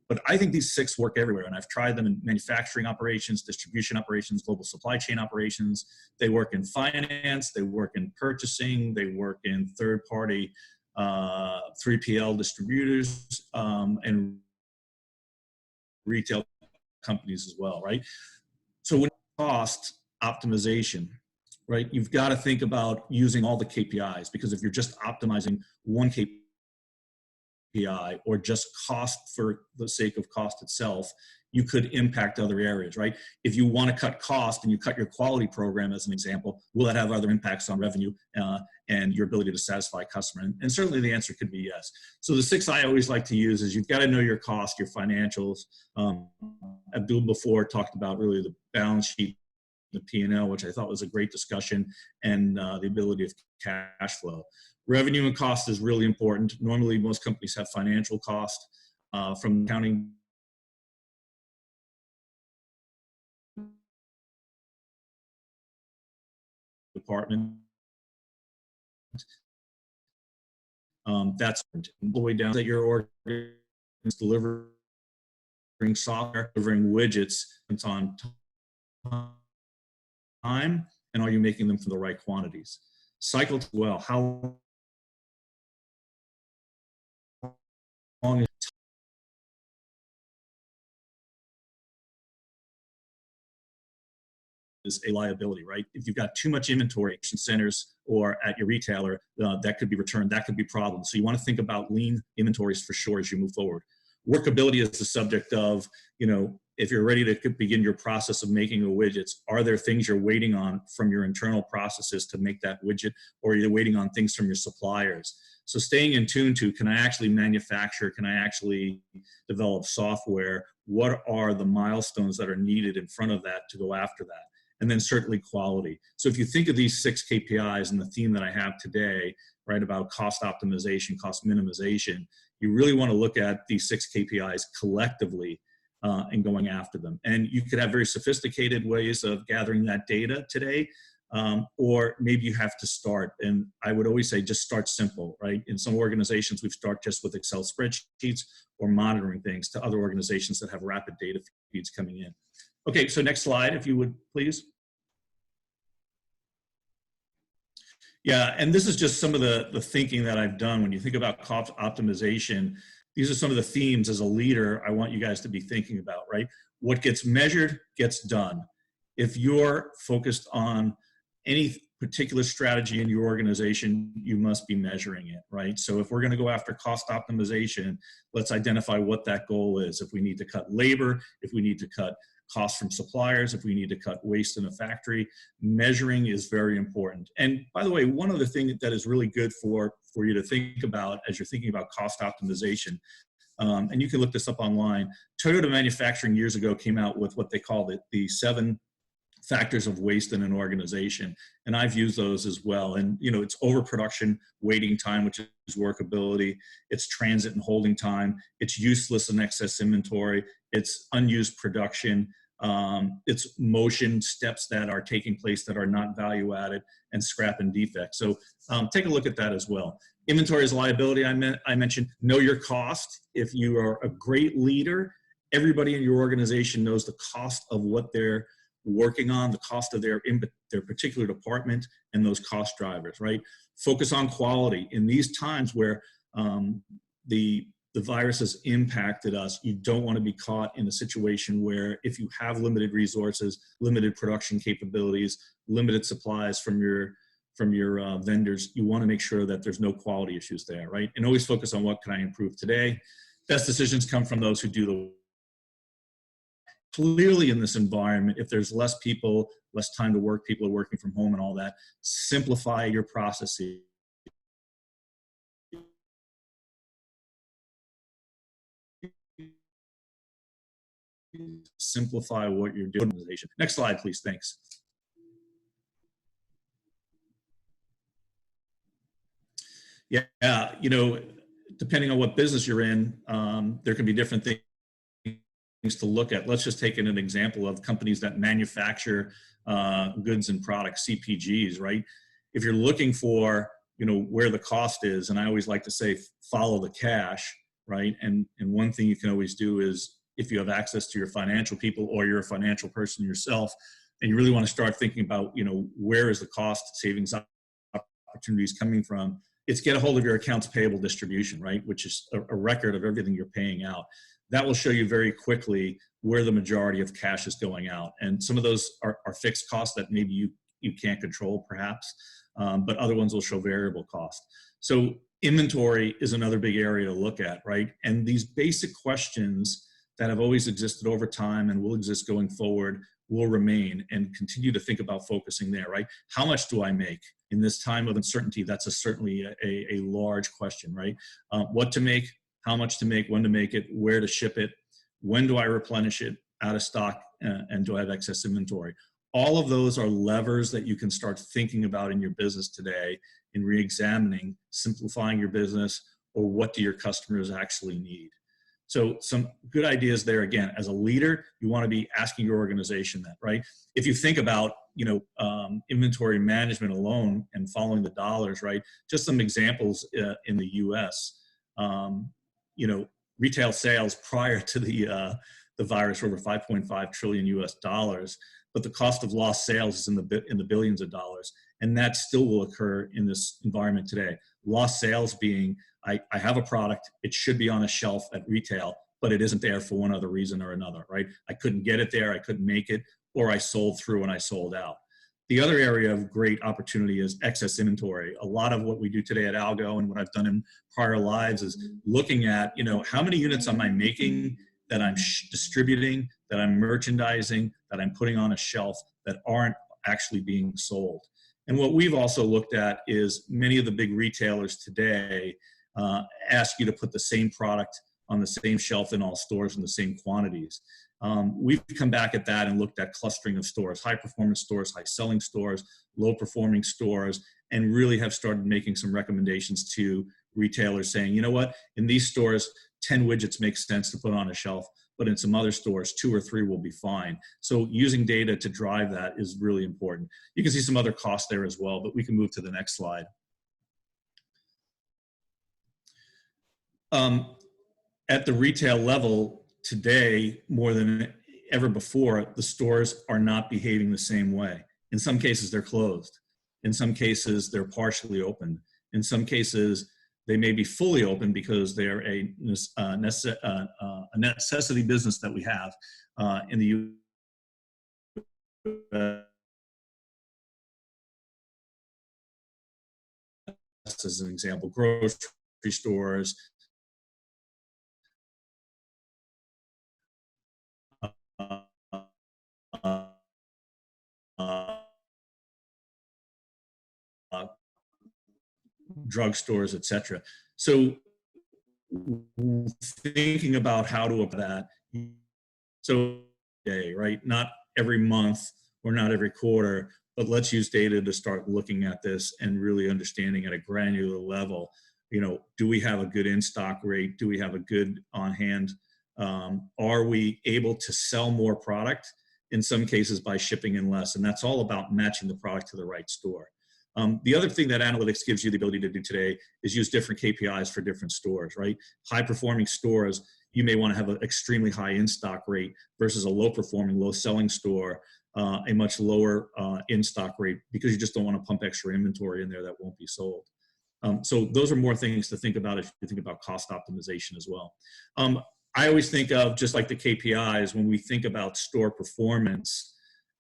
But I think these 6 work everywhere, and I've tried them in manufacturing operations, distribution operations, global supply chain operations. They work in finance, they work in purchasing, they work in third-party 3PL distributors, and retail companies as well, right? So when cost optimization, right, you've got to think about using all the KPIs, because if you're just optimizing one KPI or just cost for the sake of cost itself, you could impact other areas, right? If you want to cut cost and you cut your quality program, as an example, will that have other impacts on revenue and your ability to satisfy customer? And certainly the answer could be yes. So the 6 I always like to use is you've got to know your cost, your financials. Abdul before talked about really the balance sheet the P&L, which I thought was a great discussion, and the ability of cash flow. Revenue and cost is really important. Normally, most companies have financial cost from accounting department. That's all the way down that your organization is delivering software, delivering widgets. It's on time, and are you making them for the right quantities? Cycle as well. How long is a liability, right? If you've got too much inventory in centers or at your retailer, that could be returned, that could be problems. So you want to think about lean inventories for sure as you move forward. Workability is the subject of, if you're ready to begin your process of making the widgets, are there things you're waiting on from your internal processes to make that widget, or are you waiting on things from your suppliers? So staying in tune to, can I actually manufacture, can I actually develop software? What are the milestones that are needed in front of that to go after that? And then certainly quality. So if you think of these 6 KPIs and the theme that I have today, right, about cost optimization, cost minimization, you really want to look at these 6 KPIs collectively and going after them. And you could have very sophisticated ways of gathering that data today, or maybe you have to start. And I would always say just start simple, right? In some organizations, we start just with Excel spreadsheets or monitoring things, to other organizations that have rapid data feeds coming in. Okay, so next slide, if you would, please. Yeah, and this is just some of the thinking that I've done. When you think about cost optimization, these are some of the themes as a leader I want you guys to be thinking about, right? What gets measured gets done. If you're focused on any particular strategy in your organization, you must be measuring it, right? So if we're going to go after cost optimization, let's identify what that goal is. If we need to cut labor, if we need to cut costs from suppliers, if we need to cut waste in a factory, measuring is very important. And by the way, one other thing that is really good for you to think about as you're thinking about cost optimization, and you can look this up online, Toyota Manufacturing years ago came out with what they called the 7 factors of waste in an organization. And I've used those as well. And, it's overproduction, waiting time, which is workability. It's transit and holding time. It's useless and excess inventory. It's unused production. It's motion steps that are taking place that are not value added, and scrap and defect. So take a look at that as well. Inventory is liability. I mentioned know your cost. If you are a great leader, everybody in your organization knows the cost of what they're working on, the cost of their particular department, and those cost drivers, right? Focus on quality. In these times where the virus has impacted us, you don't want to be caught in a situation where, if you have limited resources, limited production capabilities, limited supplies from your vendors, you want to make sure that there's no quality issues there, right? And always focus on what can I improve today. Best decisions come from those who do the clearly in this environment. If there's less people, less time to work, people are working from home and all that, simplify your processes. Simplify what you're doing. Next slide, please. Thanks. Yeah, depending on what business you're in, there can be different things to look at. Let's just take an example of companies that manufacture goods and products, CPGs, right? If you're looking for, where the cost is, and I always like to say, follow the cash, right? And one thing you can always do is, if you have access to your financial people, or you're a financial person yourself, and you really want to start thinking about, where is the cost savings opportunities coming from, it's get a hold of your accounts payable distribution, right? Which is a record of everything you're paying out. That will show you very quickly where the majority of cash is going out. And some of those are fixed costs that maybe you can't control perhaps, but other ones will show variable cost. So inventory is another big area to look at, right? And these basic questions that have always existed over time and will exist going forward will remain, and continue to think about focusing there, right? How much do I make? In this time of uncertainty, that's certainly a large question, right? What to make, how much to make, when to make it, where to ship it, when do I replenish it out of stock, and do I have excess inventory? all of those are levers that you can start thinking about in your business today in re-examining, simplifying your business, or what do your customers actually need. So some good ideas there. Again, as a leader, you want to be asking your organization that, right? If you think about, inventory management alone and following the dollars, right? Just some examples in the U.S. Retail sales prior to the virus were over 5.5 trillion U.S. dollars, but the cost of lost sales is in the billions of dollars, and that still will occur in this environment today. Lost sales being, I have a product, it should be on a shelf at retail, but it isn't there for one other reason or another, right? I couldn't get it there, I couldn't make it, or I sold through and I sold out. The other area of great opportunity is excess inventory. A lot of what we do today at Algo and what I've done in prior lives is looking at, how many units am I making that I'm distributing, that I'm merchandising, that I'm putting on a shelf that aren't actually being sold. And what we've also looked at is many of the big retailers today ask you to put the same product on the same shelf in all stores in the same quantities. We've come back at that and looked at clustering of stores, high performance stores, high selling stores, low performing stores, and really have started making some recommendations to retailers saying, you know what, in these stores, 10 widgets make sense to put on a shelf, but in some other stores, 2 or 3 will be fine. So using data to drive that is really important. You can see some other costs there as well, but we can move to the next slide. At the retail level today, more than ever before, the stores are not behaving the same way. In some cases, they're closed. In some cases, they're partially opened. In some cases, they may be fully open because they're a necessity business that we have in the U.S. as an example, grocery stores, drugstores, etc. So thinking about how to apply that, so right, not every month or not every quarter, but let's use data to start looking at this and really understanding at a granular level, do we have a good in-stock rate? Do we have a good on-hand? Are we able to sell more product? In some cases by shipping in less, and that's all about matching the product to the right store. The other thing that analytics gives you the ability to do today is use different KPIs for different stores, right? High performing stores, you may want to have an extremely high in-stock rate versus a low performing, low selling store, a much lower in-stock rate, because you just don't want to pump extra inventory in there that won't be sold. So those are more things to think about if you think about cost optimization as well. I always think of, just like the KPIs, when we think about store performance,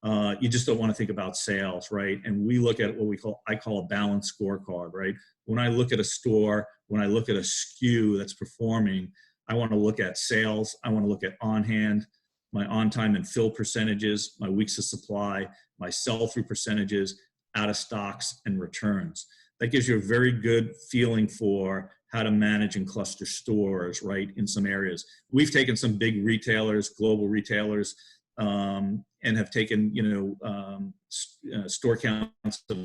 you just don't want to think about sales, right? And we look at what I call a balanced scorecard, right? When I look at a store, when I look at a SKU that's performing, I want to look at sales, I want to look at on-hand, my on-time and fill percentages, my weeks of supply, my sell-through percentages, out of stocks, and returns. That gives you a very good feeling for how to manage and cluster stores, right, in some areas. We've taken some big retailers, global retailers, and have taken, store counts of,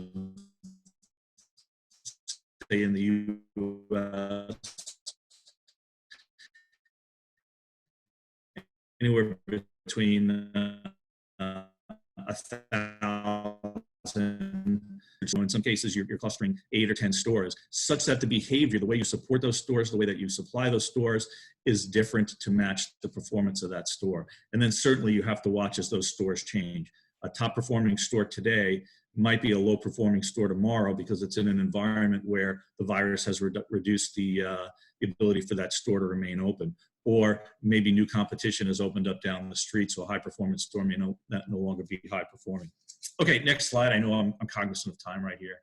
say, in the U.S. anywhere between 1,000. So in some cases, you're clustering 8 or 10 stores, such that the behavior, the way you support those stores, the way that you supply those stores is different to match the performance of that store. And then certainly you have to watch as those stores change. A top performing store today might be a low performing store tomorrow because it's in an environment where the virus has reduced the ability for that store to remain open. Or maybe new competition has opened up down the street, so a high performance store may no longer be high performing. Okay, next slide. I know I'm cognizant of time right here.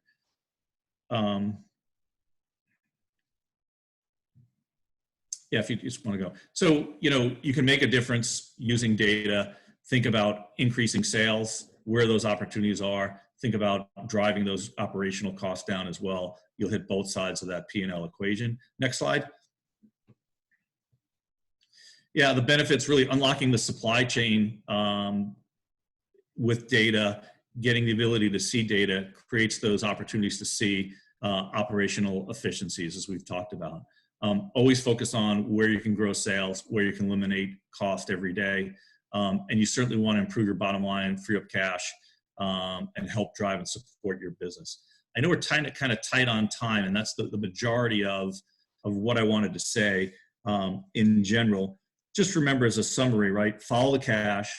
Yeah, if you just want to go. So, you can make a difference using data. Think about increasing sales, where those opportunities are. Think about driving those operational costs down as well. You'll hit both sides of that P&L equation. Next slide. Yeah, the benefits, really unlocking the supply chain with data, getting the ability to see data creates those opportunities to see operational efficiencies, as we've talked about. Always focus on where you can grow sales, where you can eliminate cost every day. And you certainly want to improve your bottom line, free up cash, and help drive and support your business. I know we're kind of tight on time, and that's the majority of what I wanted to say in general. Just remember as a summary, right? Follow the cash,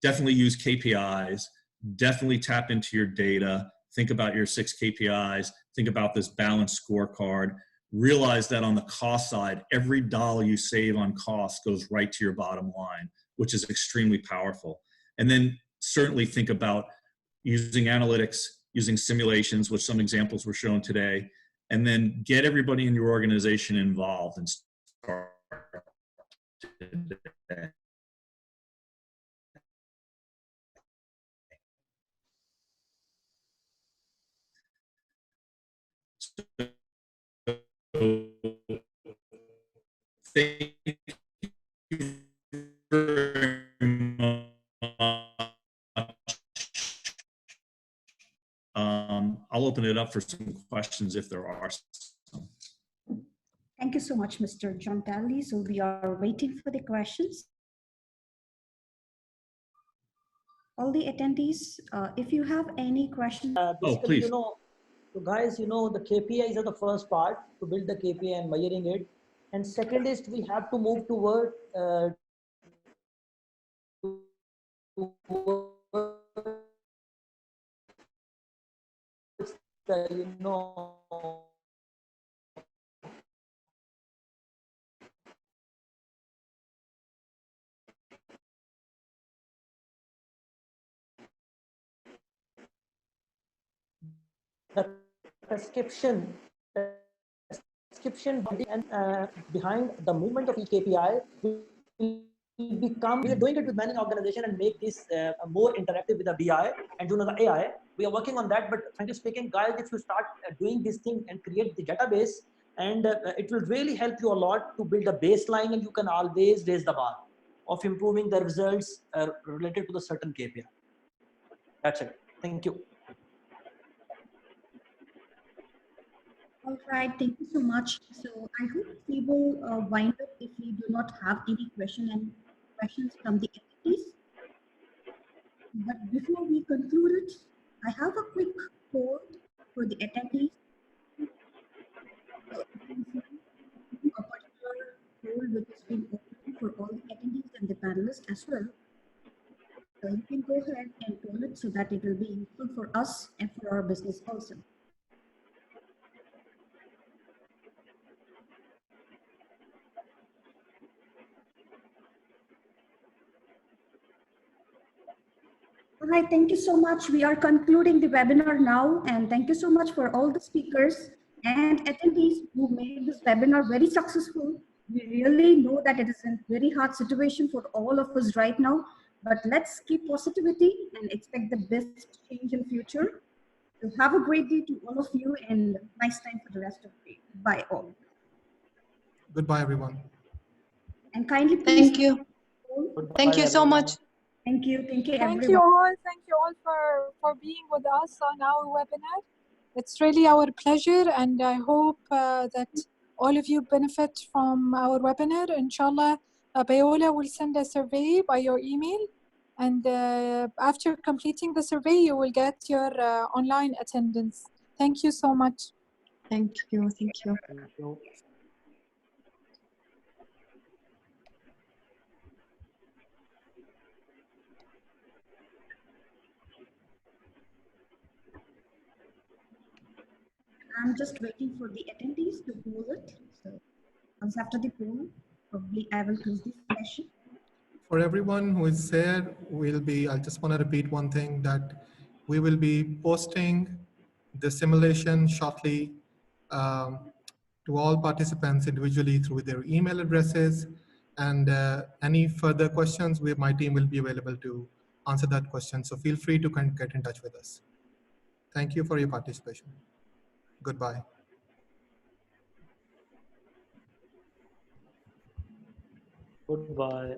definitely use KPIs, definitely tap into your data, think about your 6 KPIs, think about this balanced scorecard. Realize that on the cost side, every dollar you save on cost goes right to your bottom line, which is extremely powerful. And then certainly think about using analytics, using simulations, which some examples were shown today, and then get everybody in your organization involved and start today. Thank you very much. I'll open it up for some questions if there are some. Thank you so much, Mr. John Daly. So we are waiting for the questions. All the attendees, if you have any questions. Basically, so guys, the KPIs are the first part to build the KPI and measuring it. And second is we have to move toward the prescription and behind the movement of each KPI will become, we are doing it with many organizations and make this more interactive with the BI and the AI. We are working on that, but frankly speaking, guys, if you start doing this thing and create the database, and it will really help you a lot to build a baseline, and you can always raise the bar of improving the results related to the certain KPI. That's it. Thank you. All right, thank you so much. So I hope we will wind up if we do not have any questions from the attendees. But before we conclude it, I have a quick poll for the attendees. A particular poll which has been open for all the attendees and the panelists as well. So you can go ahead and poll it so that it will be useful for us and for our business also. All right, thank you so much. We are concluding the webinar now, and thank you so much for all the speakers and attendees who made this webinar very successful. We really know that it is a very hard situation for all of us right now, but let's keep positivity and expect the best change in future. So have a great day to all of you, and nice time for the rest of the day. Bye all. Goodbye, everyone. And kindly please. Thank you. Goodbye, Thank you so much. Thank you everyone. Thank you all for being with us on our webinar. It's really our pleasure, and I hope that all of you benefit from our webinar. Inshallah, Bayola will send a survey by your email, and after completing the survey, you will get your online attendance. Thank you so much. Thank you. Thank you. Thank you. I'm just waiting for the attendees to poll it. So once after the poll, probably I will close this session. For everyone who is there, I just want to repeat one thing, that we will be posting the simulation shortly to all participants individually through their email addresses. And any further questions, my team will be available to answer that question. So feel free to get in touch with us. Thank you for your participation. Goodbye. Goodbye.